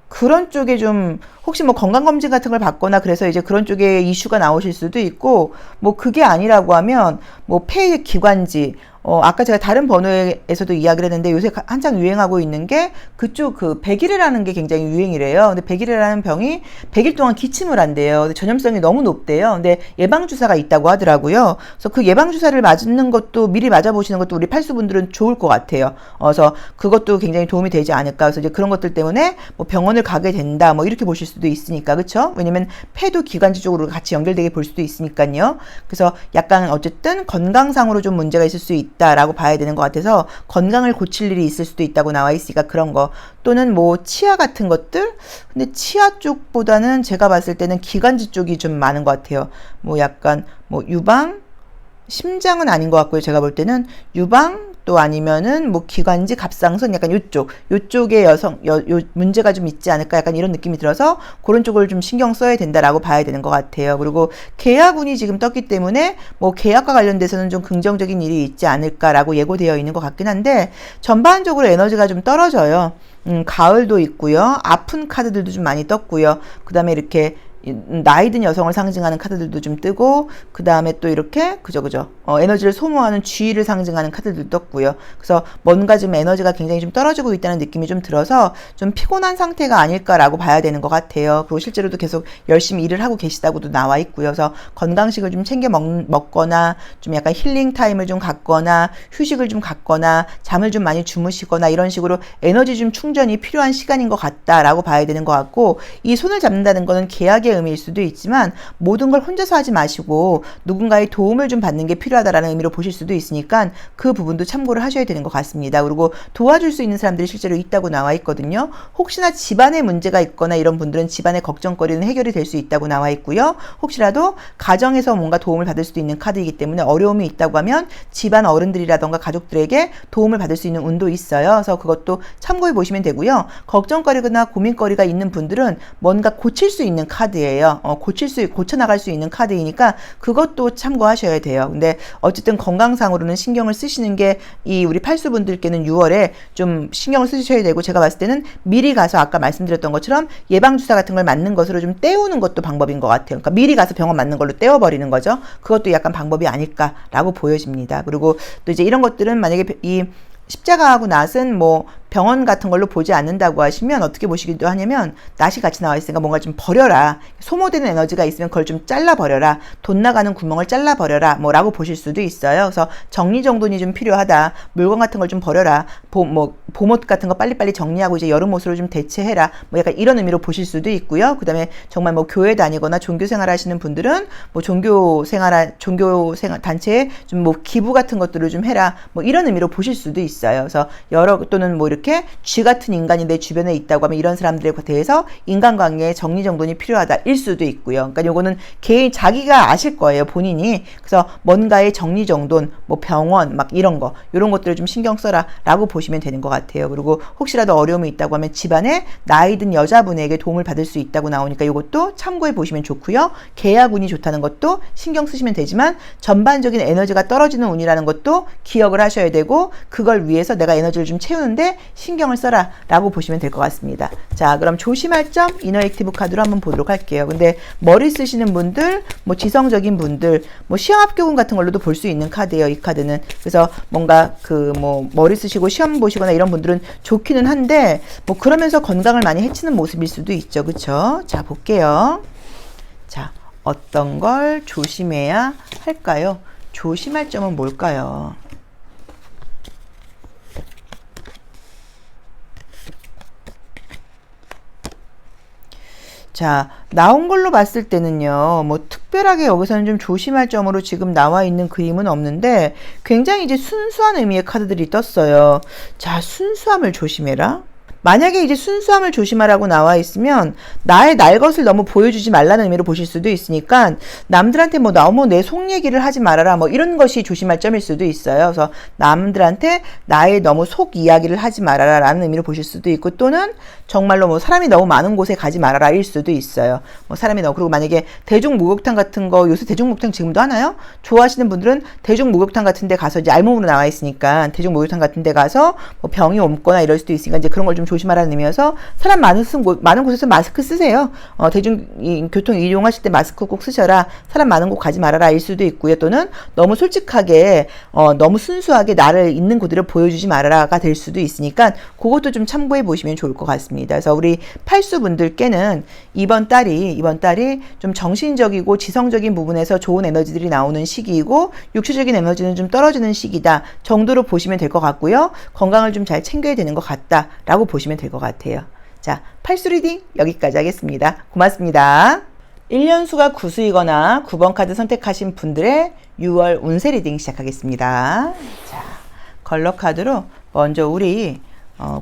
그런 쪽에 좀 혹시 뭐 건강검진 같은 걸 받거나 그래서 이제 그런 쪽에 이슈가 나오실 수도 있고 뭐 그게 아니라고 하면 뭐 폐 기관지 아까 제가 다른 번호에서도 이야기를 했는데 요새 한창 유행하고 있는 게 그쪽 그 백일이라는 게 굉장히 유행이래요. 근데 백일이라는 병이 100일 동안 기침을 한대요. 근데 전염성이 너무 높대요. 근데 예방주사가 있다고 하더라고요. 그래서 그 예방주사를 맞는 것도 미리 맞아보시는 것도 우리 팔수분들은 좋을 것 같아요. 그래서 그것도 굉장히 도움이 되지 않을까. 그래서 이제 그런 것들 때문에 뭐 병원을 가게 된다. 뭐 이렇게 보실 수도 있으니까. 그쵸? 왜냐면 폐도 기관지 쪽으로 같이 연결되게 볼 수도 있으니까요. 그래서 약간 어쨌든 건강상으로 좀 문제가 있을 수 있다라고 봐야 되는 것 같아서 건강을 고칠 일이 있을 수도 있다고 나와 있으니까 그런 거 또는 뭐 치아 같은 것들 근데 치아 쪽보다는 제가 봤을 때는 기관지 쪽이 좀 많은 것 같아요. 뭐 약간 뭐 유방 심장은 아닌 것 같고요. 제가 볼 때는 유방 또 아니면은 뭐 기관지 갑상선 약간 요쪽에 문제가 좀 있지 않을까 약간 이런 느낌이 들어서 그런 쪽을 좀 신경 써야 된다라고 봐야 되는 것 같아요. 그리고 계약운이 지금 떴기 때문에 뭐 계약과 관련돼서는 좀 긍정적인 일이 있지 않을까라고 예고되어 있는 것 같긴 한데 전반적으로 에너지가 좀 떨어져요. 가을도 있고요. 아픈 카드들도 좀 많이 떴고요. 그 다음에 이렇게 나이 든 여성을 상징하는 카드들도 좀 뜨고, 그 다음에 또 이렇게 그죠 에너지를 소모하는 쥐를 상징하는 카드들도 떴고요. 그래서 뭔가 좀 에너지가 굉장히 좀 떨어지고 있다는 느낌이 좀 들어서 좀 피곤한 상태가 아닐까라고 봐야 되는 것 같아요. 그리고 실제로도 계속 열심히 일을 하고 계시다고도 나와 있고요. 그래서 건강식을 좀 챙겨 먹거나 좀 약간 힐링 타임을 좀 갖거나 휴식을 좀 갖거나 잠을 좀 많이 주무시거나 이런 식으로 에너지 좀 충전이 필요한 시간인 것 같다라고 봐야 되는 것 같고, 이 손을 잡는다는 거는 계약의 의미일 수도 있지만 모든 걸 혼자서 하지 마시고 누군가의 도움을 좀 받는 게 필요하다라는 의미로 보실 수도 있으니까 그 부분도 참고를 하셔야 되는 것 같습니다. 그리고 도와줄 수 있는 사람들이 실제로 있다고 나와 있거든요. 혹시나 집안에 문제가 있거나 이런 분들은 집안의 걱정거리는 해결이 될 수 있다고 나와 있고요. 혹시라도 가정에서 뭔가 도움을 받을 수도 있는 카드이기 때문에 어려움이 있다고 하면 집안 어른들이라던가 가족들에게 도움을 받을 수 있는 운도 있어요. 그래서 그것도 참고해 보시면 되고요. 걱정거리거나 고민거리가 있는 분들은 뭔가 고칠 수 있는 카드예요. 고쳐나갈 수 있는 카드이니까 그것도 참고하셔야 돼요. 근데 어쨌든 건강상으로는 신경을 쓰시는 게 이 우리 팔수분들께는 6월에 좀 신경을 쓰셔야 되고, 제가 봤을 때는 미리 가서 아까 말씀드렸던 것처럼 예방주사 같은 걸 맞는 것으로 좀 때우는 것도 방법인 것 같아요. 그러니까 미리 가서 병원 맞는 걸로 때워버리는 거죠. 그것도 약간 방법이 아닐까라고 보여집니다. 그리고 또 이제 이런 것들은 만약에 이 십자가하고 낫은 뭐 병원 같은 걸로 보지 않는다고 하시면 어떻게 보시기도 하냐면, 낫이 같이 나와 있으니까 뭔가 좀 버려라, 소모되는 에너지가 있으면 그걸 좀 잘라버려라, 돈 나가는 구멍을 잘라버려라 뭐 라고 보실 수도 있어요. 그래서 정리정돈이 좀 필요하다, 물건 같은 걸 좀 버려라, 봄옷 같은 거 빨리빨리 정리하고 이제 여름옷으로 좀 대체해라, 뭐 약간 이런 의미로 보실 수도 있고요. 그 다음에 정말 뭐 교회 다니거나 종교생활 하시는 분들은 뭐 종교생활 단체에 좀 뭐 기부 같은 것들을 좀 해라, 뭐 이런 의미로 보실 수도 있어요. 그래서 또는 뭐 이렇게 쥐 같은 인간이 내 주변에 있다고 하면 이런 사람들에 대해서 인간관계에 정리정돈이 필요하다 일 수도 있고요. 그러니까 요거는 개인 자기가 아실 거예요, 본인이. 그래서 뭔가의 정리정돈, 뭐 병원 막 이런 것들을 좀 신경 써라 라고 보시면 되는 것 같아요. 그리고 혹시라도 어려움이 있다고 하면 집안에 나이 든 여자분에게 도움을 받을 수 있다고 나오니까 요것도 참고해 보시면 좋고요. 계약운이 좋다는 것도 신경 쓰시면 되지만 전반적인 에너지가 떨어지는 운이라는 것도 기억을 하셔야 되고, 그걸 위해서 내가 에너지를 좀 채우는데 신경을 써라 라고 보시면 될 것 같습니다. 자, 그럼 조심할 점 이너 액티브 카드로 한번 보도록 할게요. 근데 머리 쓰시는 분들, 뭐 지성적인 분들, 뭐 시험 합격운 같은 걸로도 볼 수 있는 카드예요, 이 카드는. 그래서 뭔가 뭐 머리 쓰시고 시험 보시거나 이런 분들은 좋기는 한데 뭐 그러면서 건강을 많이 해치는 모습일 수도 있죠. 그쵸? 자, 볼게요. 자, 어떤 걸 조심해야 할까요? 조심할 점은 뭘까요? 자, 나온 걸로 봤을 때는요, 뭐 특별하게 여기서는 좀 조심할 점으로 지금 나와 있는 그림은 없는데 굉장히 이제 순수한 의미의 카드들이 떴어요. 자, 순수함을 조심해라. 만약에 이제 순수함을 조심하라고 나와 있으면 나의 날 것을 너무 보여주지 말라는 의미로 보실 수도 있으니까, 남들한테 뭐 너무 내 속 얘기를 하지 말아라 뭐 이런 것이 조심할 점일 수도 있어요. 그래서 남들한테 나의 너무 속 이야기를 하지 말아라 라는 의미로 보실 수도 있고, 또는 정말로 뭐 사람이 너무 많은 곳에 가지 말아라 일 수도 있어요. 뭐 사람이 너무, 그리고 만약에 대중목욕탕 같은 거, 요새 대중목욕탕 지금도 하나요? 좋아하시는 분들은 대중목욕탕 같은 데 가서, 이제 알몸으로 나와 있으니까 대중목욕탕 같은 데 가서 뭐 병이 옮거나 이럴 수도 있으니까 이제 그런 걸 좀 조심하라는 의미여서, 사람 많은 곳에서 마스크 쓰세요. 대중교통 이용하실 때 마스크 꼭 쓰셔라, 사람 많은 곳 가지 말아라 일 수도 있고요. 또는 너무 솔직하게 너무 순수하게 나를 있는 그대로 보여주지 말아라가 될 수도 있으니까 그것도 좀 참고해 보시면 좋을 것 같습니다. 그래서 우리 팔수분들께는 이번 달이 좀 정신적이고 지성적인 부분에서 좋은 에너지들이 나오는 시기이고, 육체적인 에너지는 좀 떨어지는 시기다 정도로 보시면 될 것 같고요. 건강을 좀 잘 챙겨야 되는 것 같다라고 보시면 될 것 같아요. 자, 팔수 리딩 여기까지 하겠습니다. 고맙습니다. 1년수가 구수이거나 9번 카드 선택하신 분들의 6월 운세 리딩 시작하겠습니다. 자, 컬러 카드로 먼저 우리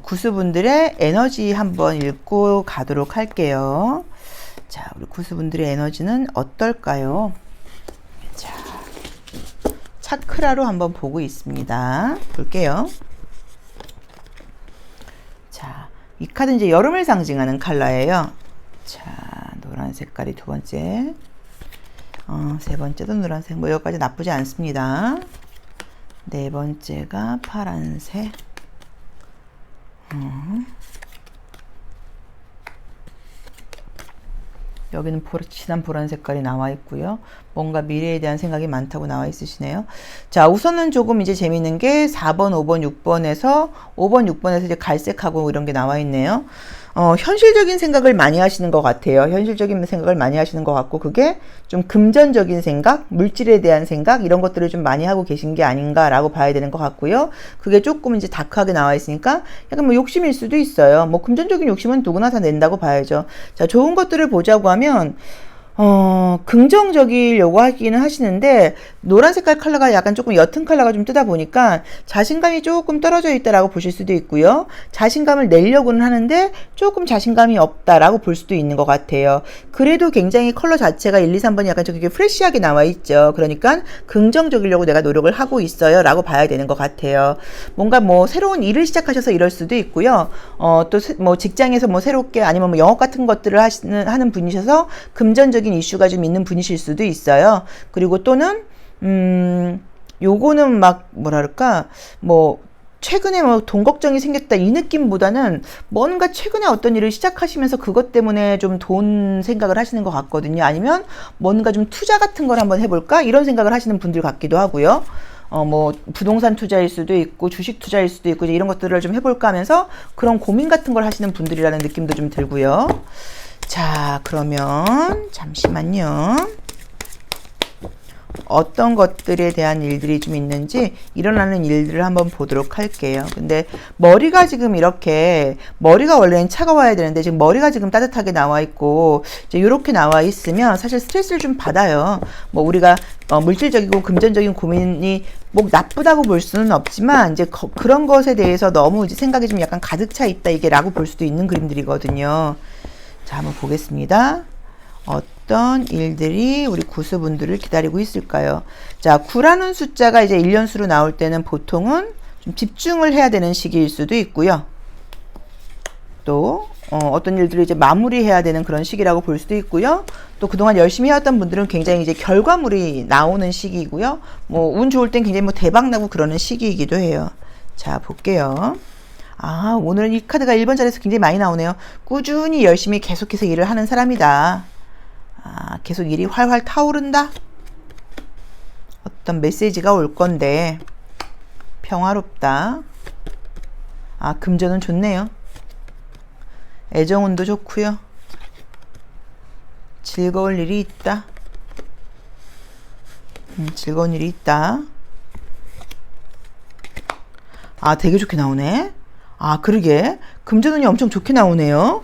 구수분들의 에너지 한번 읽고 가도록 할게요. 자, 우리 구수분들의 에너지는 어떨까요? 자, 차크라로 한번 보고 있습니다. 볼게요. 자, 이 카드는 이제 여름을 상징하는 컬러예요. 자, 노란 색깔이 두 번째, 세 번째도 노란색, 뭐 여기까지 나쁘지 않습니다. 네 번째가 파란색, 여기는 진한 보라 색깔이 나와 있고요. 뭔가 미래에 대한 생각이 많다고 나와 있으시네요. 자, 우선은 조금 이제 재밌는 게 4번, 5번, 6번에서 5번, 6번에서 이제 갈색하고 이런 게 나와 있네요. 현실적인 생각을 많이 하시는 것 같아요. 현실적인 생각을 많이 하시는 것 같고, 그게 좀 금전적인 생각, 물질에 대한 생각, 이런 것들을 좀 많이 하고 계신 게 아닌가라고 봐야 되는 것 같고요. 그게 조금 이제 다크하게 나와 있으니까 약간 뭐 욕심일 수도 있어요. 뭐 금전적인 욕심은 누구나 다 낸다고 봐야죠. 자, 좋은 것들을 보자고 하면, 긍정적이려고 하기는 하시는데, 노란 색깔 컬러가 약간 조금 옅은 컬러가 좀 뜨다 보니까 자신감이 조금 떨어져 있다라고 보실 수도 있고요. 자신감을 내려고는 하는데 조금 자신감이 없다라고 볼 수도 있는 것 같아요. 그래도 굉장히 컬러 자체가 1, 2, 3번이 약간 저기 프레시하게 나와 있죠. 그러니까 긍정적이려고 내가 노력을 하고 있어요 라고 봐야 되는 것 같아요. 뭔가 뭐 새로운 일을 시작하셔서 이럴 수도 있고요. 또 뭐 직장에서 뭐 새롭게 아니면 뭐 영업 같은 것들을 하는 분이셔서 금전적인 이슈가 좀 있는 분이실 수도 있어요. 그리고 또는 요거는 막 뭐랄까 뭐 최근에 뭐 돈 걱정이 생겼다 이 느낌보다는 뭔가 최근에 어떤 일을 시작하시면서 그것 때문에 좀 돈 생각을 하시는 것 같거든요. 아니면 뭔가 좀 투자 같은 걸 한번 해볼까 이런 생각을 하시는 분들 같기도 하고요. 뭐 부동산 투자일 수도 있고 주식 투자일 수도 있고 이런 것들을 좀 해볼까 하면서 그런 고민 같은 걸 하시는 분들이라는 느낌도 좀 들고요. 자, 그러면 잠시만요. 어떤 것들에 대한 일들이 좀 있는지 일어나는 일들을 한번 보도록 할게요. 근데 머리가 지금 이렇게 머리가 원래는 차가워야 되는데 지금 머리가 지금 따뜻하게 나와 있고 이제 이렇게 나와 있으면 사실 스트레스를 좀 받아요. 뭐 우리가 물질적이고 금전적인 고민이 뭐 나쁘다고 볼 수는 없지만 이제 그런 것에 대해서 너무 이제 생각이 좀 약간 가득 차 있다 이게라고 볼 수도 있는 그림들이거든요. 자, 한번 보겠습니다. 어떤 일들이 우리 구수분들을 기다리고 있을까요? 자, 9라는 숫자가 이제 1년수로 나올 때는 보통은 좀 집중을 해야 되는 시기일 수도 있고요. 또 어떤 일들을 이제 마무리해야 되는 그런 시기라고 볼 수도 있고요. 또 그동안 열심히 해왔던 분들은 굉장히 이제 결과물이 나오는 시기이고요. 뭐 운 좋을 땐 굉장히 뭐 대박 나고 그러는 시기이기도 해요. 자, 볼게요. 아, 오늘은 이 카드가 1번 자리에서 굉장히 많이 나오네요. 꾸준히 열심히 계속해서 일을 하는 사람이다. 아, 계속 일이 활활 타오른다. 어떤 메시지가 올 건데 평화롭다. 아, 금전은 좋네요. 애정운도 좋고요. 즐거울 일이 있다. 즐거운 일이 있다. 아, 되게 좋게 나오네. 아, 그러게. 금전운이 엄청 좋게 나오네요.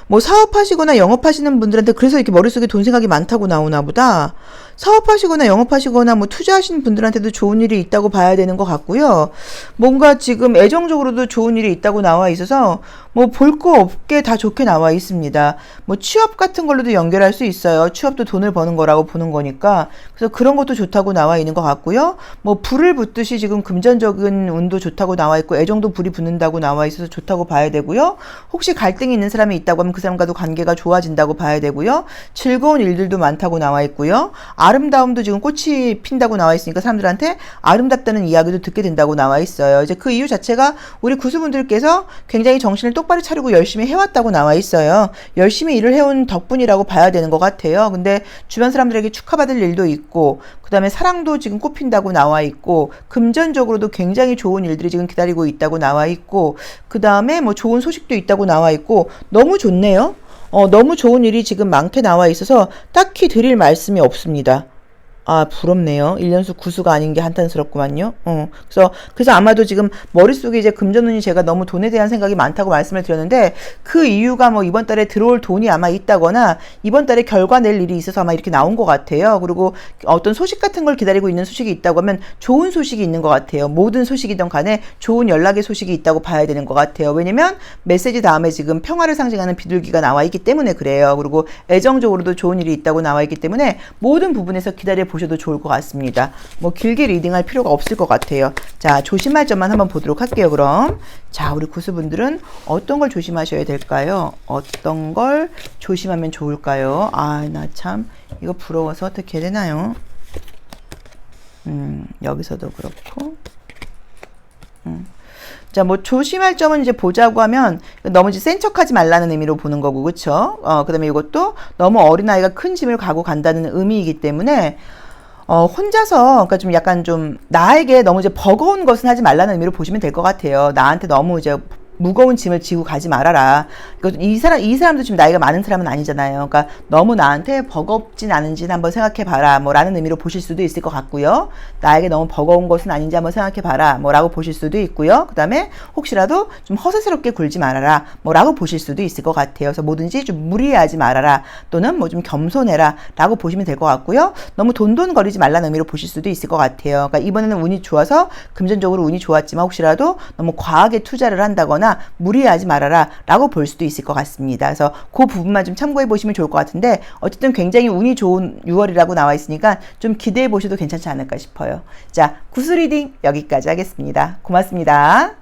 뭐 사업하시거나 영업하시는 분들한테 그래서 이렇게 머릿속에 돈 생각이 많다고 나오나 보다. 사업하시거나 영업하시거나 뭐 투자하시는 분들한테도 좋은 일이 있다고 봐야 되는 것 같고요. 뭔가 지금 애정적으로도 좋은 일이 있다고 나와 있어서 뭐 볼 거 없게 다 좋게 나와 있습니다. 뭐 취업 같은 걸로도 연결할 수 있어요. 취업도 돈을 버는 거라고 보는 거니까. 그래서 그런 것도 좋다고 나와 있는 것 같고요. 뭐 불을 붙듯이 지금 금전적인 운도 좋다고 나와 있고 애정도 불이 붙는다고 나와 있어서 좋다고 봐야 되고요. 혹시 갈등이 있는 사람이 있다고 하면 그 사람과도 관계가 좋아진다고 봐야 되고요. 즐거운 일들도 많다고 나와 있고요. 아름다움도 지금 꽃이 핀다고 나와 있으니까 사람들한테 아름답다는 이야기도 듣게 된다고 나와 있어요. 이제 그 이유 자체가 우리 구수분들께서 굉장히 정신을 똑바로 차리고 열심히 해왔다고 나와 있어요. 열심히 일을 해온 덕분이라고 봐야 되는 것 같아요. 근데 주변 사람들에게 축하받을 일도 있고 그 다음에 사랑도 지금 꽃핀다고 나와 있고 금전적으로도 굉장히 좋은 일들이 지금 기다리고 있다고 나와 있고 그 다음에 뭐 좋은 소식도 있다고 나와 있고 너무 좋네요. 너무 좋은 일이 지금 많게 나와 있어서 딱히 드릴 말씀이 없습니다. 아, 부럽네요. 1년수 구수가 아닌 게 한탄스럽구만요. 그래서 아마도 지금 머릿속에 이제 금전운이 제가 너무 돈에 대한 생각이 많다고 말씀을 드렸는데 그 이유가 뭐 이번 달에 들어올 돈이 아마 있다거나 이번 달에 결과 낼 일이 있어서 아마 이렇게 나온 것 같아요. 그리고 어떤 소식 같은 걸 기다리고 있는 소식이 있다고 하면 좋은 소식이 있는 것 같아요. 모든 소식이든 간에 좋은 연락의 소식이 있다고 봐야 되는 것 같아요. 왜냐면 메시지 다음에 지금 평화를 상징하는 비둘기가 나와 있기 때문에 그래요. 그리고 애정적으로도 좋은 일이 있다고 나와 있기 때문에 모든 부분에서 기다려 보셔도 좋을 것 같습니다. 뭐 길게 리딩할 필요가 없을 것 같아요. 자, 조심할 점만 한번 보도록 할게요. 그럼 자, 우리 구수분들은 어떤 걸 조심하셔야 될까요? 어떤 걸 조심하면 좋을까요? 아, 나 참 이거 부러워서 어떻게 해야 되나요? 여기서도 그렇고 자, 뭐 조심할 점은 이제 보자고 하면 너무 이제 센 척하지 말라는 의미로 보는 거고, 그쵸? 그다음에 이것도 너무 어린아이가 큰 짐을 가고 간다는 의미이기 때문에 혼자서, 그러니까 좀 약간 좀 나에게 너무 이제 버거운 것은 하지 말라는 의미로 보시면 될 것 같아요. 나한테 너무 이제 무거운 짐을 지고 가지 말아라. 이 사람도 지금 나이가 많은 사람은 아니잖아요. 그러니까 너무 나한테 버겁진 않은지는 한번 생각해 봐라. 뭐 라는 의미로 보실 수도 있을 것 같고요. 나에게 너무 버거운 것은 아닌지 한번 생각해 봐라. 뭐 라고 보실 수도 있고요. 그 다음에 혹시라도 좀 허세스럽게 굴지 말아라. 뭐 라고 보실 수도 있을 것 같아요. 그래서 뭐든지 좀 무리하지 말아라. 또는 뭐 좀 겸손해라. 라고 보시면 될 것 같고요. 너무 돈돈거리지 말라는 의미로 보실 수도 있을 것 같아요. 그러니까 이번에는 운이 좋아서 금전적으로 운이 좋았지만 혹시라도 너무 과하게 투자를 한다거나 무리하지 말아라 라고 볼 수도 있을 것 같습니다. 그래서 그 부분만 좀 참고해 보시면 좋을 것 같은데 어쨌든 굉장히 운이 좋은 6월이라고 나와 있으니까 좀 기대해 보셔도 괜찮지 않을까 싶어요. 자, 구슬 리딩 여기까지 하겠습니다. 고맙습니다.